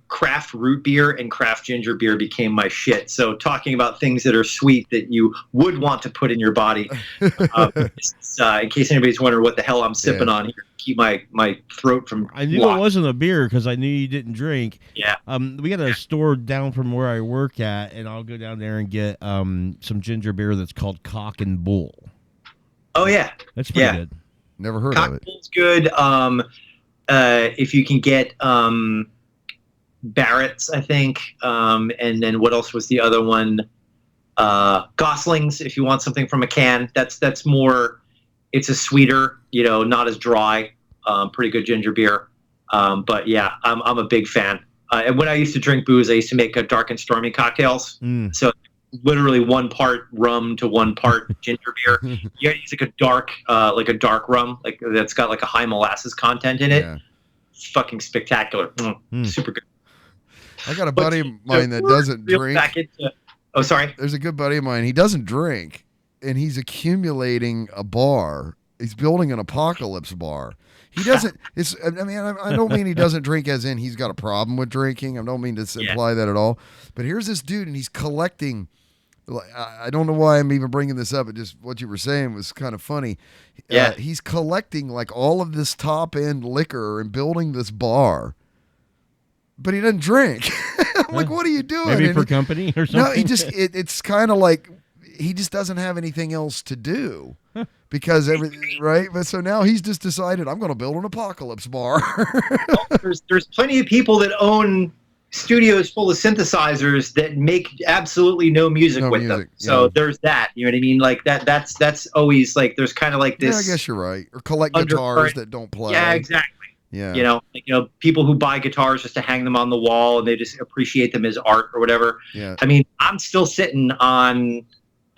craft root beer and craft ginger beer became my shit. So talking about things that are sweet that you would want to put in your body, in case anybody's wondering what the hell I'm sipping on here, keep my throat from. I knew it wasn't a beer because I knew you didn't drink. Yeah. We got a store down from where I work at, and I'll go down there and get some ginger beer that's called Cock and Bull. Oh yeah, That's pretty good. Never heard Cock of and it. Bull's good. If you can get Barrett's, I think, and then what else was the other one? Gosling's. If you want something from a can, that's more. It's a sweeter, not as dry. Pretty good ginger beer. But yeah, I'm a big fan. And when I used to drink booze, I used to make dark and stormy cocktails. So literally 1 part rum to 1 part ginger beer. You gotta use like a dark rum, like that's got like a high molasses content in it. Yeah. Fucking spectacular. Super good. I got a buddy of mine that doesn't drink. Oh, sorry. There's a good buddy of mine. He doesn't drink, and he's accumulating a bar. He's building an apocalypse bar. He doesn't. I don't mean he doesn't drink as in he's got a problem with drinking. I don't mean to imply that at all. But here's this dude, and he's collecting. I don't know why I'm even bringing this up. It just what you were saying was kind of funny. Yeah. He's collecting like all of this top end liquor and building this bar. But he doesn't drink. I'm like, what are you doing? Maybe for company or something? No, he just, it's kind of like he just doesn't have anything else to do because everything, right? But so now he's just decided, I'm going to build an apocalypse bar. There's plenty of people that own studios full of synthesizers that make absolutely no music with them. So there's that, you know what I mean? Like that's always like, there's kind of like this. Yeah, I guess you're right. Or collect guitars that don't play. Yeah, exactly. Yeah. People who buy guitars just to hang them on the wall and they just appreciate them as art or whatever. Yeah. I mean, I'm still sitting on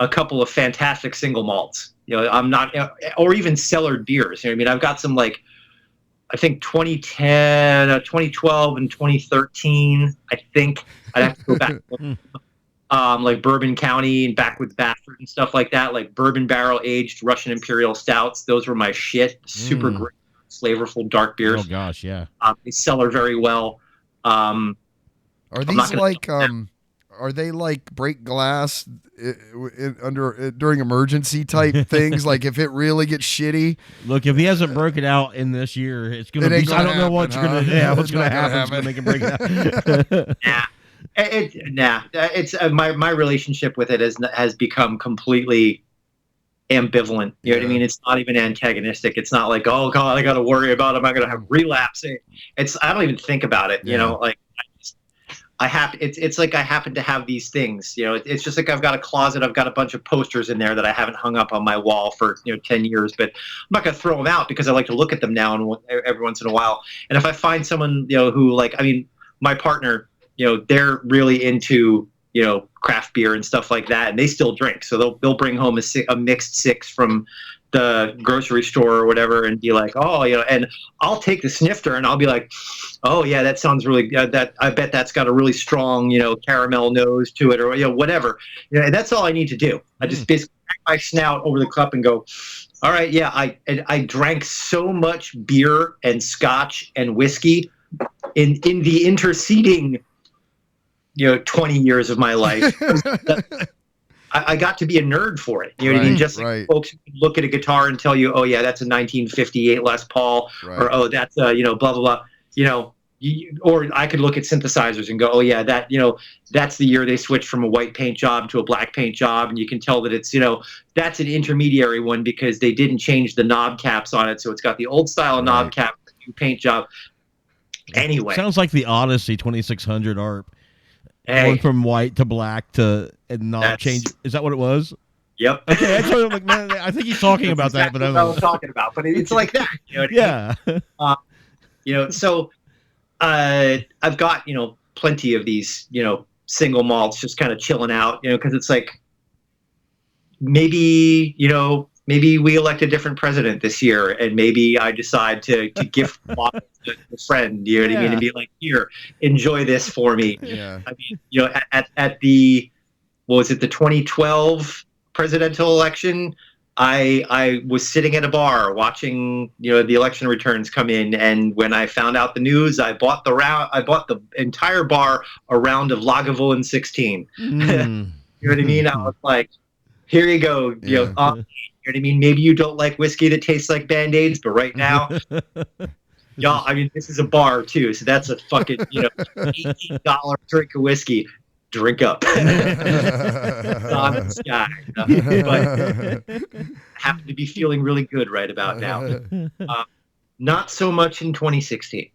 a couple of fantastic single malts. I'm not, or even cellared beers. You know what I mean? I've got some like, I think 2010, 2012, and 2013. I think I'd have to go back. Like Bourbon County and Backwoods Bastard and stuff like that. Like bourbon barrel aged Russian Imperial stouts. Those were my shit. Super great. Flavorful dark beers. Oh gosh, yeah. They cellar very well. Are these like are they like break glass during emergency type things? Like if it really gets shitty. Look, if he hasn't broken out in this year, it's gonna be. I don't know what's gonna happen. It's gonna make him break out. It's my relationship with it has become completely ambivalent. You know what I mean? It's not even antagonistic. It's not like, oh God, I got to worry about am I going to have relapse? I don't even think about it. Like it's like I happen to have these things. It's just like I've got a closet. I've got a bunch of posters in there that I haven't hung up on my wall for 10 years, but I'm not going to throw them out because I like to look at them now and every once in a while. And if I find someone who my partner, they're really into craft beer and stuff like that, and they still drink. So they'll bring home a mixed six from the grocery store or whatever, and be like, oh, and I'll take the snifter and I'll be like, oh yeah, that sounds really that I bet that's got a really strong caramel nose to it, or whatever. And that's all I need to do. I just basically crack my snout over the cup and go, all right, yeah, I drank so much beer and scotch and whiskey in the interceding 20 years of my life. I got to be a nerd for it. You know what I mean? Just like folks who look at a guitar and tell you, oh yeah, that's a 1958 Les Paul, or oh, that's blah blah blah. Or I could look at synthesizers and go, oh yeah, that's the year they switched from a white paint job to a black paint job, and you can tell that it's that's an intermediary one because they didn't change the knob caps on it, so it's got the old style knob cap, new paint job. Anyway, sounds like the Odyssey 2600 ARP. Going from white to black and not change. Is that what it was? Yep. Okay, I'm like, man, I think he's talking about that, but I don't know what I'm talking about. But it's like that. Yeah. So I've got plenty of these single malts just kind of chilling out, because it's like maybe we elect a different president this year, and maybe I decide to gift a bottle to a friend, you know what I mean, and be like, here, enjoy this for me. Yeah. I mean, at the what was it, the 2012 presidential election. I was sitting at a bar watching, the election returns come in, and when I found out the news, I bought the entire bar a round of Lagavulin 16. Mm. You know what I mean? I was like, here you go. Yeah. You know what I mean? Maybe you don't like whiskey that tastes like Band-Aids, but right now, y'all, I mean, this is a bar too, so that's a fucking, $18 drink of whiskey. Drink up. Honest guy. But I happen to be feeling really good right about now. Not so much in 2016.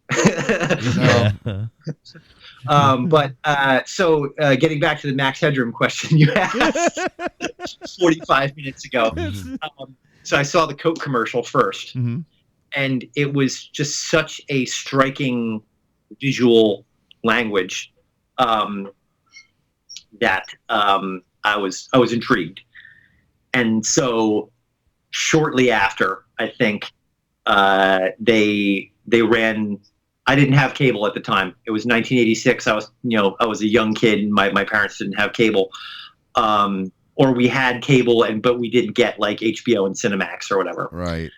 So getting back to the Max Headroom question you asked 45 minutes ago. So I saw the Coke commercial first, Mm-hmm. and it was just such a striking visual language that I was intrigued. And so shortly after, I think they ran. I didn't have cable at the time. It was 1986. I was a young kid, and my parents didn't have cable, or we had cable, but we didn't get like HBO and Cinemax or whatever. Right.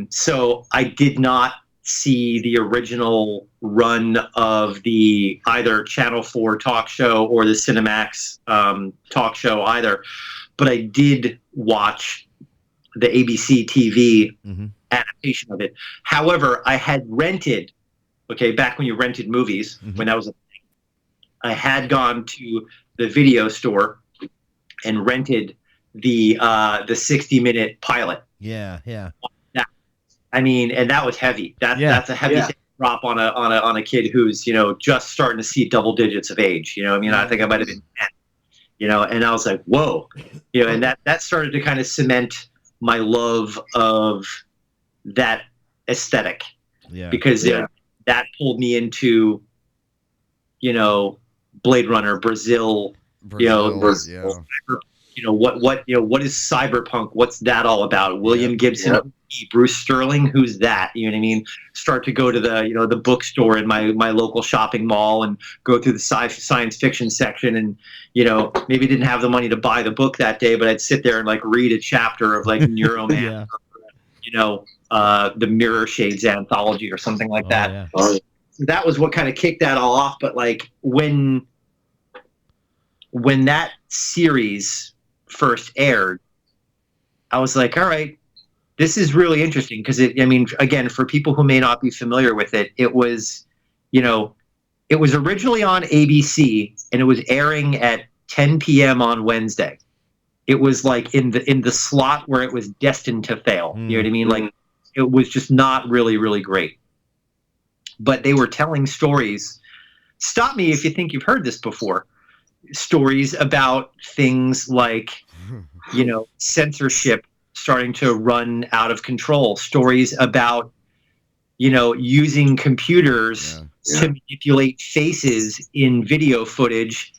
So I did not see the original run of the either Channel 4 talk show or the Cinemax talk show either, but I did watch the ABC TV adaptation of it. However, I had rented, back when you rented movies, when that was a thing, I had gone to the video store and rented the 60-minute pilot. Yeah. I mean, and that was heavy. That's a heavy drop on a kid who's, just starting to see double digits of age. I mean, I think I might have been 10, and I was like, whoa, and that started to kind of cement my love of that aesthetic. Yeah. Because that pulled me into, Blade Runner, Brazil, Brazil. what is cyberpunk? What's that all about? William Gibson, Bruce Sterling, who's that? You know what I mean? Start to go to the bookstore in my local shopping mall and go through the science fiction section, and maybe didn't have the money to buy the book that day, but I'd sit there and like read a chapter of like Neuroman, the Mirror Shades anthology or something like that. Yeah. That was what kind of kicked that all off. But like when that series first aired, I was like, all right, this is really interesting, because again, for people who may not be familiar with it, it was originally on ABC, and it was airing at 10 p.m. on Wednesday. It was like in the slot where it was destined to fail. You know what I mean? Like, it was just not really, really great. But they were telling stories. Stop me if you think you've heard this before. Stories about things like, censorship starting to run out of control. Stories about, using computers to manipulate faces in video footage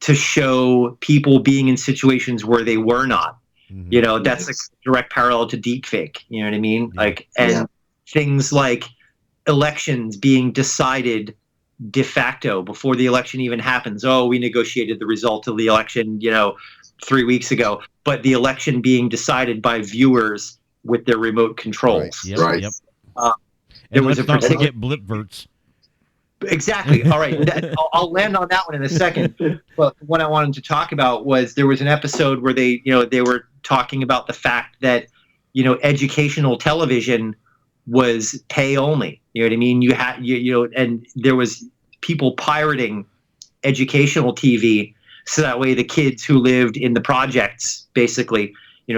to show people being in situations where they were not. That's a direct parallel to deepfake. You know what I mean? Things like elections being decided de facto before the election even happens. Oh, we negotiated the result of the election, 3 weeks ago, but the election being decided by viewers with their remote controls. Right. Yep. There and was let's a not particular forget blipverts. Exactly. All right. I'll land on that one in a second. But what I wanted to talk about was there was an episode where they were talking about the fact that, educational television was pay only. You know what I mean? You had, and there was people pirating educational TV, so that way the kids who lived in the projects basically,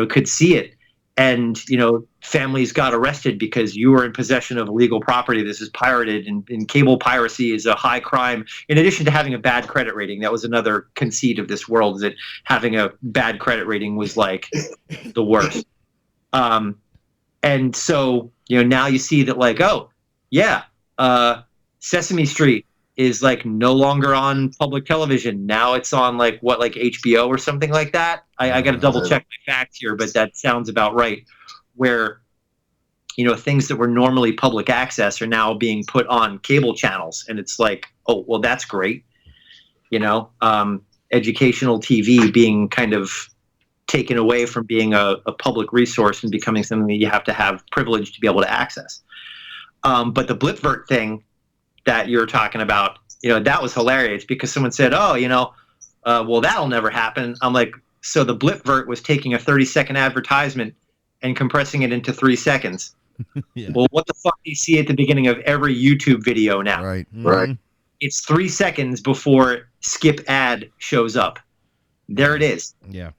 could see it. And, families got arrested because you were in possession of illegal property. This is pirated, and cable piracy is a high crime. In addition to having a bad credit rating, that was another conceit of this world, is that having a bad credit rating was like the worst. And so, now you see that like, Sesame Street is like no longer on public television. Now it's on like HBO or something like that. I got to double check my facts here, but that sounds about right. Where, things that were normally public access are now being put on cable channels, and it's like, oh, well, that's great. educational TV being kind of taken away from being a public resource and becoming something that you have to have privilege to be able to access. But the Blitvert thing that you're talking about, that was hilarious because someone said, oh, well, that'll never happen. I'm like, so the Blitvert was taking a 30-second advertisement and compressing it into 3 seconds. Yeah. Well, what the fuck do you see at the beginning of every YouTube video now? Right. Right. It's 3 seconds before skip ad shows up. There it is. Yeah.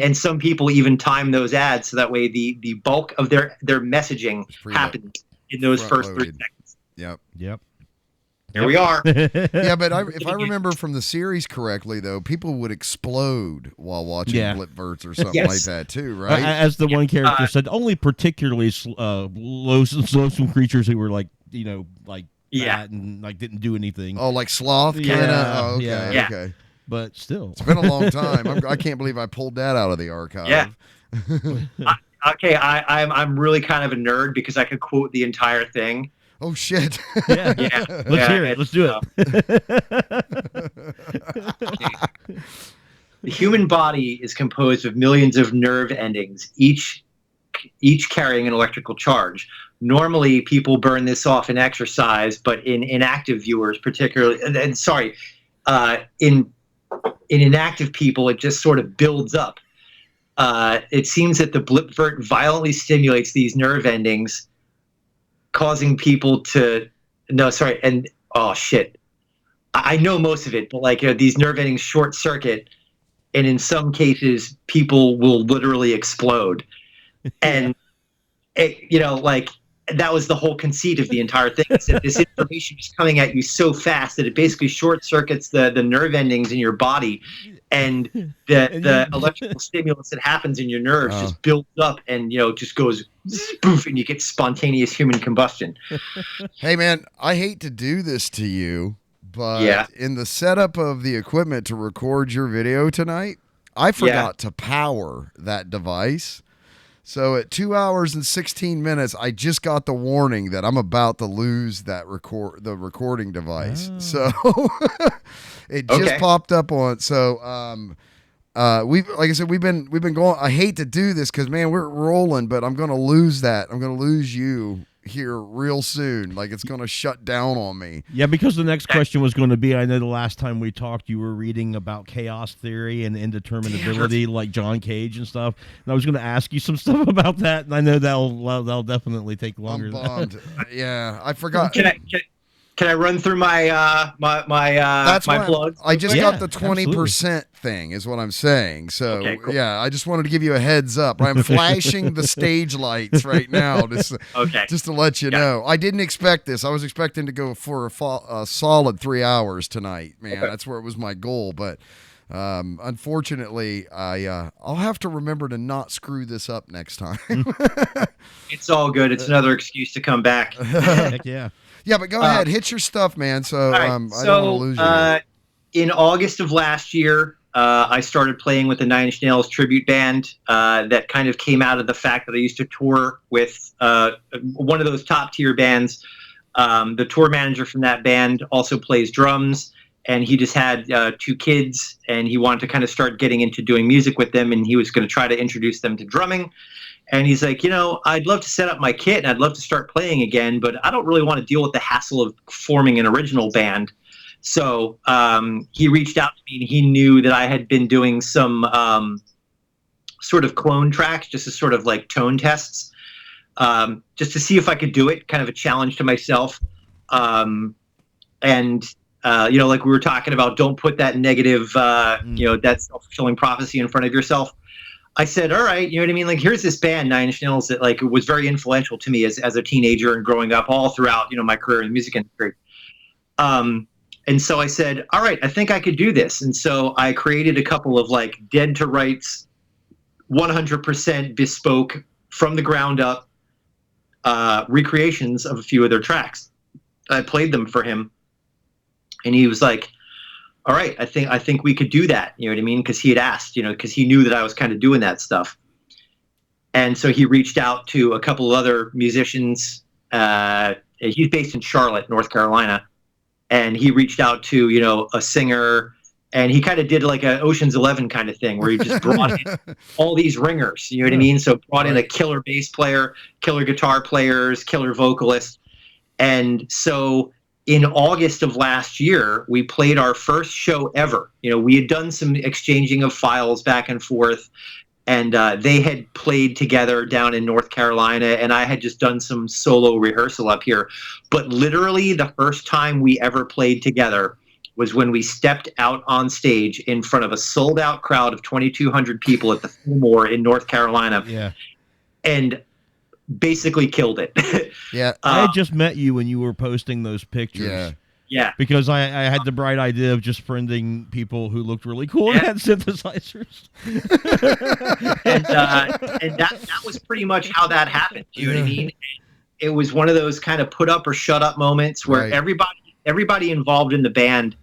And some people even time those ads so that way the bulk of their messaging happens in those first 3 seconds. Yep. Here we are. Yeah, but if I remember from the series correctly, though, people would explode while watching Blitverts or something like that too, right? As the one character said, only particularly loathsome creatures who were like fat and like didn't do anything. Oh, like sloth kind of. Yeah. Oh, okay. Okay. But still, it's been a long time. I can't believe I pulled that out of the archive. Yeah. Okay, I'm really kind of a nerd because I could quote the entire thing. Oh shit! Yeah. Let's hear it. Let's do it. The human body is composed of millions of nerve endings, each carrying an electrical charge. Normally, people burn this off in exercise, but in inactive viewers, particularly, in inactive people, it just sort of builds up. It seems that the Blitvert violently stimulates these nerve endings, causing people to I know most of it, but these nerve endings short circuit, and in some cases people will literally explode. And that was the whole conceit of the entire thing, is that this information is coming at you so fast that it basically short circuits the nerve endings in your body, and the electrical stimulus that happens in your nerves just builds up and just goes spoof, and you get spontaneous human combustion. Hey man, I hate to do this to you, but in the setup of the equipment to record your video tonight, I forgot to power that device. So at 2 hours and 16 minutes, I just got the warning that I'm about to lose that the recording device. So it just popped up on. So like I said, we've been going. I hate to do this because man, we're rolling, but I'm gonna lose that. I'm gonna lose you here real soon. Like it's gonna shut down on me. Yeah, because the next question was going to be, I know the last time we talked, you were reading about chaos theory and indeterminability, like John Cage and stuff. And I was going to ask you some stuff about that, and I know that'll definitely take longer. I'm bummed. Yeah, I forgot. Can I run through my plug? I just got the 20% thing is what I'm saying. So cool. I just wanted to give you a heads up. I'm flashing the stage lights right now just to let you know. I didn't expect this. I was expecting to go for a solid 3 hours tonight, man. That's where it was my goal, but unfortunately, I'll have to remember to not screw this up next time. It's all good. It's another excuse to come back. Heck yeah. Yeah, but go ahead. Hit your stuff, man. So, I don't want to lose you. In August of last year, I started playing with the Nine Inch Nails tribute band that kind of came out of the fact that I used to tour with one of those top-tier bands. The tour manager from that band also plays drums, and he just had 2 kids, and he wanted to kind of start getting into doing music with them, and he was going to try to introduce them to drumming. And he's like, I'd love to set up my kit and I'd love to start playing again, but I don't really want to deal with the hassle of forming an original band. So he reached out to me, and he knew that I had been doing some sort of clone tracks, just as sort of like tone tests, just to see if I could do it, kind of a challenge to myself. Like we were talking about, don't put that negative, that self-fulfilling prophecy in front of yourself. I said, all right, you know what I mean? Like, here's this band, Nine Inch Nails, that was very influential to me as a teenager and growing up all throughout, my career in the music industry. And so I said, all right, I think I could do this. And so I created a couple of dead to rights, 100% bespoke from the ground up recreations of a few of their tracks. I played them for him, and he was like, all right, I think we could do that. You know what I mean? Because he had asked, because he knew that I was kind of doing that stuff. And so he reached out to a couple of other musicians. He's based in Charlotte, North Carolina. And he reached out to, a singer And he kind of did like a Ocean's 11 kind of thing where he just brought in all these ringers, you know what I mean? So brought in a killer bass player, killer guitar players, killer vocalists. And so in August of last year, we played our first show ever. You know, we had done some exchanging of files back and forth, and they had played together down in North Carolina, and I had just done some solo rehearsal up here. But literally the first time we ever played together was when we stepped out on stage in front of a sold-out crowd of 2,200 people at the Fillmore in North Carolina. Yeah. And basically killed it. Yeah. I had just met you when you were posting those pictures. Yeah. Yeah. Because I had the bright idea of just friending people who looked really cool and had synthesizers. And that was pretty much how that happened. You know what I mean? It was one of those kind of put up or shut up moments where everybody involved in the band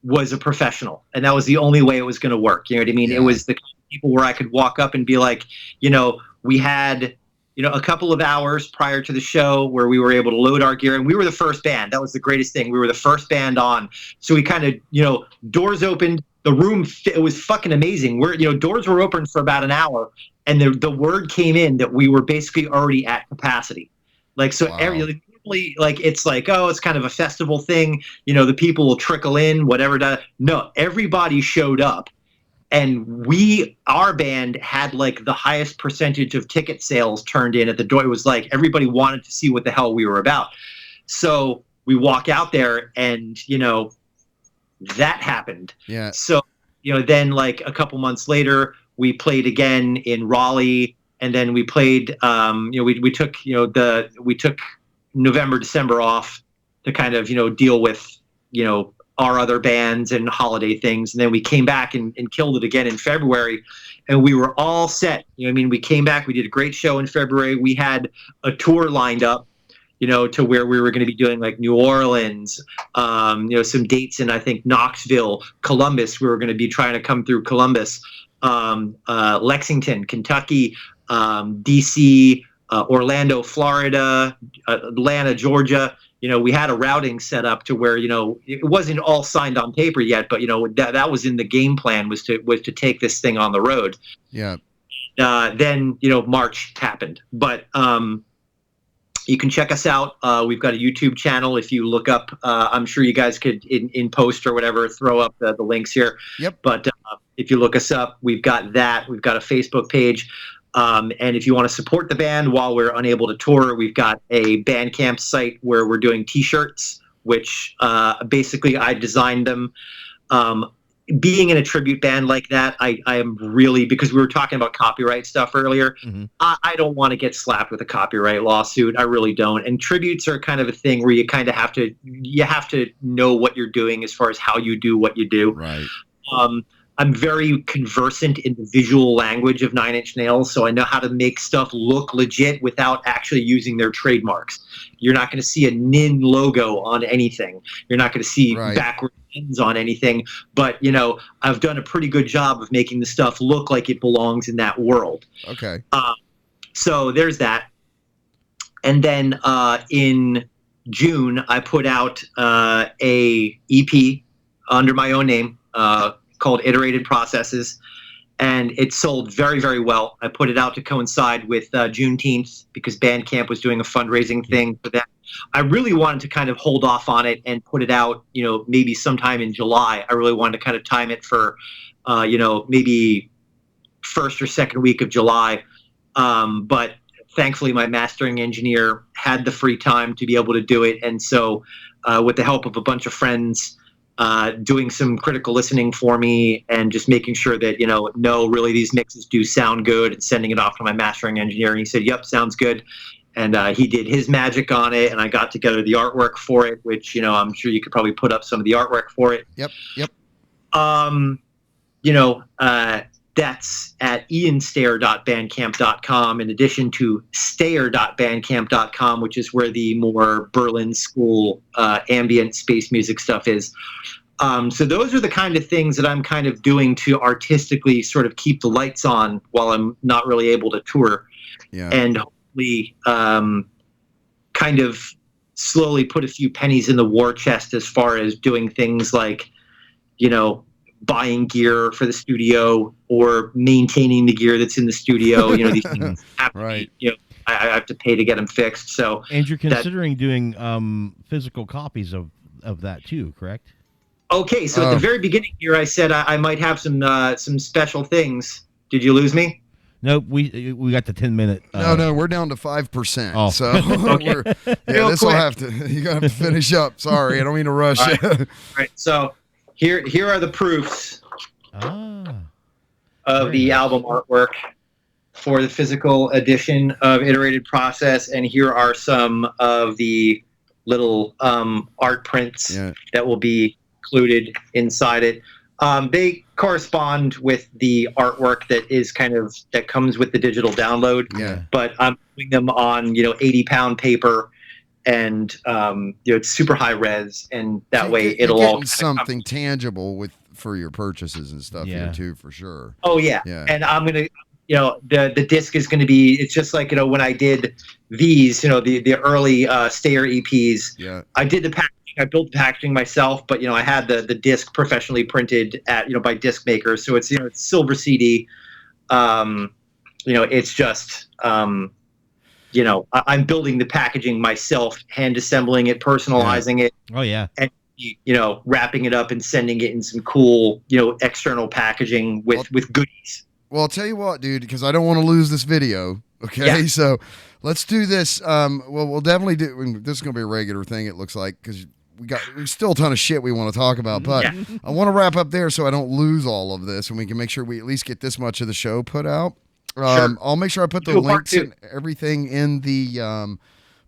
was a professional, and that was the only way it was going to work. You know what I mean? Yeah. It was the kind of people where I could walk up and be like, you know, we had, you know, a couple of hours prior to the show where we were able to load our gear, and we were the first band. That was the greatest thing. We were the first band on. So we kind of, you know, doors opened, the room, it was fucking amazing. Doors were open for about an hour, and the word came in that we were basically already at capacity. Like, so Wow. like, it's like, oh, it's kind of a festival thing. You know, the people will trickle in, whatever. No, everybody showed up. And our band had like the highest percentage of ticket sales turned in at the door. It was like everybody wanted to see what the hell we were about. So we walk out there and, you know, that happened. Yeah. So, you know, then like a couple months later, we played again in Raleigh. And then we played, we took November, December off to kind of, you know, deal with, you know, our other bands and holiday things. And then we came back and killed it again in February, and we were all set. You know what I mean? We came back, we did a great show in February. We had a tour lined up, you know, to where we were going to be doing like New Orleans, you know, some dates in, I think, Knoxville, Columbus. We were going to be trying to come through Columbus, Lexington, Kentucky, DC, Orlando, Florida, Atlanta, Georgia. You know, we had a routing set up to where, you know, it wasn't all signed on paper yet, but, you know, that was in the game plan, was to take this thing on the road. Yeah. Then, you know, March happened, but you can check us out. We've got a YouTube channel. If you look up, I'm sure you guys could in post or whatever, throw up the links here. Yep. But if you look us up, we've got that. We've got a Facebook page. And if you want to support the band while we're unable to tour, we've got a Bandcamp site where we're doing T-shirts, which basically I designed them. Being in a tribute band like that, I am really, because we were talking about copyright stuff earlier, Mm-hmm. I don't want to get slapped with a copyright lawsuit. I really don't. And tributes are kind of a thing where you kind of have to know what you're doing as far as how you do what you do. Right. I'm very conversant in the visual language of Nine Inch Nails, so I know how to make stuff look legit without actually using their trademarks. You're not going to see a NIN logo on anything. You're not going to see backward pins on anything. But, you know, I've done a pretty good job of making the stuff look like it belongs in that world. Okay. So there's that. And then in June, I put out a EP under my own name, called Iterated Processes, and it sold very, very well. I put it out to coincide with Juneteenth because Bandcamp was doing a fundraising thing for that. I really wanted to kind of hold off on it and put it out, you know, maybe sometime in July. I really wanted to kind of time it for, you know, maybe first or second week of July. But thankfully, my mastering engineer had the free time to be able to do it. And so with the help of a bunch of friends, doing some critical listening for me and just making sure that, you know, no, really these mixes do sound good, and sending it off to my mastering engineer. And he said, yep, sounds good. And he did his magic on it, and I got together the artwork for it, which, you know, I'm sure you could probably put up some of the artwork for it. Yep. You know, that's at ianstayer.bandcamp.com, in addition to stayer.bandcamp.com, which is where the more Berlin school ambient space music stuff is. So those are the kind of things that I'm kind of doing to artistically sort of keep the lights on while I'm not really able to tour. Yeah. And hopefully kind of slowly put a few pennies in the war chest as far as doing things like, you know, buying gear for the studio or maintaining the gear that's in the studio. You know, these things have to Right. be, you know, I have to pay to get them fixed. So And you're considering doing physical copies of that too, correct? okay, so at the very beginning here, I said I might have some special things. Did you lose me? Nope, we got the 10-minute. No, we're down to 5%. Oh. So Okay. Real this will quick. have to. You're gonna have to finish up. Sorry, I don't mean to rush. All you. All right, so here are the proofs Ah, of Very the nice. album artwork for the physical edition of Iterated Process, and here are some of the little art prints Yeah. that will be included inside it. They correspond with the artwork that comes with the digital download, Yeah. but I'm putting them on 80-pound paper, and it's super high res, and that way You're it'll getting all kinda come- something tangible for your purchases and stuff here Yeah. too, for sure. Oh yeah. Yeah. And I'm gonna, the disc is gonna be. It's just like when I did these, the early Stayer EPs. Yeah. I did the packaging. I built the packaging myself, but I had the disc professionally printed at by disc makers. So it's it's silver CD. It's just I'm building the packaging myself, hand assembling it, personalizing it, oh yeah. and wrapping it up and sending it in some cool external packaging with goodies. Well, I'll tell you what, dude, because I don't want to lose this video. Okay, Yeah. so let's do this. Well, we'll definitely do. This is going to be a regular thing. It looks like because we still a ton of shit we want to talk about, but Yeah. I want to wrap up there so I don't lose all of this, and we can make sure we at least get this much of the show put out. Sure. I'll make sure I put the Do a part links two. and everything in the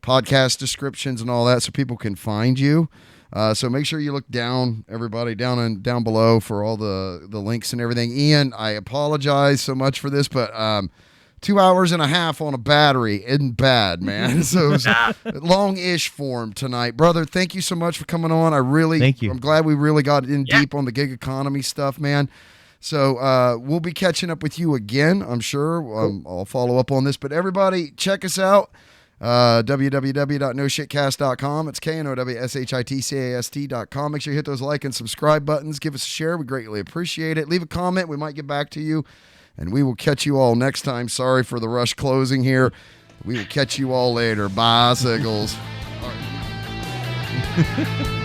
podcast descriptions and all that, so people can find you. So make sure you look down, everybody, down below for all the links and everything. Ian, I apologize so much for this, but 2 hours and a half on a battery isn't bad, man. So it was Nah. long-ish form tonight, brother. Thank you so much for coming on. Thank you. I'm glad we really got in Yeah. deep on the gig economy stuff, man. So we'll be catching up with you again, I'm sure. I'll follow up on this, but everybody, check us out. www.noshitcast.com. It's KNOWSHITCAST.com. Make sure you hit those like and subscribe buttons. Give us a share. We greatly appreciate it. Leave a comment. We might get back to you, and we will catch you all next time. Sorry for the rush closing here. We will catch you all later. Bicycles. All right.